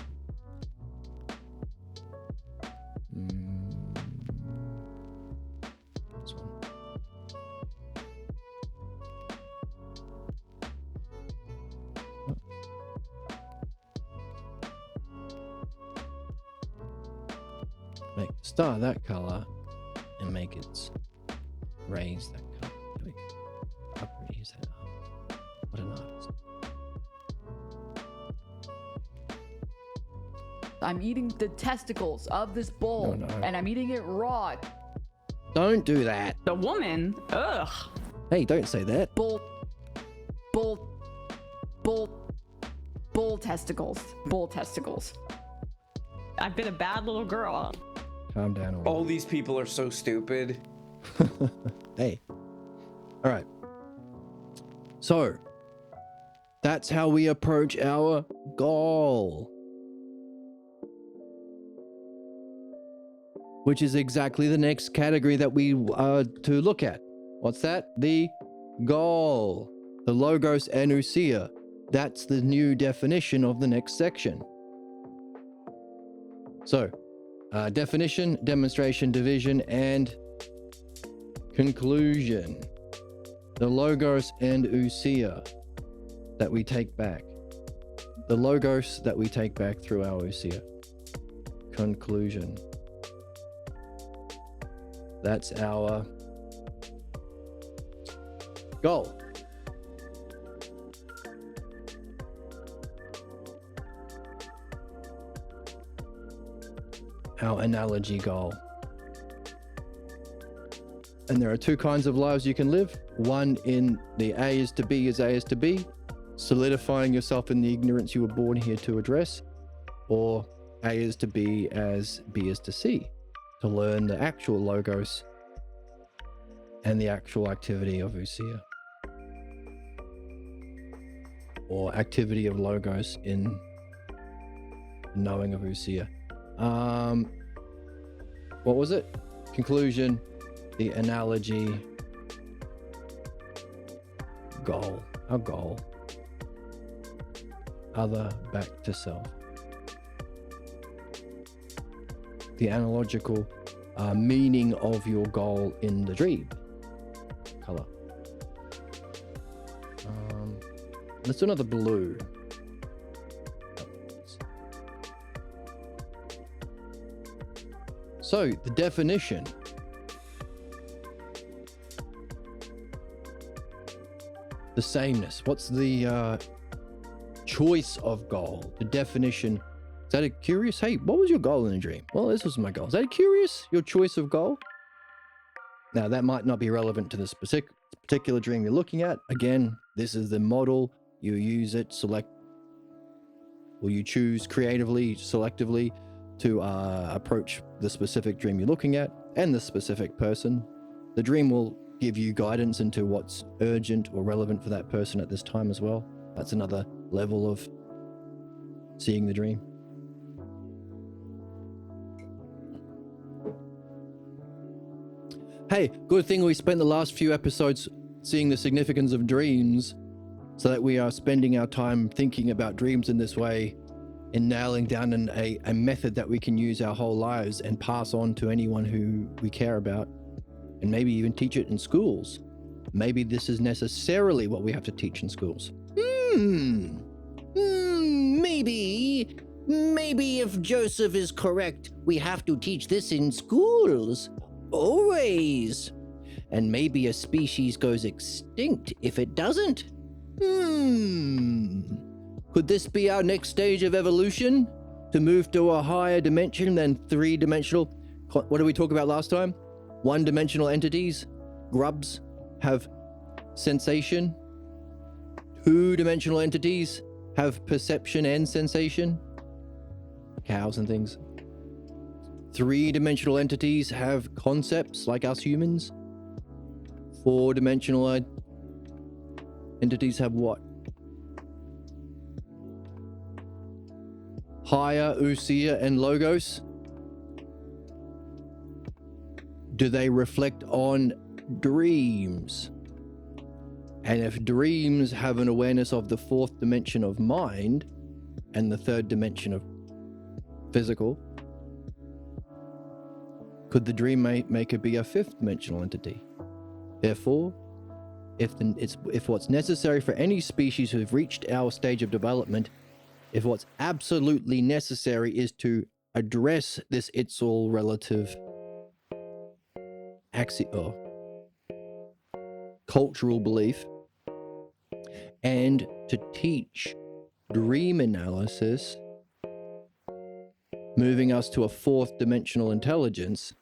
S1: This one. Oh. Make the star that color and make it raise that color. There we go. How pretty is that? What an artist.
S2: I'm eating the testicles of this bull,
S1: No.
S2: and I'm eating it raw.
S1: Don't do that.
S3: The woman? Ugh.
S1: Hey, don't say that.
S2: Bull, bull, bull, Bull testicles. Bull testicles.
S3: I've been a bad little girl.
S1: Calm down.
S4: All these people are so stupid.
S1: Hey. All right. So, that's how we approach our goal. Which is exactly the next category that we are to look at. What's that? The goal. The logos and ousia. That's the new definition of the next section. So, definition, demonstration, division, and conclusion. The logos and ousia that we take back. The logos that we take back through our ousia. Conclusion. That's our goal. Our analogy goal. And there are two kinds of lives you can live. One in the A is to B as A is to B, solidifying yourself in the ignorance you were born here to address, or A is to B as B is to C, to learn the actual logos and the actual activity of ousia, or activity of logos in knowing of ousia. What was it? Conclusion, the analogy, goal, our goal, other back to self. The analogical meaning of your goal in the dream. Color. Let's do another blue. So, the definition. The sameness. What's the choice of goal? The definition. Is that a curious? Hey, what was your goal in a dream? Well, this was my goal. Is that a curious? Your choice of goal? Now, that might not be relevant to this particular dream you're looking at. Again, this is the model. You use it, you choose creatively, selectively to approach the specific dream you're looking at and the specific person. The dream will give you guidance into what's urgent or relevant for that person at this time as well. That's another level of seeing the dream. Hey, good thing we spent the last few episodes seeing the significance of dreams so that we are spending our time thinking about dreams in this way and nailing down a method that we can use our whole lives and pass on to anyone who we care about, and maybe even teach it in schools. Maybe this is necessarily what we have to teach in schools.
S7: Maybe if Joseph is correct, we have to teach this in schools. Always.
S1: And maybe a species goes extinct if it doesn't. Could this be our next stage of evolution? To move to a higher dimension than three-dimensional? What did we talk about last time? One-dimensional entities? Grubs have sensation? Two-dimensional entities have perception and sensation? Cows and things. Three-dimensional entities have concepts like us humans. Four-dimensional entities have what? Higher ousia and logos. Do they reflect on dreams? And if dreams have an awareness of the fourth dimension of mind and the third dimension of physical, could the dream maker be a fifth dimensional entity? Therefore, if what's necessary for any species who've reached our stage of development, if what's absolutely necessary is to address this it's all relative cultural belief, and to teach dream analysis, moving us to a fourth dimensional intelligence,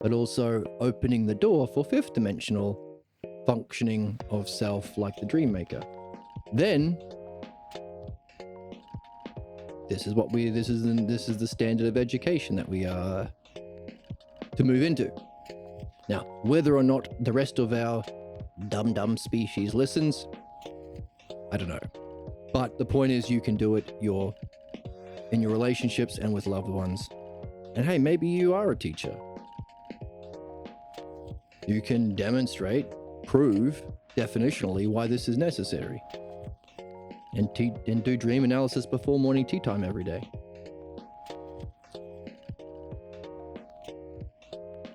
S1: but also opening the door for fifth dimensional functioning of self like the dream maker, then this is the standard of education that we are to move into. Now, whether or not the rest of our dumb species listens, I don't know. But the point is, you can do it in your relationships and with loved ones. And hey, maybe you are a teacher. You can demonstrate, prove definitionally why this is necessary. And do dream analysis before morning tea time every day.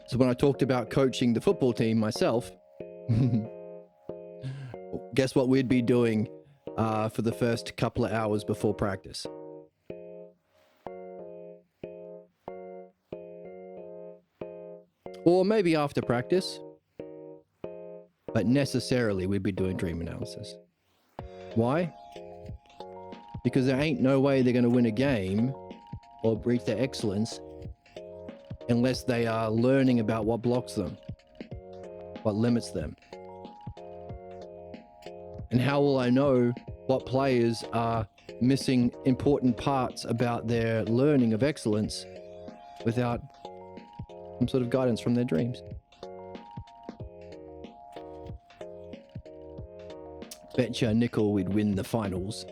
S1: So when I talked about coaching the football team myself, guess what we'd be doing for the first couple of hours before practice? Or maybe after practice, but necessarily we'd be doing dream analysis. Why? Because there ain't no way they're going to win a game or reach their excellence unless they are learning about what blocks them, what limits them. And how will I know what players are missing important parts about their learning of excellence without some sort of guidance from their dreams? Betcha a nickel we'd win the finals.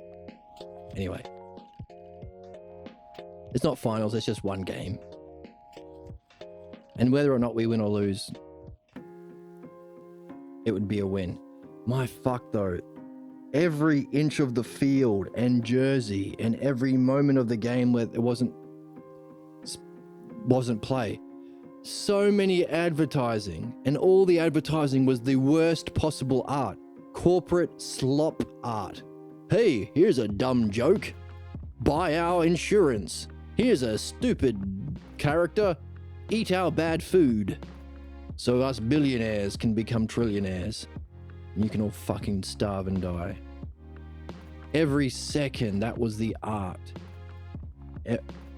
S1: Anyway. It's not finals, it's just one game. And whether or not we win or lose, it would be a win. My fuck though. Every inch of the field and jersey and every moment of the game where it wasn't play. So many advertising, and all the advertising was the worst possible art. Corporate slop art. Hey, here's a dumb joke. Buy our insurance. Here's a stupid character. Eat our bad food. So us billionaires can become trillionaires. And you can all fucking starve and die. Every second, that was the art.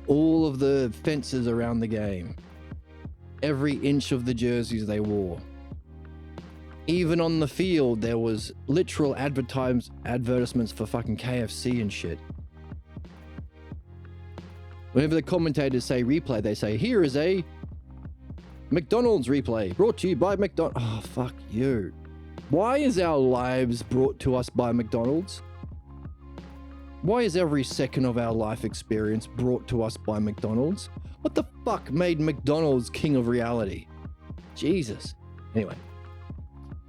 S1: All of the fences around the game. Every inch of the jerseys they wore. Even on the field, there was literal advertisements for fucking KFC and shit. Whenever the commentators say replay, they say, here is a McDonald's replay brought to you by McDonald's. Oh, fuck you. Why is our lives brought to us by McDonald's? Why is every second of our life experience brought to us by McDonald's? What the fuck made McDonald's king of reality? Jesus. Anyway.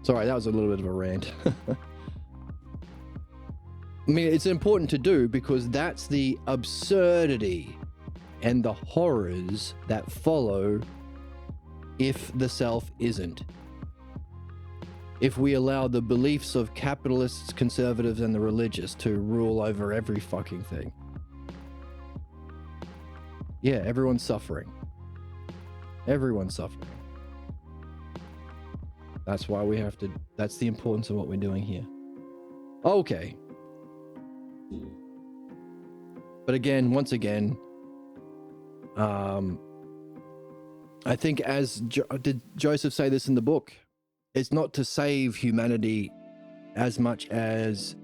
S1: Sorry, that was a little bit of a rant. I mean, it's important to do because that's the absurdity and the horrors that follow if the self isn't. If we allow the beliefs of capitalists, conservatives, and the religious to rule over every fucking thing. Yeah, everyone's suffering. Everyone's suffering. That's why we have to, that's the importance of what we're doing here. Okay. But again, once again, I think did Joseph say this in the book? It's not to save humanity as much as,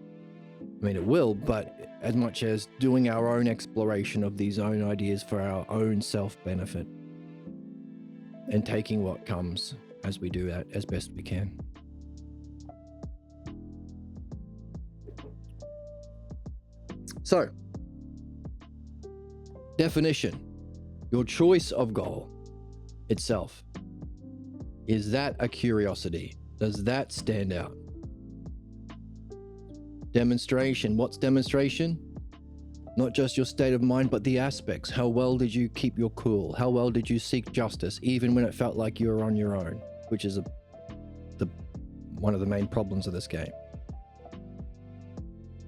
S1: I mean, it will, but as much as doing our own exploration of these own ideas for our own self-benefit and taking what comes as we do that as best we can. So, definition. Your choice of goal itself. Is that a curiosity? Does that stand out? Demonstration. What's demonstration? Not just your state of mind, but the aspects. How well did you keep your cool? How well did you seek justice, even when it felt like you were on your own? Which is one of the main problems of this game.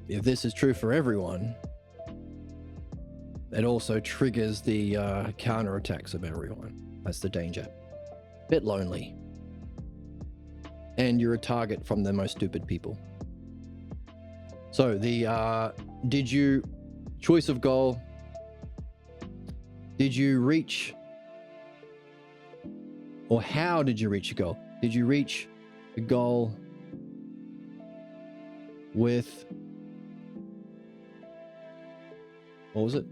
S1: If this is true for everyone, it also triggers the counterattacks of everyone. That's the danger. Bit lonely. And you're a target from the most stupid people. So the choice of goal, did you reach, or how did you reach a goal? Did you reach a goal with What was it?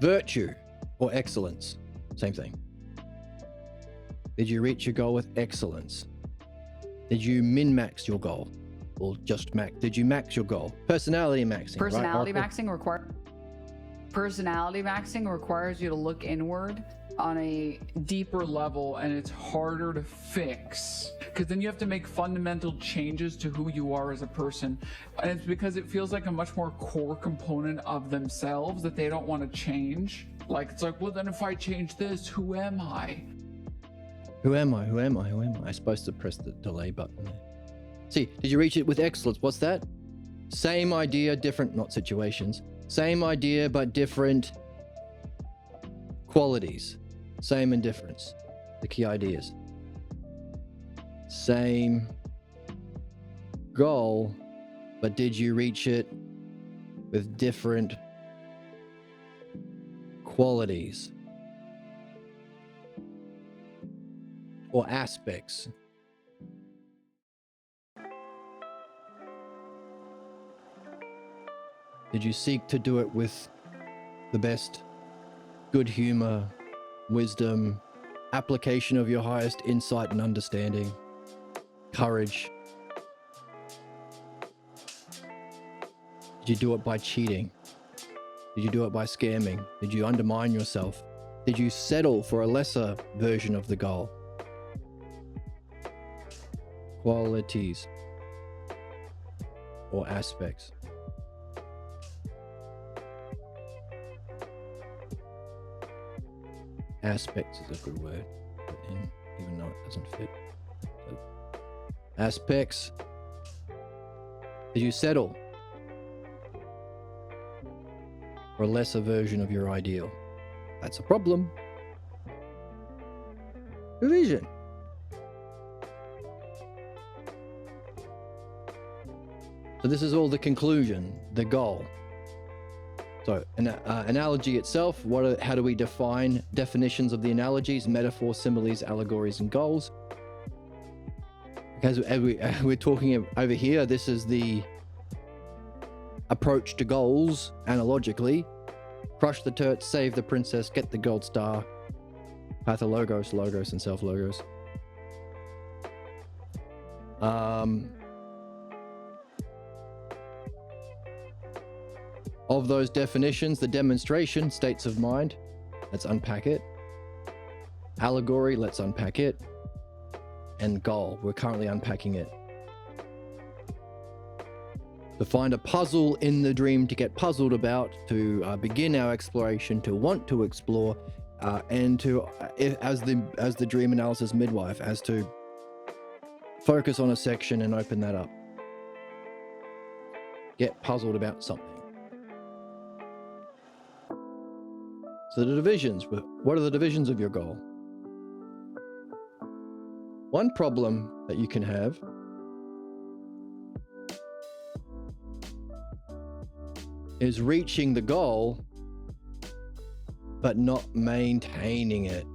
S1: Virtue or excellence. Same thing. Did you reach your goal with excellence? Did you min-max your goal? Or just max? Did you max your goal? Personality maxing.
S2: Personality
S1: right,
S2: Personality maxing requires you to look inward on a
S8: deeper level, and it's harder to fix because then you have to make fundamental changes to who you are as a person, and it's because it feels like a much more core component of themselves that they don't want to change. Like, it's like, well, then if I change this, who am I?
S1: Who am I? Who am I? Who am I? I'm supposed to press the delay button there. See, did you reach it with excellence? What's that? Same idea, different, not situations. Same idea, but different qualities. Same and difference. The key ideas. Same goal, but did you reach it with different qualities or aspects? Did you seek to do it with the best good humor, wisdom, application of your highest insight and understanding, courage? Did you do it by cheating? Did you do it by scamming? Did you undermine yourself? Did you settle for a lesser version of the goal? Qualities or aspects. Aspects is a good word, even though it doesn't fit. So, aspects. Did you settle for a lesser version of your ideal? That's a problem. Division. So this is all the conclusion, the goal. So, analogy itself, how do we define definitions of the analogies, metaphors, similes, allegories, and goals? As we're talking over here, this is the approach to goals, analogically. Crush the turret, save the princess, get the gold star. Pathologos, logos, and self-logos. Of those definitions, the demonstration, states of mind, let's unpack it. Allegory, let's unpack it. And goal, we're currently unpacking it. To find a puzzle in the dream to get puzzled about, to begin our exploration, to want to explore, and to, as the dream analysis midwife, as to focus on a section and open that up. Get puzzled about something. So the divisions, what are the divisions of your goal? One problem that you can have is reaching the goal, but not maintaining it.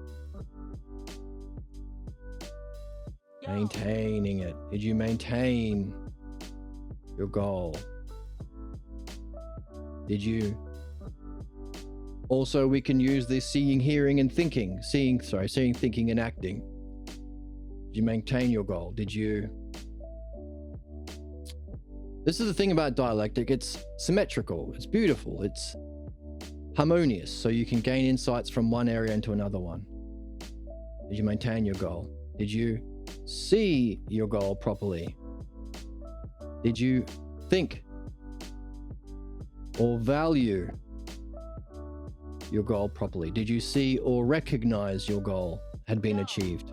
S1: Maintaining it. Did you maintain your goal? Did you? Also, we can use this seeing, hearing, and thinking. Seeing, thinking, and acting. Did you maintain your goal? Did you? This is the thing about dialectic. It's symmetrical. It's beautiful. It's harmonious. So you can gain insights from one area into another one. Did you maintain your goal? Did you see your goal properly? Did you think or value your goal properly? Did you see or recognize your goal had been achieved?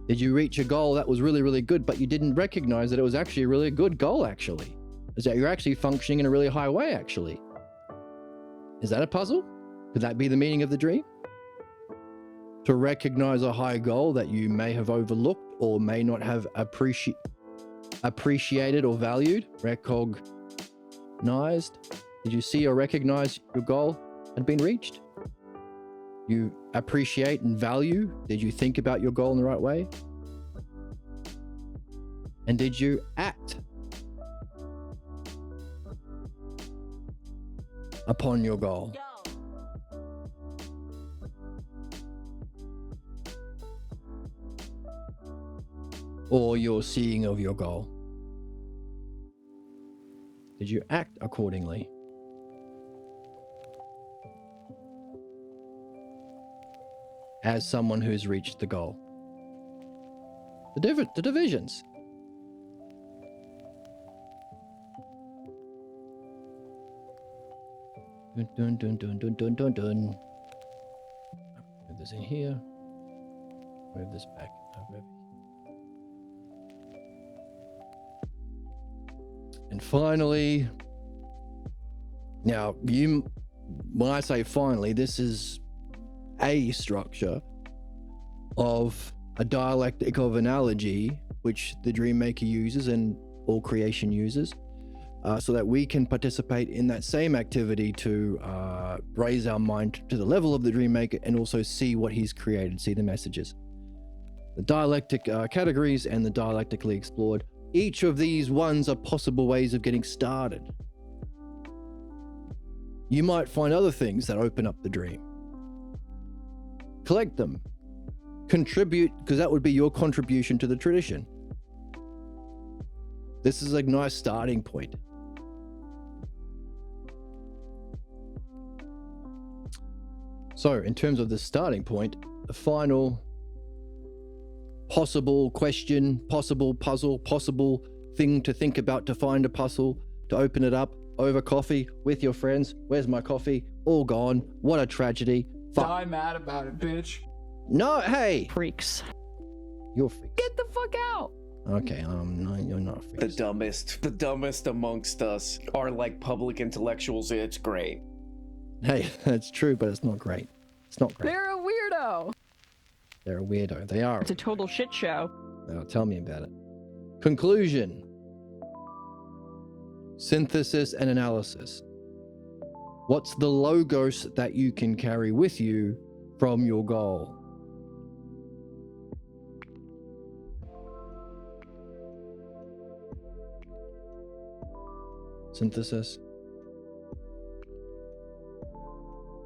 S1: Did you reach a goal that was really, really good, but you didn't recognize that it was actually a really good goal, actually? Is that you're actually functioning in a really high way, actually? Is that a puzzle? Could that be the meaning of the dream? To recognize a high goal that you may have overlooked or may not have appreciated or valued, recognized. Did you see or recognize your goal had been reached? You appreciate and value? Did you think about your goal in the right way? And did you act upon your goal. Or your seeing of your goal. Did you act accordingly? As someone who's reached the goal. The divisions. Dun dun dun dun dun dun dun dun. Move this in here. Move this back. And finally, now when I say finally, this is a structure of a dialectic of analogy, which the Dreammaker uses and all creation uses, so that we can participate in that same activity to raise our mind to the level of the Dreammaker and also see what he's created, see the messages. The dialectic categories and the dialectically explored. Each of these ones are possible ways of getting started. You might find other things that open up the dream. Collect them. Contribute, because that would be your contribution to the tradition. This is a nice starting point. So, in terms of the starting point, the final possible question, possible puzzle, possible thing to think about to find a puzzle, to open it up over coffee with your friends. Where's my coffee? All gone. What a tragedy. Fuck.
S8: Die mad about it, bitch.
S1: No, hey!
S3: Freaks.
S1: You're freaks.
S3: Get the fuck out.
S1: Okay, no, you're not freaks.
S4: The dumbest amongst us are like public intellectuals. It's great.
S1: Hey, that's true, but it's not great. It's not great.
S3: They're a weirdo.
S1: They're a weirdo. They are.
S3: It's a total shit show.
S1: Now, tell me about it. Conclusion. Synthesis and analysis. What's the logos that you can carry with you from your goal? Synthesis.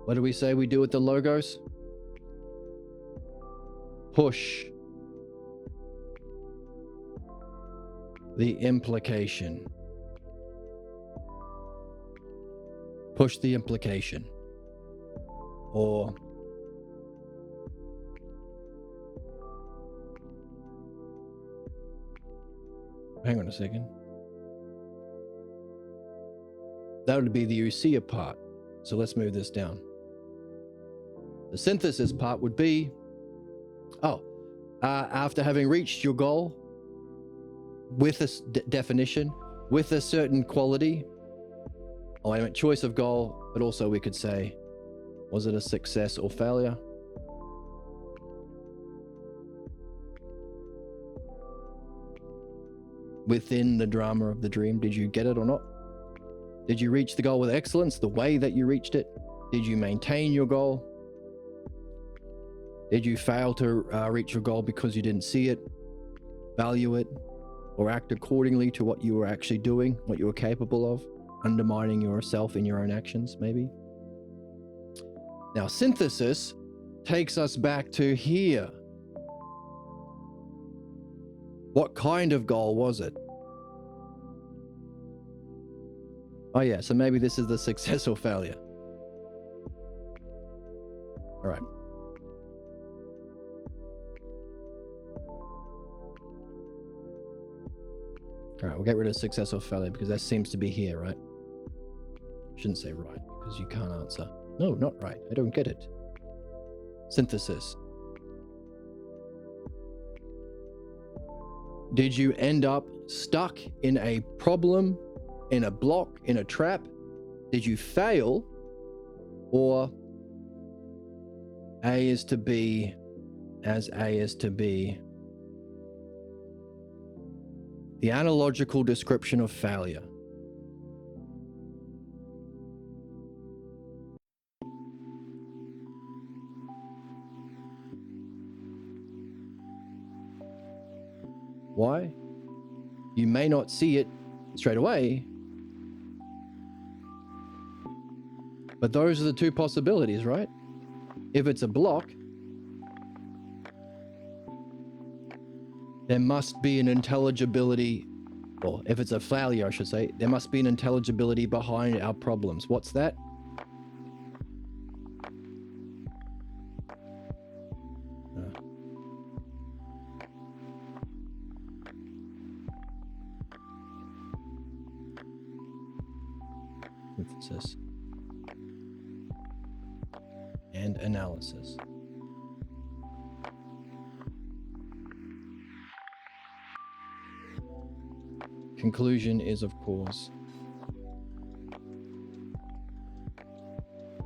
S1: What do we say we do with the logos? Push the implication. Push the implication. Or hang on a second. That would be the Usia part. So let's move this down. The synthesis part would be, after having reached your goal with a definition, with a certain quality, I meant choice of goal, but also we could say, was it a success or failure? Within the drama of the dream, did you get it or not? Did you reach the goal with excellence, the way that you reached it? Did you maintain your goal? Did you fail to reach your goal because you didn't see it, value it, or act accordingly to what you were actually doing, what you were capable of, undermining yourself in your own actions, maybe? Now, synthesis takes us back to here. What kind of goal was it? Oh yeah, so maybe this is the success or failure. All right. All right, we'll get rid of success or failure because that seems to be here, right? Shouldn't say right because you can't answer. No, not right. I don't get it. Synthesis. Did you end up stuck in a problem, in a block, in a trap? Did you fail? Or A is to B as A is to B? The analogical description of failure. Why? You may not see it straight away, But those are the two possibilities, right? If it's a block, there must be an intelligibility, or if it's a failure, I should say, there must be an intelligibility behind our problems. What's that? Synthesis and analysis. Conclusion is, of course,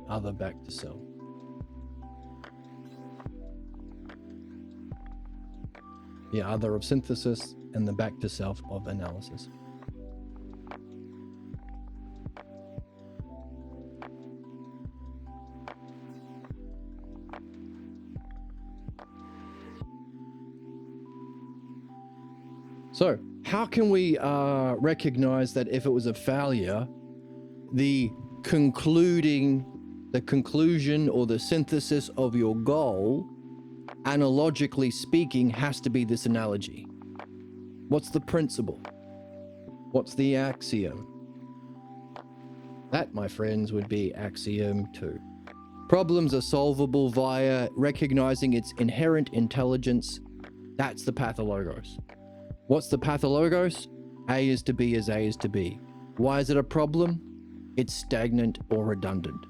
S1: other back to self. The other of synthesis and the back to self of analysis. So, how can we recognize that if it was a failure, the conclusion or the synthesis of your goal, analogically speaking, has to be this analogy? What's the principle? What's the axiom? That, my friends, would be axiom 2. Problems are solvable via recognizing its inherent intelligence. That's the pathologos. What's the pathologos? A is to B as A is to B. Why is it a problem? It's stagnant or redundant.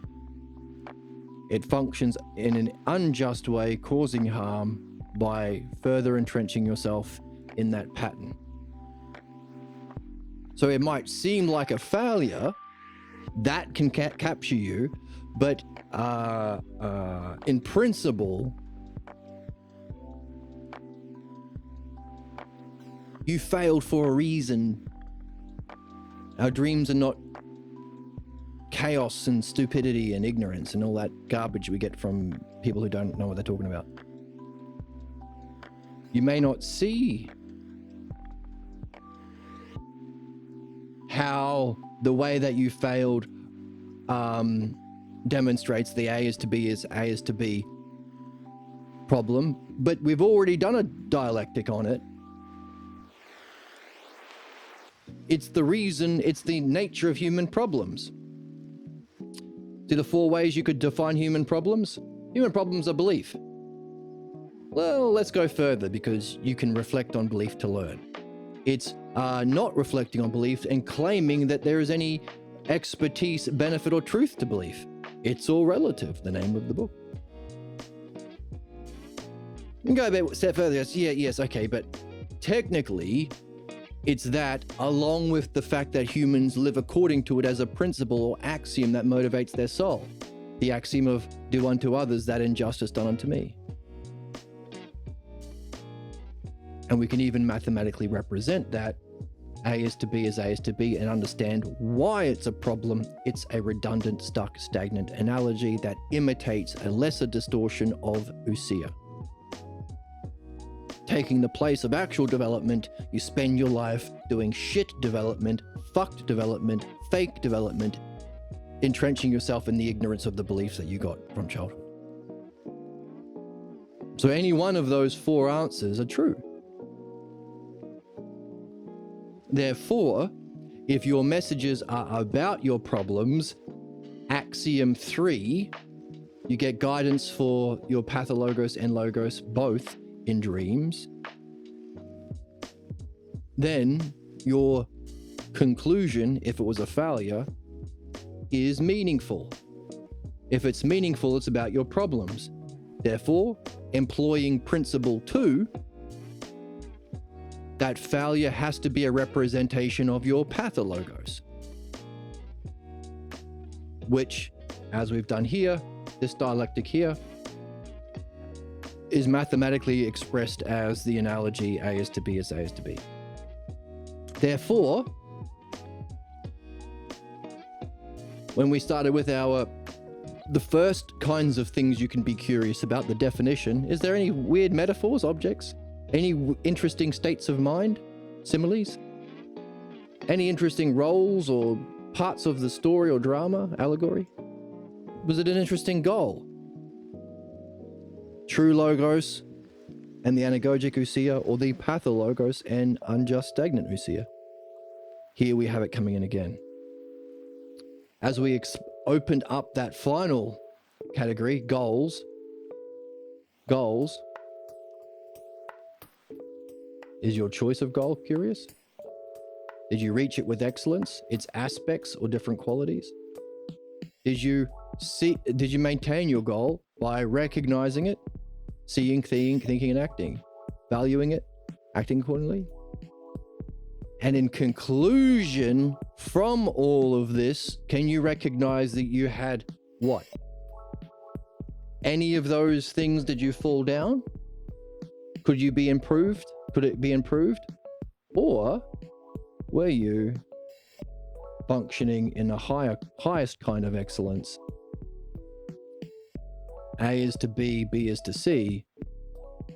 S1: It functions in an unjust way, causing harm by further entrenching yourself in that pattern. So it might seem like a failure, that can capture you, but in principle, you failed for a reason. Our dreams are not chaos and stupidity and ignorance and all that garbage we get from people who don't know what they're talking about. You may not see how the way that you failed demonstrates the A is to B is A is to B problem, but we've already done a dialectic on it. It's the reason, it's the nature of human problems. See the 4 ways you could define human problems? Human problems are belief. Well, let's go further because you can reflect on belief to learn. It's not reflecting on belief and claiming that there is any expertise, benefit, or truth to belief. It's all relative, the name of the book. You can go a bit step further. Yes, okay, but technically, it's that, along with the fact that humans live according to it as a principle or axiom that motivates their soul. The axiom of do unto others that injustice done unto me. And we can even mathematically represent that A is to B is A is to B and understand why it's a problem. It's a redundant, stuck, stagnant analogy that imitates a lesser distortion of ousia. Taking the place of actual development, you spend your life doing shit development, fucked development, fake development, entrenching yourself in the ignorance of the beliefs that you got from childhood. So any one of those 4 answers are true. Therefore, if your messages are about your problems, axiom 3, you get guidance for your pathologos and logos both in dreams, then your conclusion, if it was a failure, is meaningful. If it's meaningful, it's about your problems. Therefore, employing principle 2, that failure has to be a representation of your pathologos, which, as we've done here, this dialectic here, is mathematically expressed as the analogy A is to B is A is to B. Therefore, when we started with the first kinds of things you can be curious about, the definition, is there any weird metaphors, objects? Any interesting states of mind, similes? Any interesting roles or parts of the story or drama, allegory? Was it an interesting goal? True Logos and the anagogic Usia, or the Pathologos and unjust stagnant Usia? Here we have it coming in again. As we opened up that final category, goals. Is your choice of goal curious? Did you reach it with excellence, its aspects or different qualities? Did you maintain your goal by recognizing it, seeing, thinking, and acting, valuing it, acting accordingly? And in conclusion, from all of this, can you recognize that you had what? Any of those things, did you fall down? Could you be improved? Could it be improved? Or were you functioning in a highest kind of excellence? A is to B, B is to C.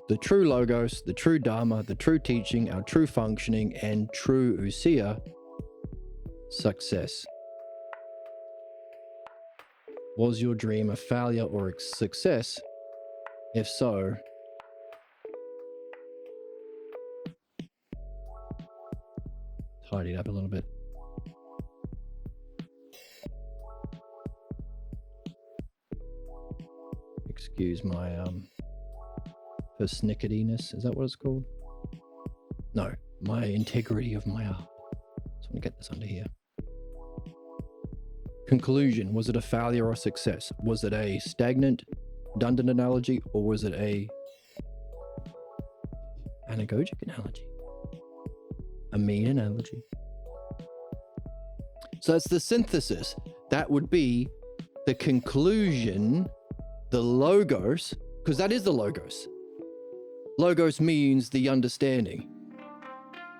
S1: The true Logos, the true Dharma, the true teaching, our true functioning, and true Usia, success. Was your dream a failure or a success? If so, tidy it up a little bit. Excuse my persnicketyness, is that what it's called? No, my integrity of my art. Just want to get this under here. Conclusion, was it a failure or success? Was it a stagnant, redundant analogy, or was it a anagogic analogy? A mean analogy? So that's the synthesis. That would be the conclusion, the Logos, because that is the Logos. Logos means the understanding.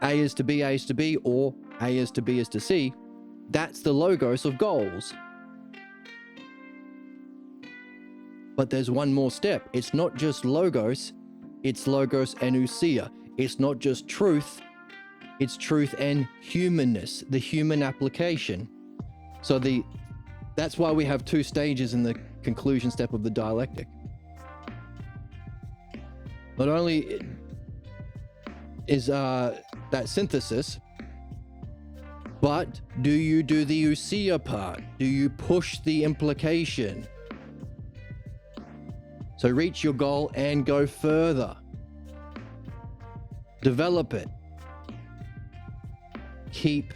S1: A is to B, A is to B, or A is to B is to C. That's the Logos of goals. But there's one more step. It's not just Logos, it's Logos and Usia. It's not just truth, it's truth and humanness, the human application. So that's why we have two stages in the conclusion step of the dialectic. Not only is that synthesis, but do you do the Usia part? Do you push the implication? So reach your goal and go further. Develop it. Keep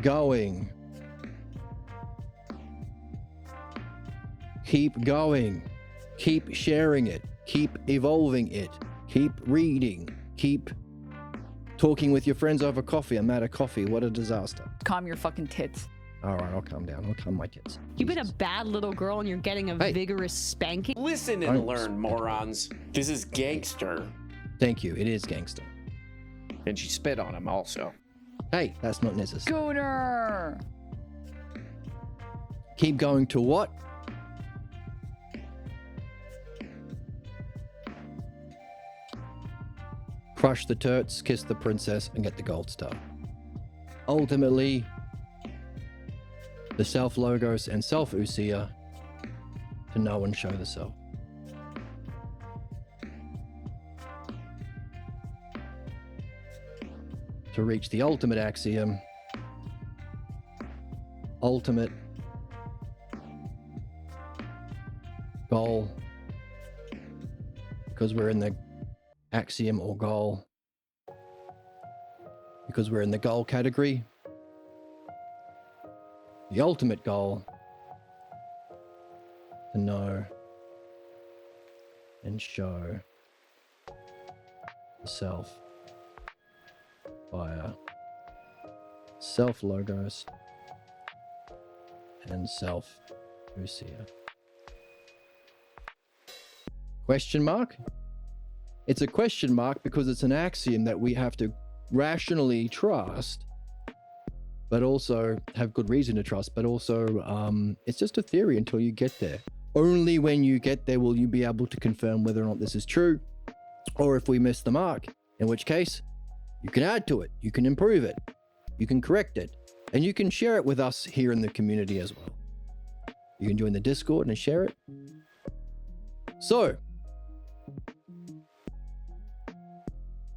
S1: going. Keep going. Keep sharing it. Keep evolving it. Keep reading. Keep talking with your friends over coffee. I'm out of coffee. What a disaster.
S2: Calm your fucking tits.
S1: All right, I'll calm down. I'll calm my tits.
S3: You've been a bad little girl and you're getting a
S1: Hey.
S3: vigorous spanking.
S4: Listen and learn, morons. This is gangster.
S1: Thank you. It is gangster.
S4: And she spit on him also.
S1: Hey, that's not necessary.
S2: Gooner!
S1: Keep going to what? Crush the turts, kiss the princess, and get the gold star. Ultimately, the self-logos and self-usia to know and show the self. To reach the ultimate axiom, ultimate goal, because we're in the axiom or goal, because we're in the goal category, the ultimate goal, to know and show the self via self-logos and self-usia. Question mark? It's a question mark because it's an axiom that we have to rationally trust, but also have good reason to trust, but also it's just a theory until you get there. Only when you get there will you be able to confirm whether or not this is true, or if we miss the mark, in which case you can add to it, you can improve it, you can correct it, And you can share it with us here in the community as well. You can join the Discord and share it. So,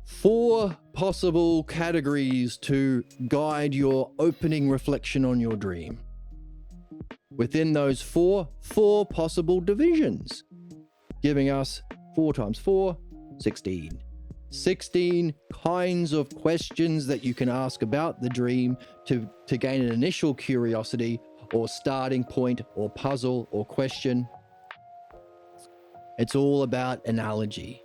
S1: 4 possible categories to guide your opening reflection on your dream. Within those four possible divisions, giving us 4 times 4, 16. 16 kinds of questions that you can ask about the dream to gain an initial curiosity or starting point or puzzle or question. It's all about analogy.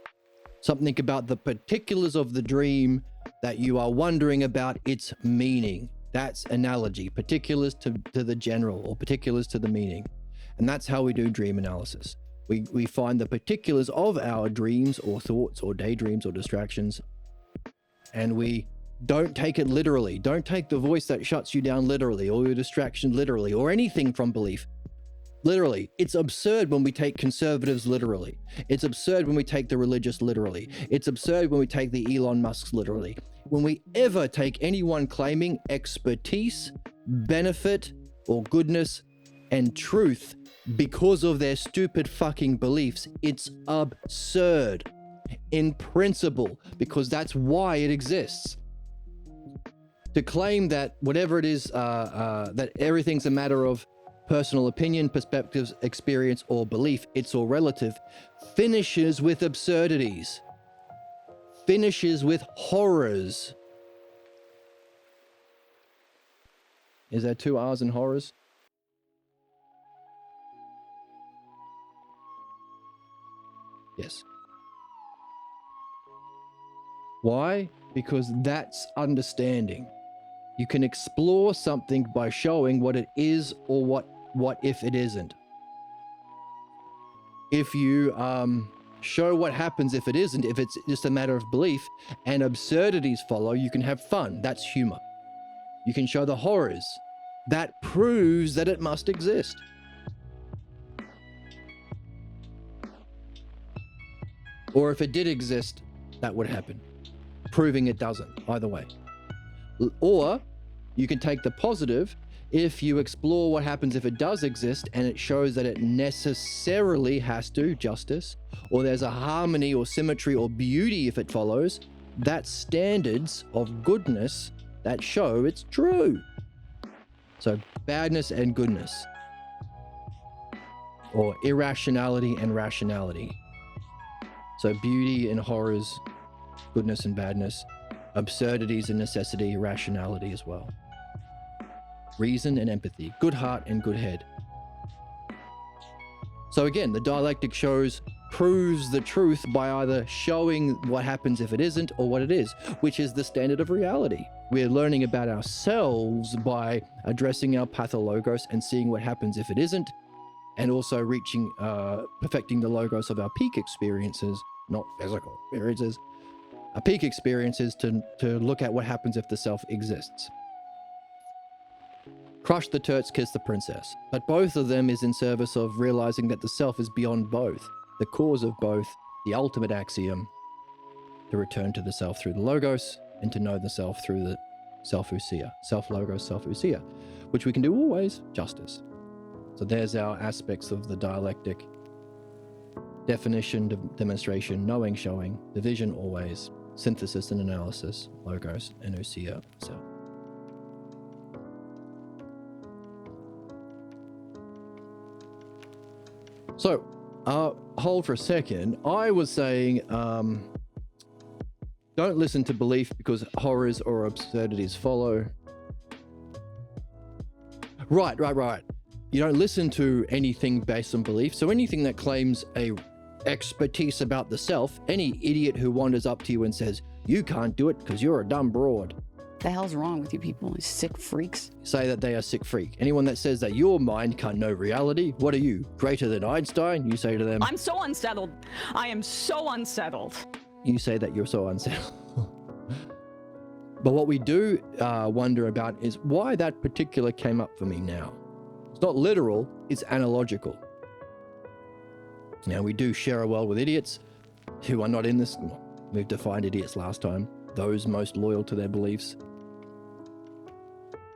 S1: Something about the particulars of the dream that you are wondering about its meaning. That's analogy, particulars to the general or particulars to the meaning. And that's how we do dream analysis. We find the particulars of our dreams or thoughts or daydreams or distractions, and we don't take it literally. Don't take the voice that shuts you down literally, or your distraction literally, or anything from belief literally. It's absurd when we take conservatives literally. It's absurd when we take the religious literally. It's absurd when we take the Elon Musks literally. When we ever take anyone claiming expertise, benefit, or goodness and truth because of their stupid fucking beliefs, it's absurd in principle, because that's why it exists. To claim that whatever it is, that everything's a matter of personal opinion, perspectives, experience, or belief, it's all relative, finishes with absurdities, finishes with horrors. Is there 2 R's in horrors? Yes. Why? Because that's understanding. You can explore something by showing what it is or what if it isn't. If you show what happens if it isn't, if it's just a matter of belief and absurdities follow, you can have fun. That's humor. You can show the horrors. That proves that it must exist. Or if it did exist, that would happen. Proving it doesn't, either way. Or you can take the positive if you explore what happens if it does exist and it shows that it necessarily has to, justice, or there's a harmony or symmetry or beauty if it follows, that's standards of goodness that show it's true. So badness and goodness, or irrationality and rationality. So beauty and horrors, goodness and badness, absurdities and necessity, rationality as well. Reason and empathy, good heart and good head. So again, the dialectic proves the truth by either showing what happens if it isn't or what it is, which is the standard of reality. We're learning about ourselves by addressing our pathologos and seeing what happens if it isn't, and also reaching, perfecting the logos of our peak experiences, not physical experiences, our peak experiences to look at what happens if the self exists. Crush the Turks, kiss the princess. But both of them is in service of realizing that the self is beyond both, the cause of both, the ultimate axiom, to return to the self through the logos, and to know the self through the self-ousia, self-logos, self-ousia, which we can do always, justice. So there's our aspects of the dialectic: definition, demonstration, knowing, showing, division always, synthesis and analysis, logos, and ousia, self. So, hold for a second. I was saying, don't listen to belief because horrors or absurdities follow. Right. You don't listen to anything based on belief. So anything that claims a expertise about the self, any idiot who wanders up to you and says, you can't do it because you're a dumb broad.
S9: The hell's wrong with you people? You sick freaks.
S1: Say that they are sick freak. Anyone that says that your mind can't know reality, what are you, greater than Einstein? You say to them,
S3: I'm so unsettled. I am so unsettled.
S1: You say that you're so unsettled. But what we do wonder about is why that particular came up for me now. It's not literal, it's analogical. Now, we do share a world with idiots who are not in this. We've defined idiots last time. Those most loyal to their beliefs.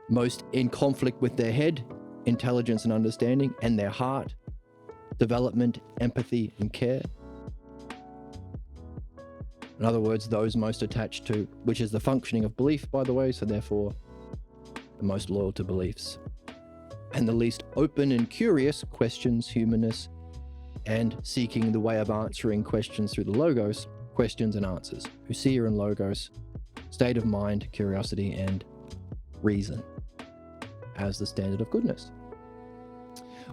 S1: most in conflict with their head, intelligence and understanding, and their heart, development, empathy, and care. In other words, those most attached to, which is the functioning of belief, by the way, so therefore the most loyal to beliefs. And the least open and curious questions humanness and seeking the way of answering questions through the logos, questions and answers. Usia and logos, state of mind, curiosity, and reason as the standard of goodness.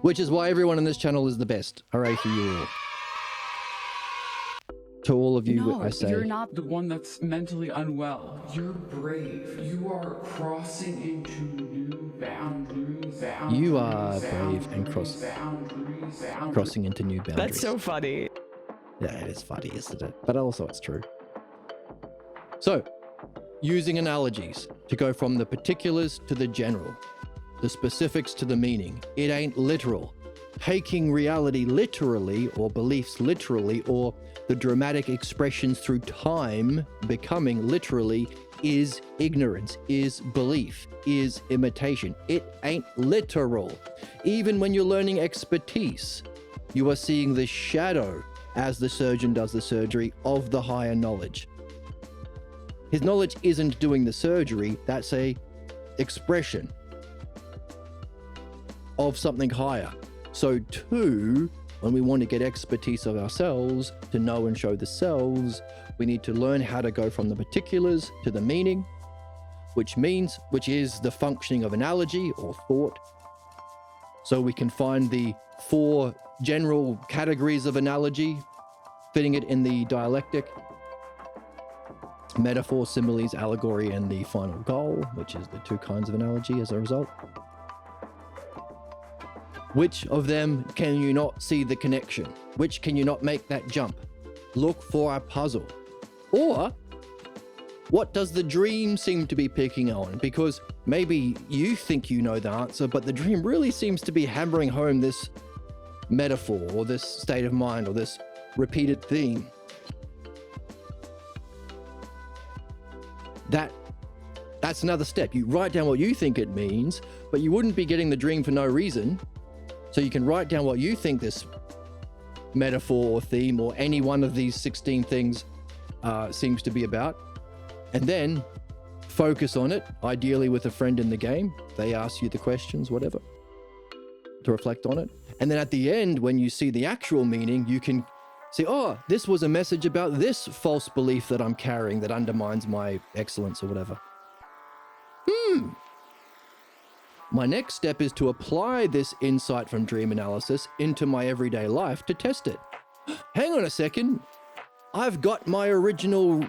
S1: Which is why everyone on this channel is the best. Hooray for you all. To all of you,
S9: No,
S1: I say,
S9: you're not.
S8: The one that's mentally unwell. You're brave. You are crossing into new boundaries.
S1: You are brave and crossing into new boundaries.
S3: That's so funny.
S1: Yeah, it is funny, isn't it? But also it's true. So, using analogies to go from the particulars to the general, the specifics to the meaning. It ain't literal. Taking reality literally, or beliefs literally, or the dramatic expressions through time becoming literally is ignorance, is belief, is imitation. It ain't literal. Even when you're learning expertise, you are seeing the shadow as the surgeon does the surgery of the higher knowledge. His knowledge isn't doing the surgery, that's a expression of something higher. So too, when we want to get expertise of ourselves, to know and show the selves, we need to learn how to go from the particulars to the meaning, which is the functioning of analogy or thought. So we can find the 4 general categories of analogy, fitting it in the dialectic: metaphor, similes, allegory, and the final goal, which is the 2 kinds of analogy as a result. Which of them can you not see the connection? Which can you not make that jump? Look for a puzzle. Or what does the dream seem to be picking on? Because maybe you think you know the answer, but the dream really seems to be hammering home this metaphor or this state of mind or this repeated theme. That's another step. You write down what you think it means, but you wouldn't be getting the dream for no reason. So you can write down what you think this metaphor or theme or any one of these 16 things seems to be about, and then focus on it, ideally with a friend in the game. They ask you the questions, whatever, to reflect on it. And then at the end, when you see the actual meaning, you can say, oh, this was a message about this false belief that I'm carrying that undermines my excellence or whatever. My next step is to apply this insight from dream analysis into my everyday life to test it. Hang on a second. I've got my original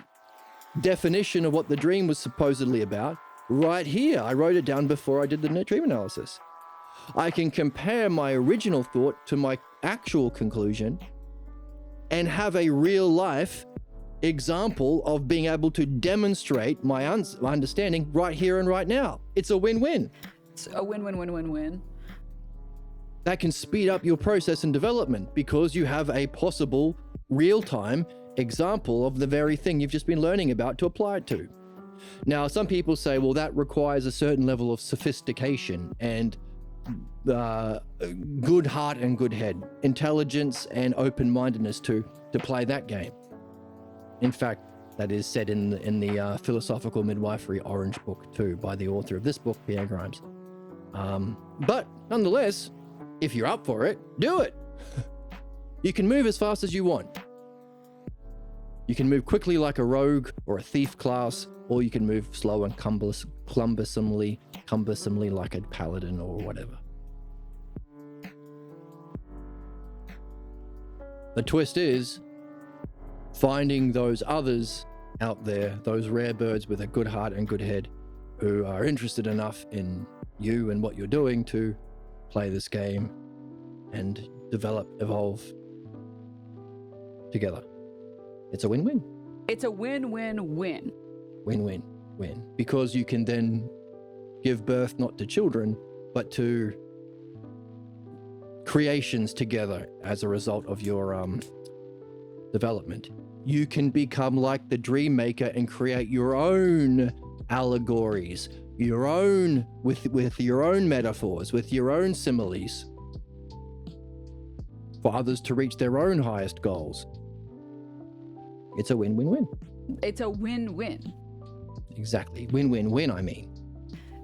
S1: definition of what the dream was supposedly about right here. I wrote it down before I did the dream analysis. I can compare my original thought to my actual conclusion and have a real life example of being able to demonstrate my understanding right here and right now. It's a win-win.
S2: It's a win-win-win-win-win.
S1: That can speed up your process and development because you have a possible real-time example of the very thing you've just been learning about to apply it to. Now, some people say, well, that requires a certain level of sophistication and good heart and good head, intelligence and open-mindedness to play that game. In fact, that is said in the Philosophical Midwifery Orange Book too, by the author of this book, Pierre Grimes. But nonetheless, if you're up for it, do it. You can move as fast as you want. You can move quickly like a rogue or a thief class, or you can move slow and cumbersomely like a paladin or whatever. The twist is finding those others out there, those rare birds with a good heart and good head, who are interested enough in you and what you're doing to play this game and develop, evolve together. It's a win-win.
S9: It's a win-win-win.
S1: Win-win-win. Because you can then give birth not to children, but to creations together as a result of your development. You can become like the dream maker and create your own allegories, your own with your own metaphors, with your own similes, for others to reach their own highest goals. It's a win-win-win.
S9: It's a win-win.
S1: Exactly. Win-win-win, I mean.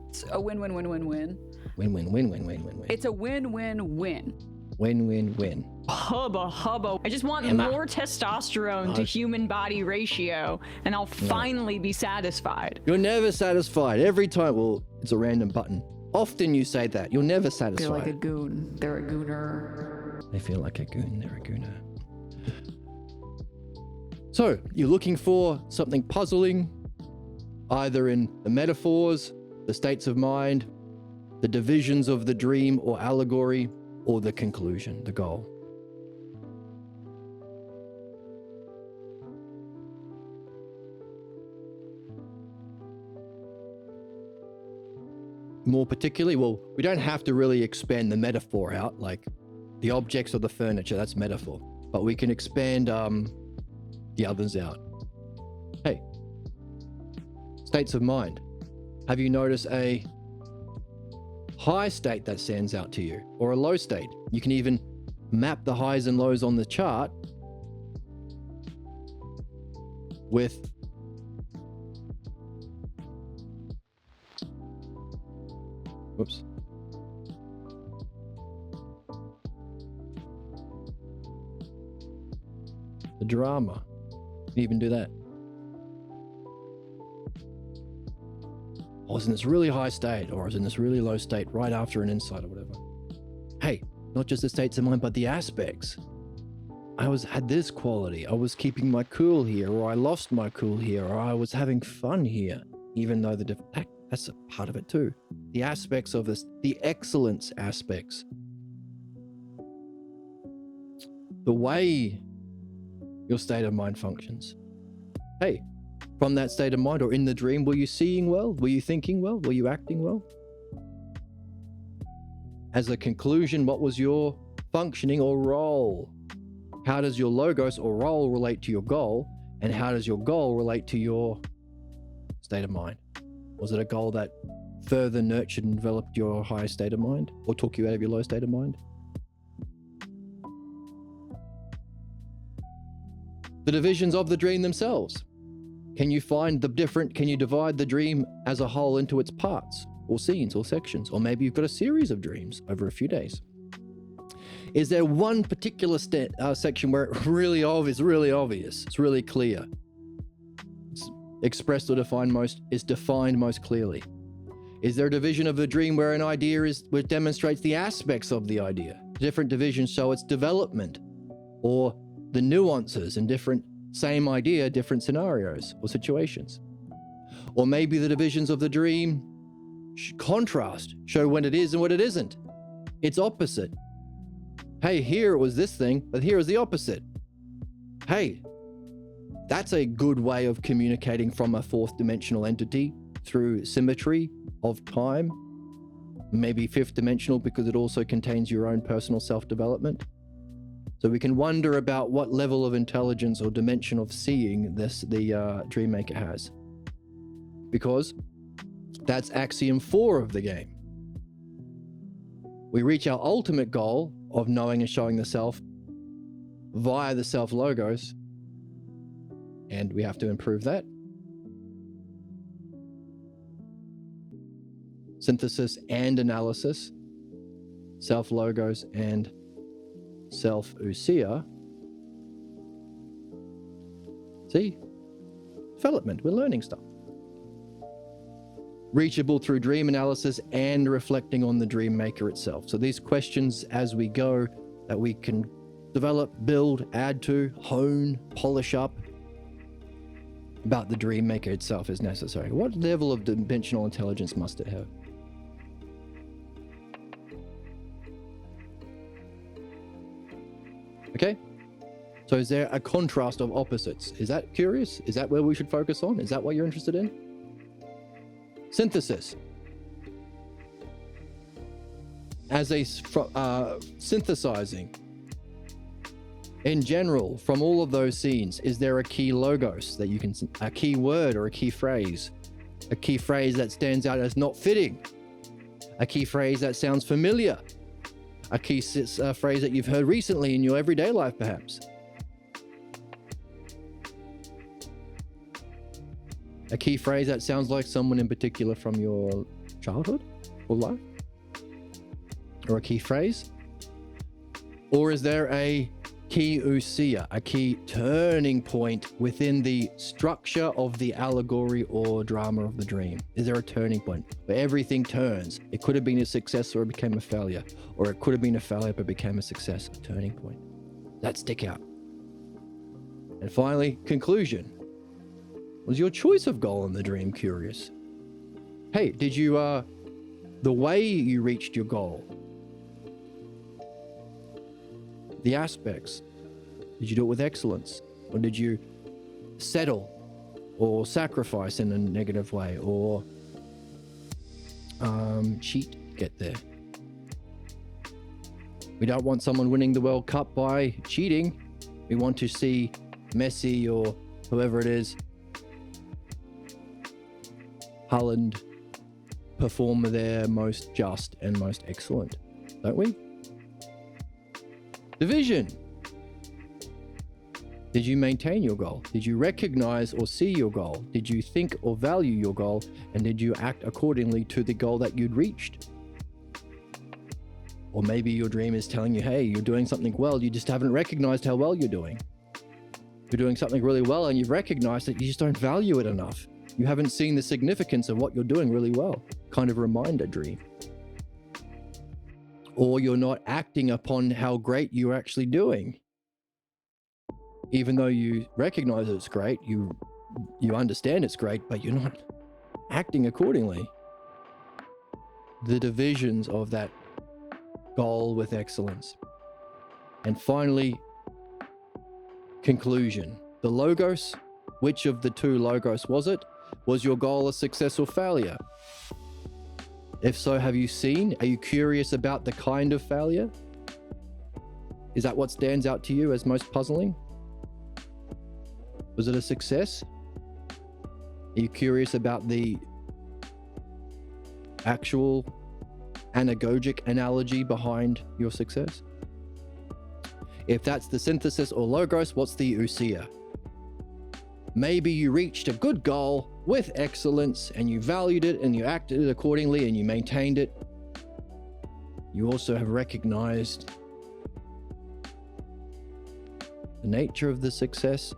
S9: It's a win-win-win-win-win.
S1: Win-win-win-win-win-win-win.
S9: It's a win-win-win.
S1: Win-win-win.
S3: Hubba. I just want
S1: Emma.
S3: more testosterone to human body ratio, and I'll finally be satisfied.
S1: You're never satisfied. Every time, well, it's a random button. Often you say that. You're never
S2: They're like a
S1: satisfied.
S2: goon. They're a gooner.
S1: They feel like a goon. They're a gooner. So, you're looking for something puzzling, either in the metaphors, the states of mind, the divisions of the dream or allegory, or the conclusion, the goal. More particularly, well, we don't have to really expand the metaphor out, like the objects or the furniture, that's metaphor. But we can expand the others out. Hey, states of mind. Have you noticed a high state that stands out to you, or a low state? You can even map the highs and lows on the chart with whoops. The drama. You can even do that. I was in this really high state, or I was in this really low state right after an insight or whatever. Hey, not just the states of mind, but the aspects. Had this quality. I was keeping my cool here, or I lost my cool here, or I was having fun here, even though that's a part of it too. The aspects of this, the excellence aspects. The way your state of mind functions. Hey, from that state of mind or in the dream, were you seeing well? Were you thinking well? Were you acting well? As a conclusion, what was your functioning or role? How does your logos or role relate to your goal? And how does your goal relate to your state of mind? Was it a goal that further nurtured and developed your high state of mind, or took you out of your low state of mind? The divisions of the dream themselves. Can you divide the dream as a whole into its parts, or scenes, or sections? Or maybe you've got a series of dreams over a few days. Is there one particular section where it's really obvious, it's really clear, it's expressed or defined most clearly? Is there a division of the dream where an idea which demonstrates the aspects of the idea? Different divisions show its development, or the nuances in same idea, different scenarios or situations. Or maybe the divisions of the dream contrast, show when it is and what it isn't. It's opposite. Hey, here it was this thing, but here is the opposite. Hey, that's a good way of communicating from a fourth dimensional entity through symmetry of time. Maybe fifth dimensional because it also contains your own personal self-development. So we can wonder about what level of intelligence or dimension of seeing the dream maker has. Because that's axiom 4 of the game. We reach our ultimate goal of knowing and showing the self via the self logos, and we have to improve that. Synthesis and analysis, self logos and self ousia. See? Development, we're learning stuff. Reachable through dream analysis and reflecting on the dream maker itself. So these questions as we go that we can develop, build, add to, hone, polish up about the dream maker itself is necessary. What level of dimensional intelligence must it have? Okay, so is there a contrast of opposites? Is that curious? Is that where we should focus on? Is that what you're interested in? Synthesis. As a synthesizing. In general, from all of those scenes, is there a key logos that you can, a key word or a key phrase A key phrase that stands out as not fitting. A key phrase that sounds familiar. A key phrase that you've heard recently in your everyday life, perhaps. A key phrase that sounds like someone in particular from your childhood or life. Or a key phrase. Or is there a key ousia, a key turning point within the structure of the allegory or drama of the dream? Is there a turning point where everything turns? It could have been a success or it became a failure, or it could have been a failure but became a success, a turning point. That stick out. And finally, conclusion. Was your choice of goal in the dream curious? Hey, did you, the way you reached your goal, the aspects, did you do it with excellence, or did you settle or sacrifice in a negative way, or cheat to get there? We don't want someone winning the World Cup by cheating. We want to see Messi or whoever it is, Haaland, perform their most just and most excellent, don't we? Division. Did you maintain your goal? Did you recognize or see your goal? Did you think or value your goal? And did you act accordingly to the goal that you'd reached? Or maybe your dream is telling you, hey, you're doing something well, you just haven't recognized how well you're doing. You're doing something really well and you've recognized that you just don't value it enough. You haven't seen the significance of what you're doing really well. Kind of reminder dream. Or you're not acting upon how great you're actually doing. Even though you recognize it's great, you understand it's great, but you're not acting accordingly. The divisions of that goal with excellence. And finally, conclusion. The logos, which of the two logos was it? Was your goal a success or failure? If so, have you seen? Are you curious about the kind of failure? Is that what stands out to you as most puzzling? Was it a success? Are you curious about the actual anagogic analogy behind your success? If that's the synthesis or logos, what's the ousia? Maybe you reached a good goal with excellence and you valued it and you acted accordingly and you maintained it. You also have recognized the nature of the success,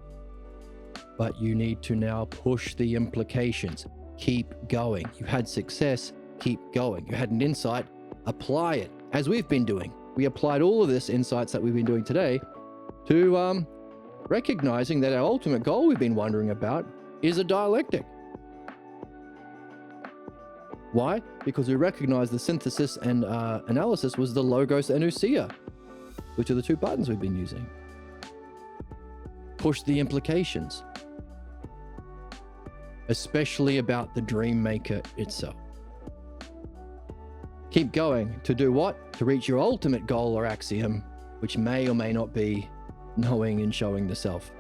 S1: but you need to now push the implications. Keep going. You had success, keep going. You had an insight, apply it, as we've been doing. We applied all of this insights that we've been doing today to recognizing that our ultimate goal we've been wondering about is a dialectic. Why? Because we recognize the synthesis and analysis was the logos and ousia, which are the two buttons we've been using. Push the implications, especially about the dream maker itself. Keep going. To do what? To reach your ultimate goal or axiom, which may or may not be knowing and showing the self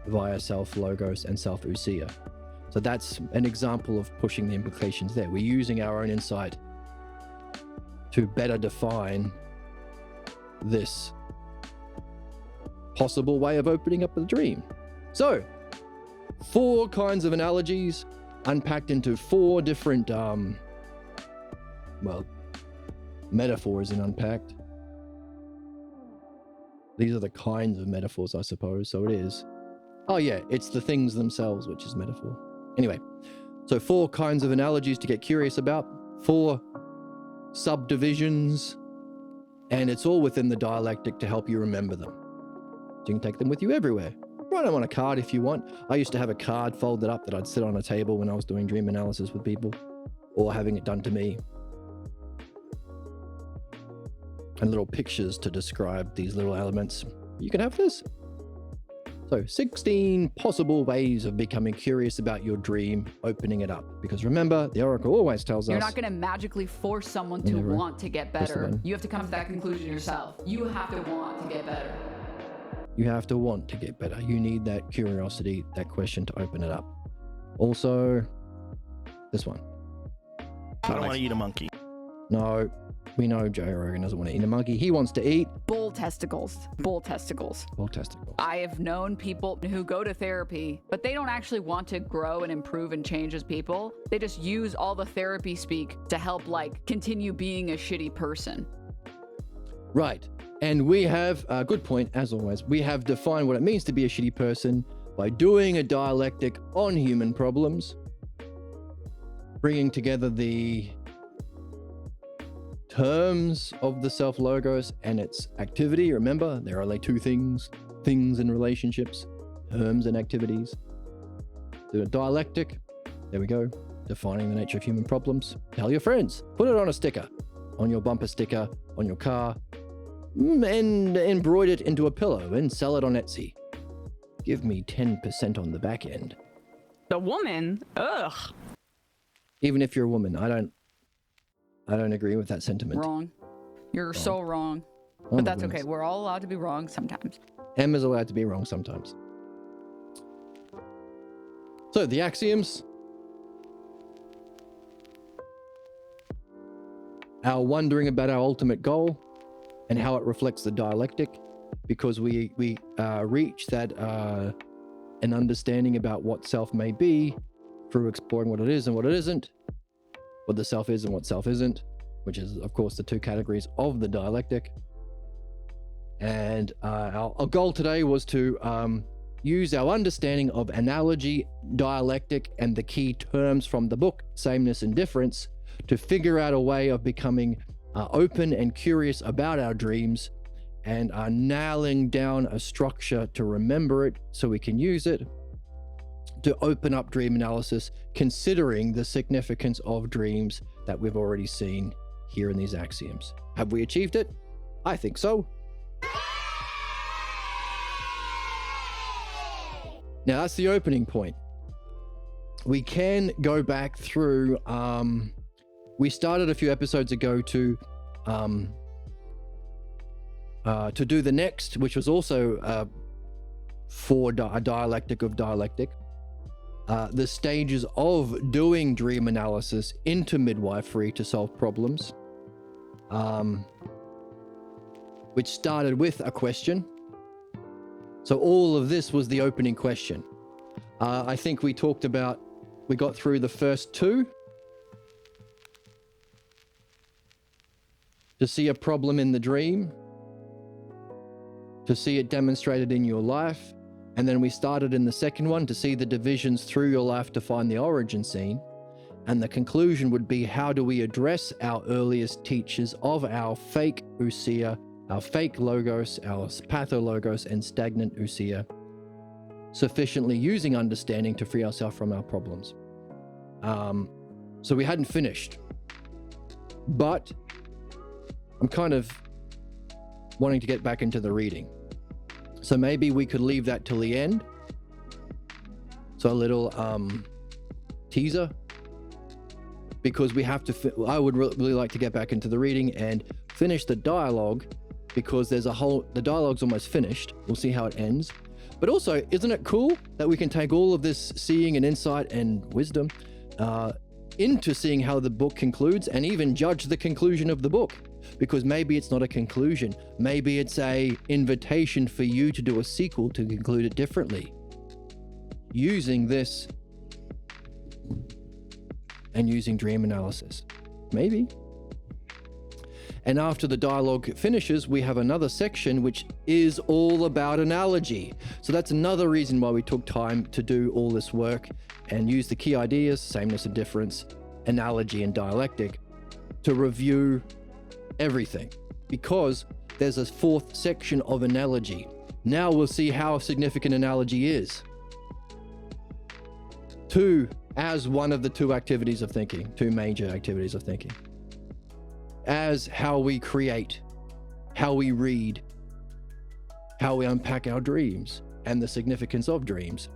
S1: via self logos and self ousia. So that's an example of pushing the implications there. We're using our own insight to better define this possible way of opening up the dream. So 4 kinds of analogies unpacked into 4 different metaphors and unpacked. These are the kinds of metaphors, I suppose. So it is. Oh yeah, it's the things themselves, which is metaphor. Anyway, so 4 kinds of analogies to get curious about, 4 subdivisions, and it's all within the dialectic to help you remember them. So you can take them with you everywhere. Write them on a card if you want. I used to have a card folded up that I'd sit on a table when I was doing dream analysis with people, or having it done to me. And little pictures to describe these little elements. You can have this. So 16 possible ways of becoming curious about your dream, opening it up. Because remember, the Oracle always tells us...
S2: You're not going to magically force someone to want to get better. You have to come to that conclusion yourself. You have to want to get better.
S1: You have to want to get better. You need that curiosity, that question to open it up. Also, This one.
S10: I don't want to eat a monkey.
S1: No, we know Joe Rogan doesn't want to eat a monkey. He wants to eat
S9: Bull testicles. Bull testicles.
S1: bull testicle.
S9: I have known people who go to therapy, but they don't actually want to grow and improve and change as people. They just use all the therapy speak to help, like, continue being a shitty person.
S1: Right. And we have, good point, as always, we have defined what it means to be a shitty person by doing a dialectic on human problems, bringing together the terms of the self-logos and its activity. Remember, there are only two things in relationships, terms and activities. The dialectic, there we go, defining the nature of human problems. Tell your friends, put it on a sticker, on your bumper sticker, on your car, and embroider it into a pillow and sell it on Etsy. Give me 10% on the back end.
S3: The woman? Ugh.
S1: Even if you're a woman, I don't agree with that sentiment.
S9: Wrong. You're so wrong.
S1: Oh,
S9: But that's
S1: goodness.
S9: okay. We're all allowed to be wrong sometimes.
S1: Emma's allowed to be wrong sometimes. So the axioms. Our wondering about our ultimate goal and how it reflects the dialectic, because we reach that an understanding about what self may be through exploring what it is and what it isn't, what the self is and what self isn't, which is of course the two categories of the dialectic. And our goal today was to use our understanding of analogy, dialectic, and the key terms from the book, Sameness and Difference, to figure out a way of becoming open and curious about our dreams, and nailing down a structure to remember it so we can use it, to open up dream analysis, considering the significance of dreams that we've already seen here in these axioms. Have we achieved it? I think so. Now that's the opening point. We can go back through, we started a few episodes ago to do the next, which was also for a dialectic of dialectic, the stages of doing dream analysis into midwifery to solve problems, which started with a question. So all of this was the opening question. I think we got through the first two. To see a problem in the dream, to see it demonstrated in your life, and then we started in the second one to see the divisions through your life to find the origin scene, and the conclusion would be, how do we address our earliest teachers of our fake ousia, our fake logos, our pathologos, and stagnant ousia, sufficiently using understanding to free ourselves from our problems. So we hadn't finished, but I'm kind of wanting to get back into the reading. So maybe we could leave that till the end. So a little teaser, because we have to, I would really like to get back into the reading and finish the dialogue, because the dialogue's almost finished. We'll see how it ends. But also, isn't it cool that we can take all of this seeing and insight and wisdom into seeing how the book concludes, and even judge the conclusion of the book? Because maybe it's not a conclusion. Maybe it's a invitation for you to do a sequel to conclude it differently, using this and using dream analysis. Maybe. And after the dialogue finishes, we have another section which is all about analogy. So that's another reason why we took time to do all this work and use the key ideas, sameness and difference, analogy and dialectic, to review everything, because there's a fourth section of analogy. Now we'll see how significant analogy is as one of the two activities of thinking, two major activities of thinking, as how we create, how we read, how we unpack our dreams and the significance of dreams,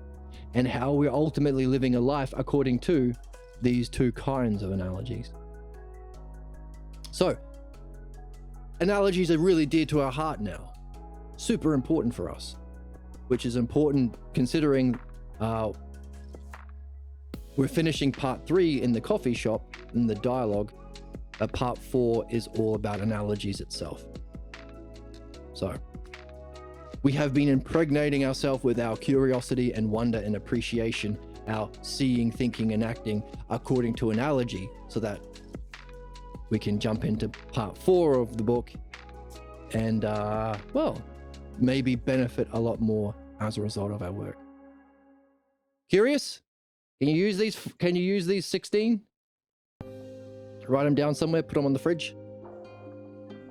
S1: and how we're ultimately living a life according to these two kinds of analogies. So analogies are really dear to our heart now, super important for us, which is important considering We're finishing part 3 in the coffee shop in the dialogue. Part 4 is all about analogies itself. So we have been impregnating ourselves with our curiosity and wonder and appreciation, our seeing, thinking, and acting according to analogy, so that we can jump into part 4 of the book and, well, maybe benefit a lot more as a result of our work. Curious? Can you use these? Can you use these 16? Write them down somewhere, put them on the fridge.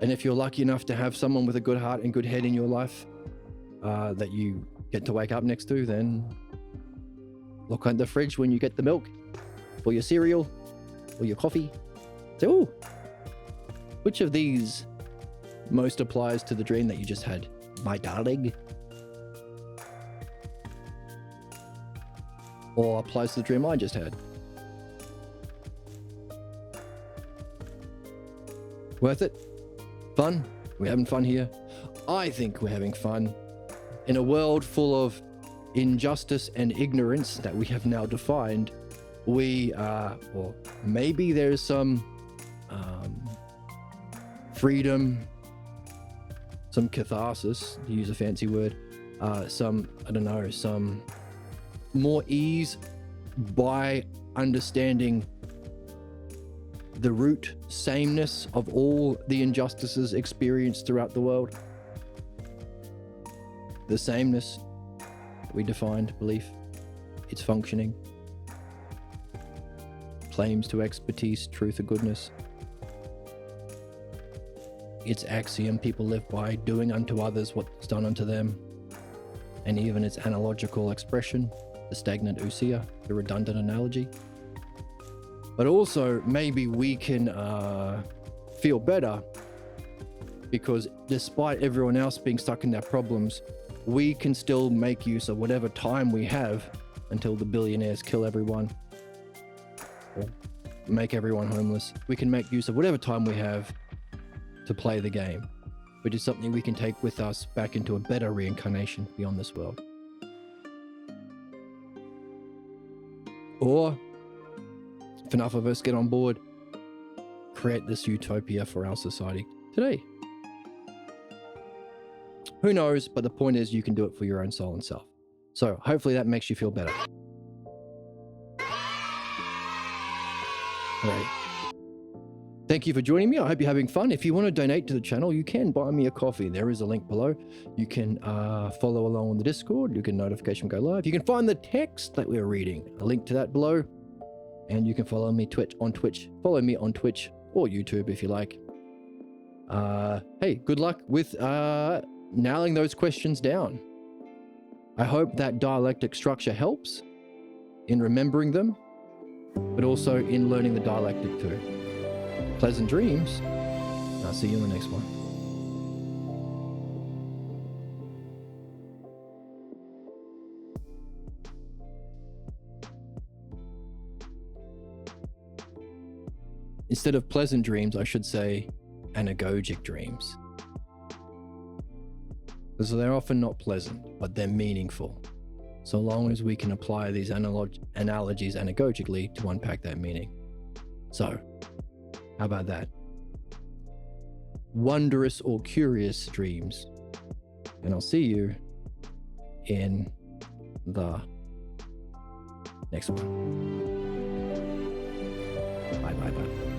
S1: And if you're lucky enough to have someone with a good heart and good head in your life that you get to wake up next to, then look at the fridge when you get the milk or your cereal or your coffee. Say, oh, which of these most applies to the dream that you just had, my darling? Or applies to the dream I just had? Worth it? Fun? We're having fun here. I think we're having fun. In a world full of injustice and ignorance that we have now defined, we or maybe there's some freedom, some catharsis, to use a fancy word, some, I don't know, some more ease by understanding the root sameness of all the injustices experienced throughout the world. The sameness that we defined, belief, its functioning, claims to expertise, truth, or goodness. Its axiom people live by, doing unto others what's done unto them, and even its analogical expression, the stagnant ousia, the redundant analogy. But also, maybe we can feel better because despite everyone else being stuck in their problems, we can still make use of whatever time we have until the billionaires kill everyone or make everyone homeless. We can make use of whatever time we have to play the game, which is something we can take with us back into a better reincarnation beyond this world. Or, if enough of us get on board, create this utopia for our society today. Who knows, but the point is you can do it for your own soul and self. So hopefully that makes you feel better. Alright. Thank you for joining me. I hope you're having fun. If you want to donate to the channel, you can buy me a coffee. There is a link below. You can follow along on the Discord. You can notification go live. You can find the text that we're reading. A link to that below. And you can follow me on Twitch. Follow me on Twitch or YouTube if you like. Hey, good luck with nailing those questions down. I hope that dialectic structure helps in remembering them, but also in learning the dialectic too. Pleasant dreams. I'll see you in the next one. Instead of pleasant dreams, I should say anagogic dreams. Because they're often not pleasant, but they're meaningful. So long as we can apply these analogies anagogically to unpack that meaning. So, how about that? Wondrous or curious dreams. And I'll see you in the next one. Bye.